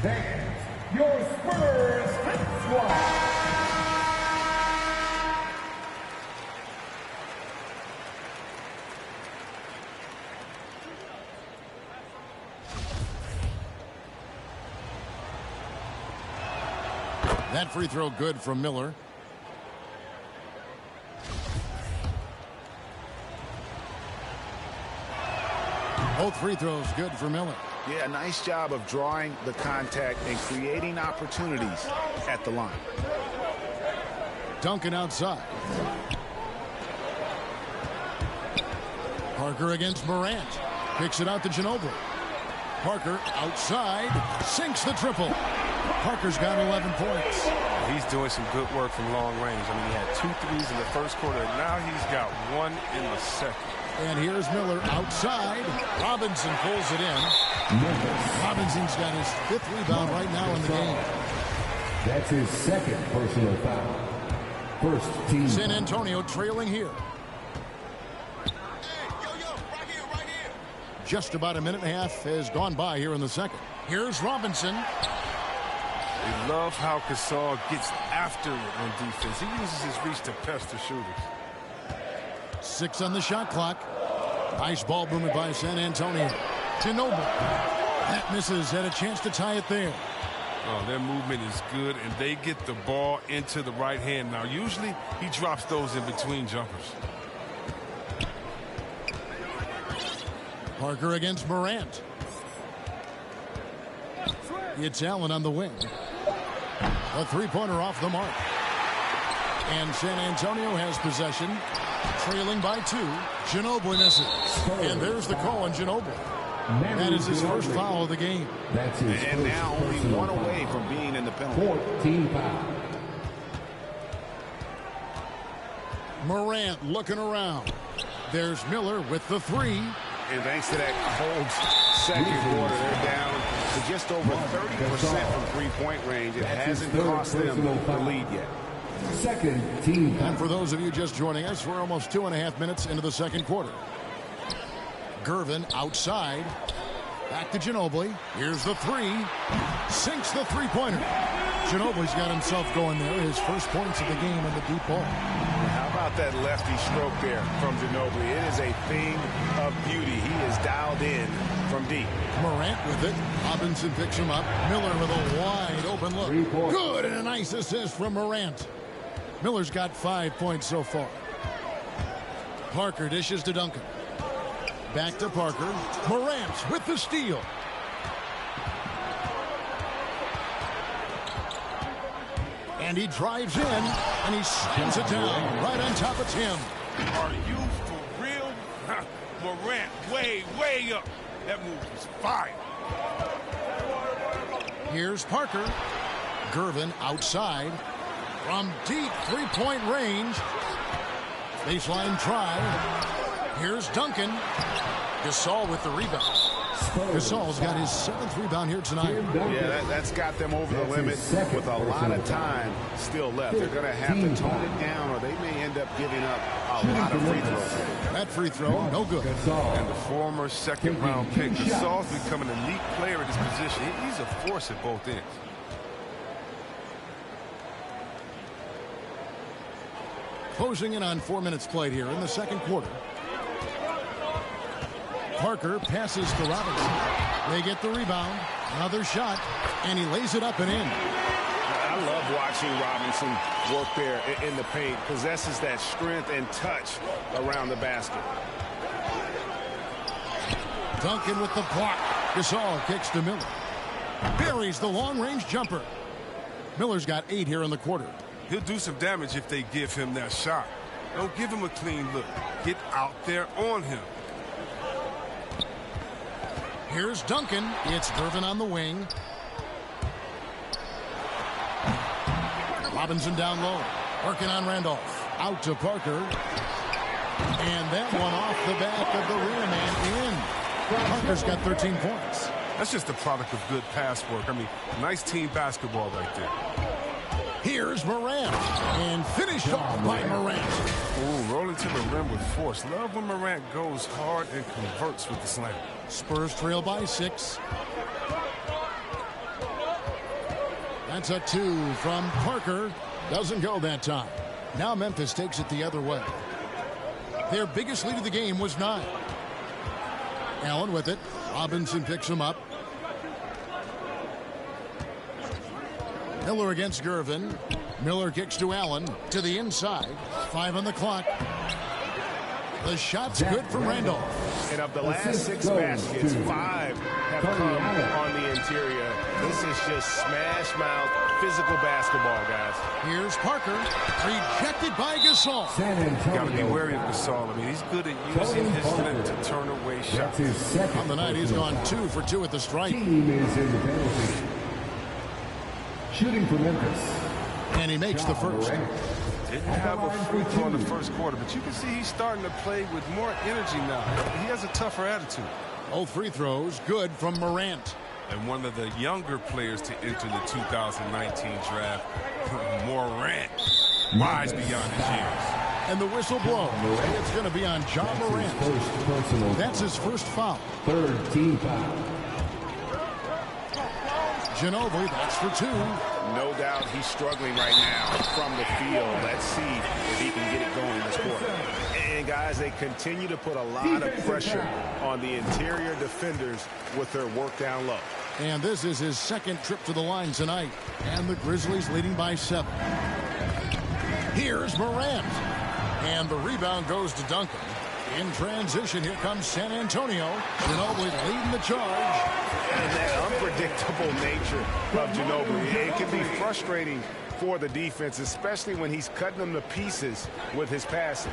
S5: Fans, your Spurs squad.
S3: That free throw good from Miller. Both free throws good for Miller.
S7: Yeah, nice job of drawing the contact and creating opportunities at the line.
S3: Duncan outside. Parker against Morant. Kicks it out to Ginobili. Parker outside. Sinks the triple. Parker's got 11 points.
S21: He's doing some good work from long range. I mean, he had 2 threes in the first quarter. Now he's got 1 in the second.
S3: And here's Miller outside. Robinson pulls it in. Robinson's got his 5th rebound right now in the game.
S5: That's his 2nd personal foul. First team.
S3: San Antonio trailing here. Just about a minute and a half has gone by here in the second. Here's Robinson.
S21: We love how Gasol gets after it on defense. He uses his reach to pester shooters.
S3: 6 on the shot clock. Nice ball movement by San Antonio. Ginobili. That misses. Had a chance to tie it there.
S21: Oh, their movement is good, and they get the ball into the right hand. Now, usually he drops those in between jumpers.
S3: Parker against Morant. It's Allen on the wing. A 3-pointer off the mark. And San Antonio has possession, trailing by 2. Ginobili misses. And there's the call on Ginobili. That is his first foul of the game.
S7: And now only one away from being in the penalty.
S17: 14 foul.
S3: Morant looking around. There's Miller with the 3.
S7: And thanks to that cold second quarter, they're down to just over 30% from three-point range. It hasn't cost them the lead yet.
S17: Second team.
S3: And for those of you just joining us, we're almost 2.5 minutes into the second quarter. Gervin outside. Back to Ginobili. Here's the 3. Sinks the three-pointer. Ginobili's got himself going there. His first points of the game in the deep ball.
S7: How about that lefty stroke there from Ginobili? It is a thing of beauty. He is dialed in from deep.
S3: Morant with it. Robinson picks him up. Miller with a wide open look. Good, and a nice assist from Morant. Miller's got 5 points so far. Parker dishes to Duncan. Back to Parker. Morant with the steal. And he drives in, and he slams it down. Right on top of Tim.
S21: Are you for real? Morant, way up. That move was fire.
S3: Here's Parker. Gervin outside. From deep three-point range. Baseline try. Here's Duncan. Gasol with the rebound. Gasol's got his 7th rebound here tonight.
S7: Yeah, that's got them over the limit with a lot of time still left. They're going to have to tone it down, or they may end up giving up a lot of free throws.
S3: That free throw, no good.
S21: And the former second-round pick, Gasol's becoming an elite player at his position. He's a force at both ends.
S3: Closing in on 4 minutes played here in the second quarter. Parker passes to Robinson. They get the rebound. Another shot, and he lays it up and in.
S7: I love watching Robinson work there in the paint. Possesses that strength and touch around the basket.
S3: Duncan with the block. Gasol kicks to Miller. Buries the long-range jumper. Miller's got 8 here in the quarter.
S21: He'll do some damage if they give him that shot. Don't give him a clean look. Get out there on him.
S3: Here's Duncan. It's Gervin on the wing. Robinson down low. Working on Randolph. Out to Parker. And that one off the back of the rim and in. Parker's got 13 points.
S21: That's just a product of good pass work. I mean, nice team basketball right there.
S3: Here's Morant. And finished off by Morant.
S21: Ooh, rolling to the rim with force. Love when Morant goes hard and converts with the slam.
S3: Spurs trail by 6. That's a 2 from Parker. Doesn't go that time. Now Memphis takes it the other way. Their biggest lead of the game was 9. Allen with it. Robinson picks him up. Miller against Gervin. Miller kicks to Allen. To the inside. 5 on the clock. The shot's good from Randolph.
S7: And of the last 6 baskets, 5 have come on the interior. This is just smash-mouth physical basketball, guys.
S3: Here's Parker. Rejected by Gasol.
S21: Got to be wary of Gasol. I mean, he's good at using his length to turn away shots.
S3: On the night, he's gone 2 for 2 at the stripe.
S17: Team is in the penalty. Shooting for Memphis.
S3: And he makes the first.
S21: Didn't have a free throw in the first quarter, but you can see he's starting to play with more energy now. He has a tougher attitude.
S3: Both free throws good from Morant.
S21: And one of the younger players to enter the 2019 draft, Morant, wise beyond his years.
S3: And the whistle blows. It's going to be on John Morant. That's his first foul.
S17: 3rd team foul.
S3: Ginobili, that's for 2.
S7: No doubt he's struggling right now from the field. Let's see if he can get it going this quarter. And, guys, they continue to put a lot of pressure on the interior defenders with their work down low.
S3: And this is his 2nd trip to the line tonight. And the Grizzlies leading by 7. Here's Morant. And the rebound goes to Duncan. In transition, here comes San Antonio. Ginobili leading the charge.
S7: And that unpredictable nature of Ginobili, it can be frustrating
S4: for the defense, especially when he's cutting them to pieces with his passing.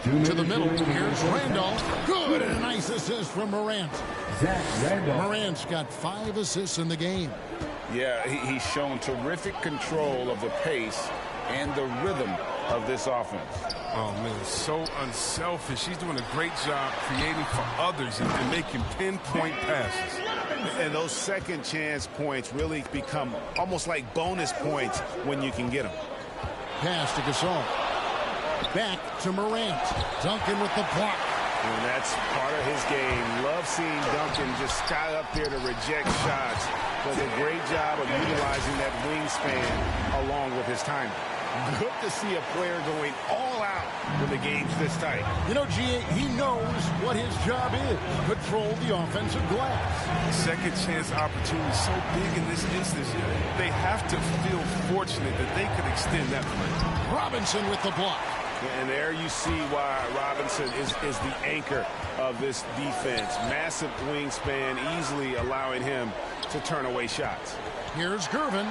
S3: To the middle, here's Randolph. Good, and a nice assist from Morant. Morant's got 5 assists in the game.
S7: Yeah, he's shown terrific control of the pace and the rhythm of this offense.
S21: Oh, man, so unselfish. He's doing a great job creating for others and making pinpoint passes.
S7: And those second chance points really become almost like bonus points when you can get them.
S3: Pass to Gasol. Back to Morant. Duncan with the block.
S4: And that's part of his game. Love seeing Duncan just sky up there to reject shots. Does a great job of utilizing that wingspan along with his timing. Good to see a player going all out when the game's this tight.
S3: You know, G.A., he knows what his job is. Control the offensive glass.
S21: Second chance opportunity so big in this instance. They have to feel fortunate that they could extend that play.
S3: Robinson with the block.
S4: And there you see why Robinson is the anchor of this defense. Massive wingspan, easily allowing him to turn away shots.
S3: Here's Gervin,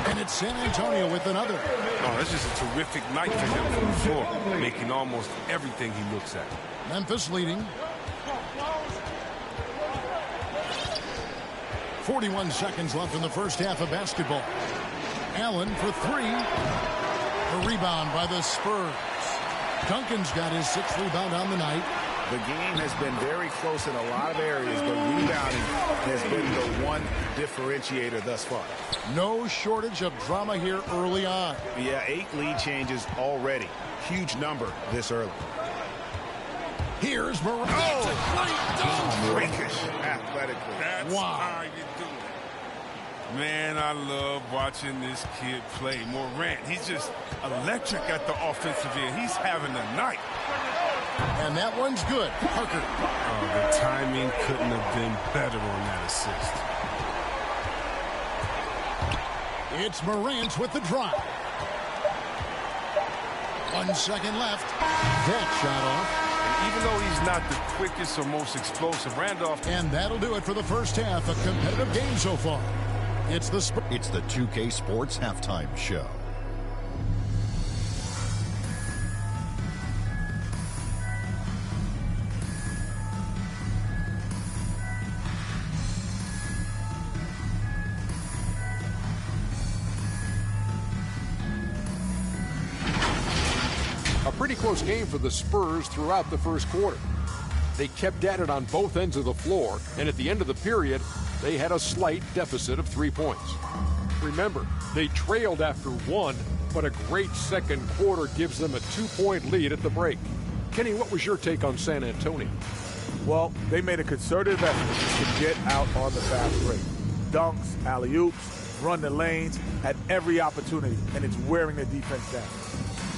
S3: and it's San Antonio with another.
S21: Oh, that's just a terrific night for him from the floor, making almost everything he looks at.
S3: Memphis leading. 41 seconds left in the first half of basketball. Allen for 3. A rebound by the Spurs. Duncan's got his 6th rebound on the night.
S7: The game has been very close in a lot of areas, but rebounding has been the one differentiator thus far.
S3: No shortage of drama here early on.
S7: Yeah, 8 lead changes already. Huge number this early.
S3: Here's Morant.
S7: Oh, freakish athletically.
S21: That's how you do it. Man, I love watching this kid play. Morant, he's just electric at the offensive end. He's having a night.
S3: And that one's good. Parker.
S21: Oh, the timing couldn't have been better on that assist.
S3: It's Morant with the drive. 1 second left. That shot off.
S21: And even though he's not the quickest or most explosive, Randolph.
S3: And that'll do it for the first half. A competitive game so far. It's the
S19: 2K Sports Halftime Show.
S11: A pretty close game for the Spurs throughout the first quarter. They kept at it on both ends of the floor, and at the end of the period, they had a slight deficit of 3 points. Remember, they trailed after 1, but a great second quarter gives them a 2-point lead at the break. Kenny, what was your take on San Antonio?
S13: Well, they made a concerted effort to get out on the fast break. Dunks, alley-oops, run the lanes, had every opportunity, and it's wearing the defense down.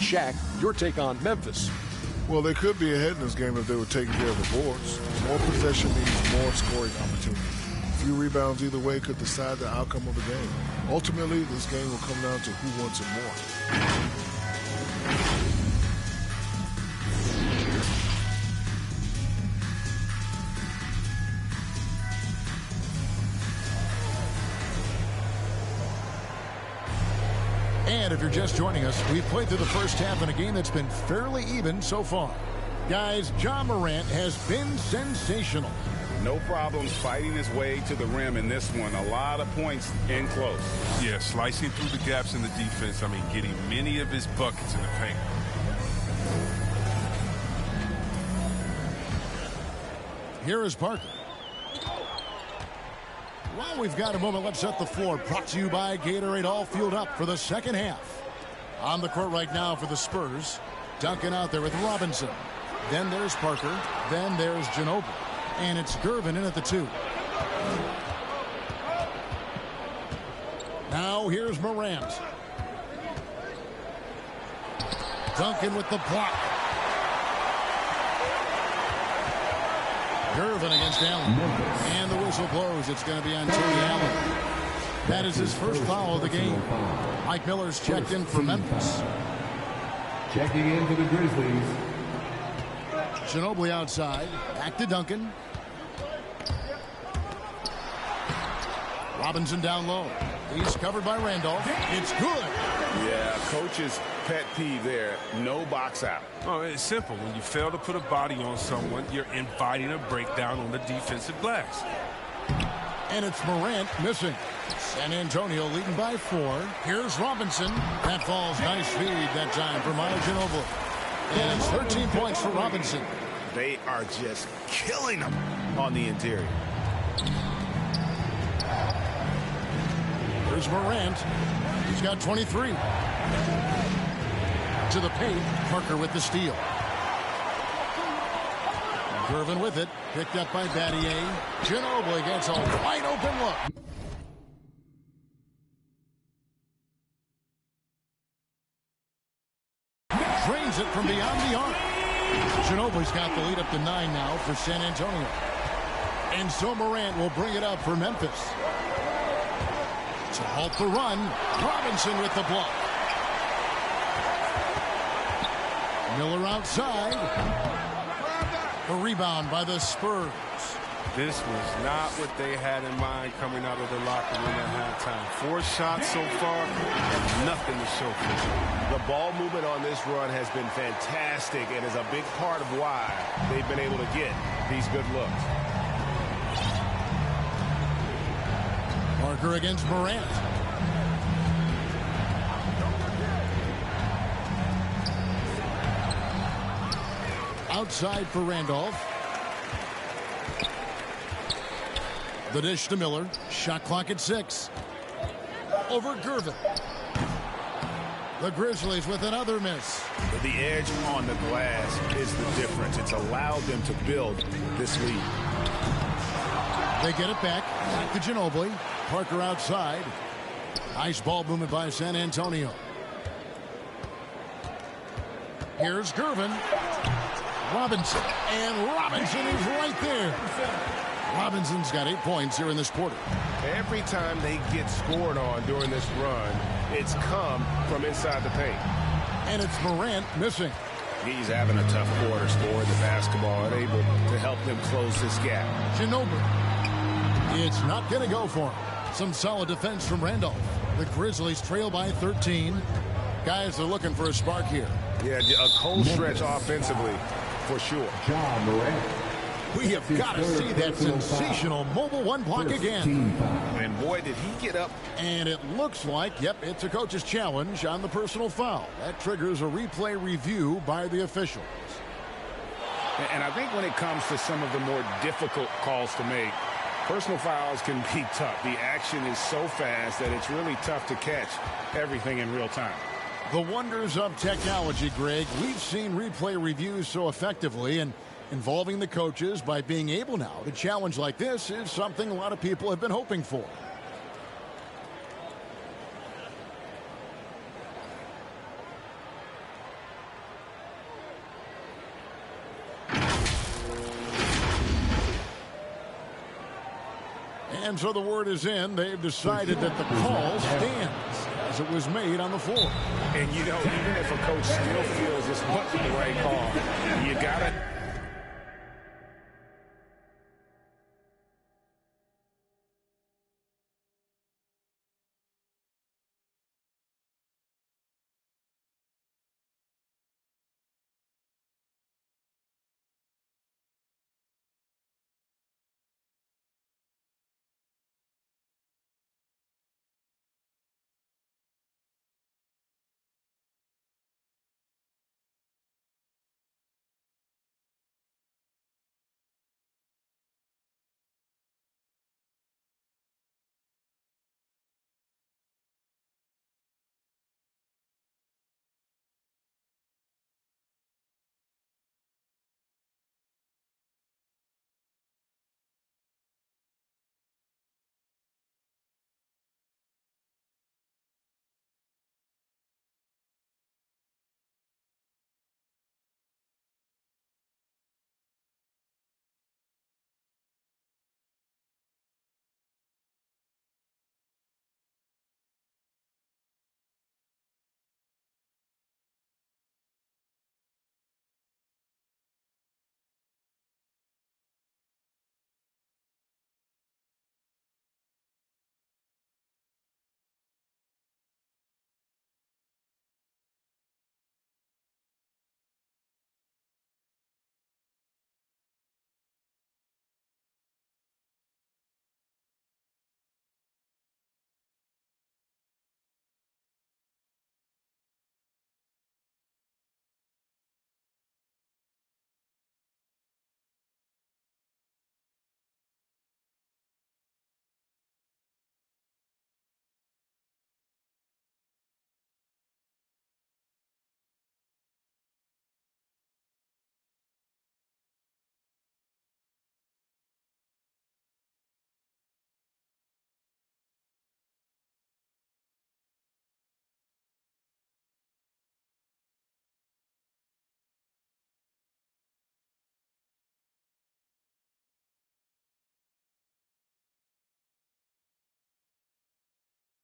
S11: Shaq, your take on Memphis.
S12: Well, they could be ahead in this game if they were taking care of the boards. More possession means more scoring opportunities. A few rebounds either way could decide the outcome of the game. Ultimately, this game will come down to who wants it more.
S3: And if you're just joining us, we've played through the first half in a game that's been fairly even so far. Guys, Ja Morant has been sensational.
S7: No problems fighting his way to the rim in this one. A lot of points in close.
S21: Yeah, slicing through the gaps in the defense. I mean, getting many of his buckets in the paint.
S3: Here is Parker. While we've got a moment, let's set the floor. Brought to you by Gatorade, all fueled up for the second half. On the court right now for the Spurs. Duncan out there with Robinson. Then there's Parker. Then there's Ginobili. And it's Gervin in at the 2. Now here's Morant. Duncan with the block. Gervin against Allen. And the whistle blows. It's going to be on Tony Allen. That is his first foul of the game. Mike Miller's checked in for Memphis.
S17: Checking in for the Grizzlies.
S3: Ginobili outside. Back to Duncan. Robinson down low. He's covered by Randolph. It's good.
S4: Yeah, coach's pet peeve there. No box out.
S21: Oh, it's simple. When you fail to put a body on someone, you're inviting a breakdown on the defensive glass.
S3: And it's Morant missing. San Antonio leading by 4. Here's Robinson. That falls. Nice feed that time for Manu Ginobili. And it's 13 points for Robinson.
S4: They are just killing them on the interior.
S3: Here's Morant. He's got 23. To the paint. Parker with the steal. Gervin with it. Picked up by Battier. Ginobili gets a wide open look. Drains it from beyond the arc. Ginobili's got the lead up to 9 now for San Antonio. And so Morant will bring it up for Memphis. To halt the run, Robinson with the block. Miller outside. The rebound by the Spurs.
S21: This was not what they had in mind coming out of the locker room at halftime. 4 shots so far, and nothing to show for it.
S4: The ball movement on this run has been fantastic and is a big part of why they've been able to get these good looks.
S3: Parker against Morant. Outside for Randolph. The dish to Miller. Shot clock at 6. Over Gervin. The Grizzlies with another miss.
S4: The edge on the glass is the difference. It's allowed them to build this lead.
S3: They get it back. Back to Ginobili. Parker outside. Nice ball movement by San Antonio. Here's Gervin. Robinson. And Robinson is right there. Robinson's got 8 points here in this quarter.
S4: Every time they get scored on during this run, it's come from inside the paint.
S3: And it's Morant missing.
S4: He's having a tough quarter scoring the basketball and able to help them close this gap.
S3: Ginobili. It's not going to go for him. Some solid defense from Randolph. The Grizzlies trail by 13. Guys are looking for a spark here.
S4: Yeah, a cold stretch offensively for sure.
S17: John Morant.
S3: We have got to see that sensational mobile one block again.
S4: And boy, did he get up.
S3: And it looks like, yep, it's a coach's challenge on the personal foul. That triggers a replay review by the officials.
S7: And I think when it comes to some of the more difficult calls to make, personal fouls can be tough. The action is so fast that it's really tough to catch everything in real time.
S3: The wonders of technology, Greg. We've seen replay reviews so effectively, and involving the coaches by being able now to challenge like this is something a lot of people have been hoping for. And so the word is in. They've decided that the call stands as it was made on the floor.
S7: And you know, even if a coach still feels this wasn't the right call, you got to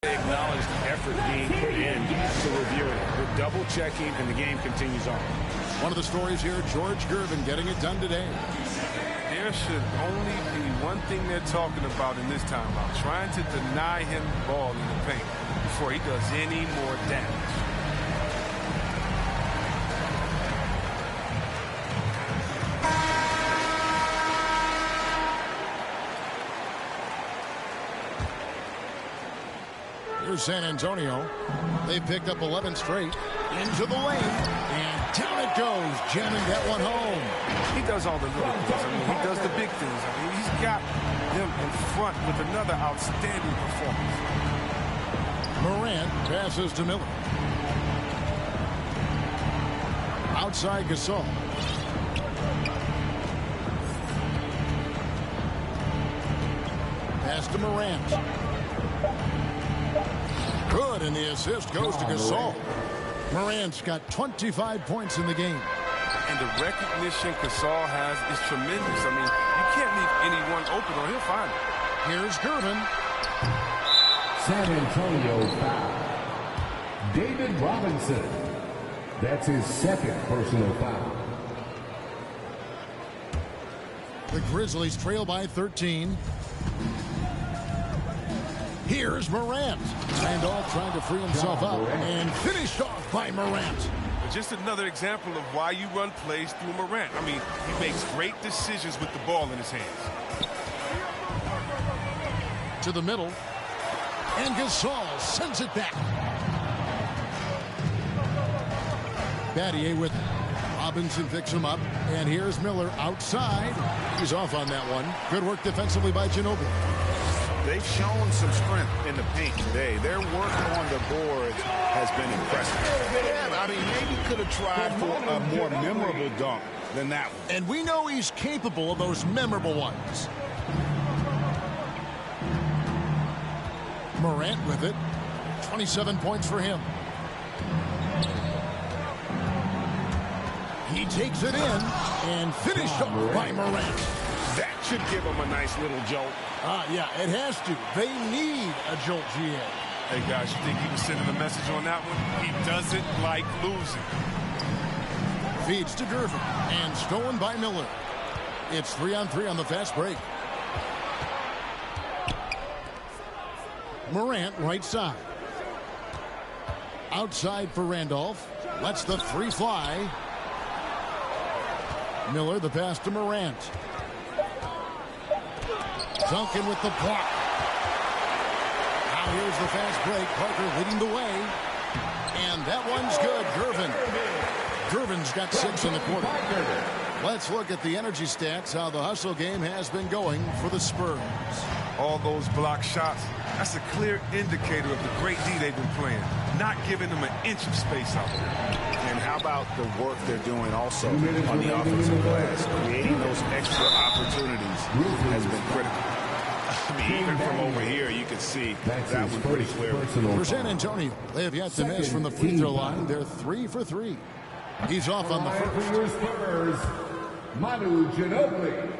S7: Acknowledge the effort being put in to review it. We're double checking, and the game continues on.
S3: One of the stories here, George Gervin getting it done today.
S21: There should only be one thing they're talking about in this timeout, trying to deny him the ball in the paint before he does any more damage.
S3: Here's San Antonio. They picked up 11 straight into the lane, and down it goes, jamming that one home.
S21: He does all the little things. I mean, he does the big things. I mean, he's got them in front with another outstanding performance.
S3: Morant passes to Miller. Outside Gasol. Pass to Morant. Good, and the assist goes to Gasol. Morant's got 25 points in the game.
S21: And the recognition Gasol has is tremendous. I mean, you can't leave anyone open or he'll find it.
S3: Here's Gervin.
S17: San Antonio foul. David Robinson. That's his second personal foul.
S3: The Grizzlies trail by 13. Here's Morant. Randolph trying to free himself up and finished off by Morant.
S21: Just another example of why you run plays through Morant. I mean, he makes great decisions with the ball in his hands.
S3: To the middle. And Gasol sends it back. Battier with it. Robinson picks him up. And here's Miller outside. He's off on that one. Good work defensively by Ginobili.
S7: They've shown some strength in the paint today. Their work on the boards has been impressive. Yeah, I mean, maybe could have tried for a more memorable dunk than that one.
S3: And we know he's capable of those memorable ones. Morant with it. 27 points for him. He takes it in and finished up by Morant.
S7: That should give him a nice little jolt.
S3: Yeah, it has to. They need a jolt, GA.
S21: Hey, guys, you think he was sending a message on that one? He doesn't like losing.
S3: Feeds to Gervin and stolen by Miller. It's 3-on-3 on the fast break. Morant right side. Outside for Randolph. Lets the three fly. Miller the pass to Morant. Duncan with the block. Now here's the fast break. Parker leading the way. And that one's good. Gervin's got 6 in the quarter. Let's look at the energy stats, how the hustle game has been going for the Spurs.
S21: All those block shots, that's a clear indicator of the great D they've been playing. Not giving them an inch of space out there.
S7: And how about the work they're doing also on the offensive glass? Creating those extra opportunities has been critical. I mean, even from over here, you can see that one pretty clearly.
S3: For San Antonio, they have yet to miss from the free throw line. They're 3 for 3. He's off on the first.
S17: Manu Ginobili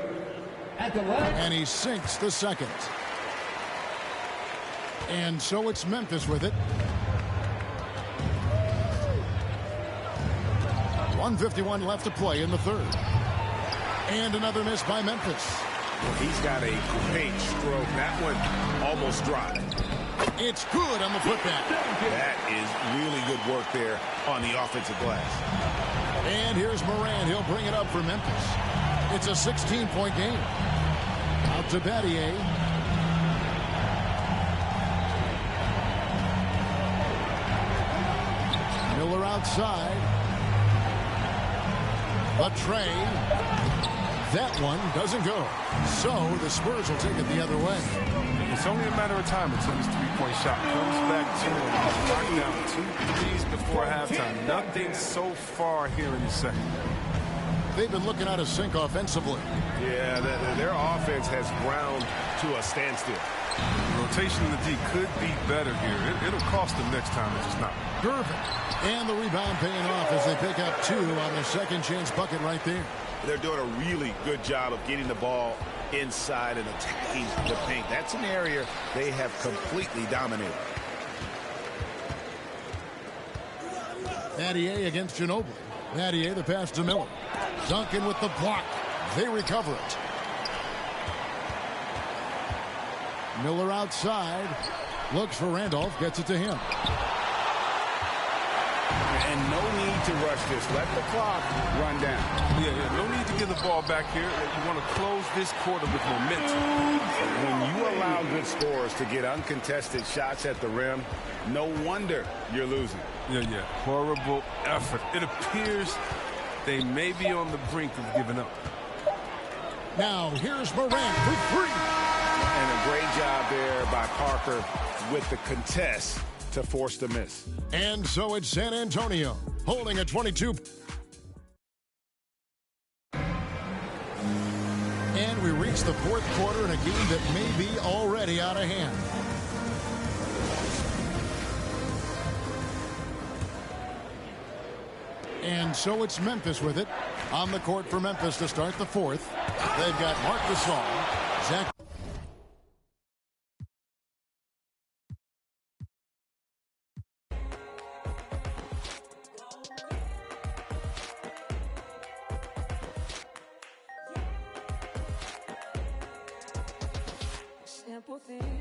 S17: at the line.
S3: And he sinks the second. And so it's Memphis with it. 1:51 left to play in the third. And another miss by Memphis.
S7: He's got a great stroke. That one almost dry.
S3: It's good on the putback.
S7: That is really good work there on the offensive glass.
S3: And here's Morant. He'll bring it up for Memphis. It's a 16-point game. Out to Battier. Miller outside. A tray. That one doesn't go. So the Spurs will take it the other way.
S21: It's only a matter of time until this three-point shot comes back to him. Knock down 2 threes before halftime. Nothing so far here in the second.
S3: They've been looking out of sync offensively.
S4: Yeah, their offense has ground to a standstill.
S21: The rotation in the D could be better here. It'll cost them next time if it's not.
S3: Gervin. And the rebound paying off as they pick up 2 on the second chance bucket right there.
S7: They're doing a really good job of getting the ball inside and attacking the paint. That's an area they have completely dominated.
S3: Battier against Ginobili. Battier the pass to Miller. Duncan with the block. They recover it. Miller outside. Looks for Randolph. Gets it to him.
S7: And no need to rush this. Let the clock run down.
S21: Yeah, no need to get the ball back here. You want to close this quarter with momentum.
S7: When you allow good scorers to get uncontested shots at the rim, no wonder you're losing.
S21: Yeah. Horrible effort. It appears they may be on the brink of giving up.
S3: Now, here's Morant for three.
S7: And a great job there by Parker with the contest to force the miss.
S3: And so it's San Antonio holding a 22. And we reach the fourth quarter in a game that may be already out of hand. And so it's Memphis with it. On the court for Memphis to start the fourth. They've got Marc Gasol, Zach.
S6: Simple things.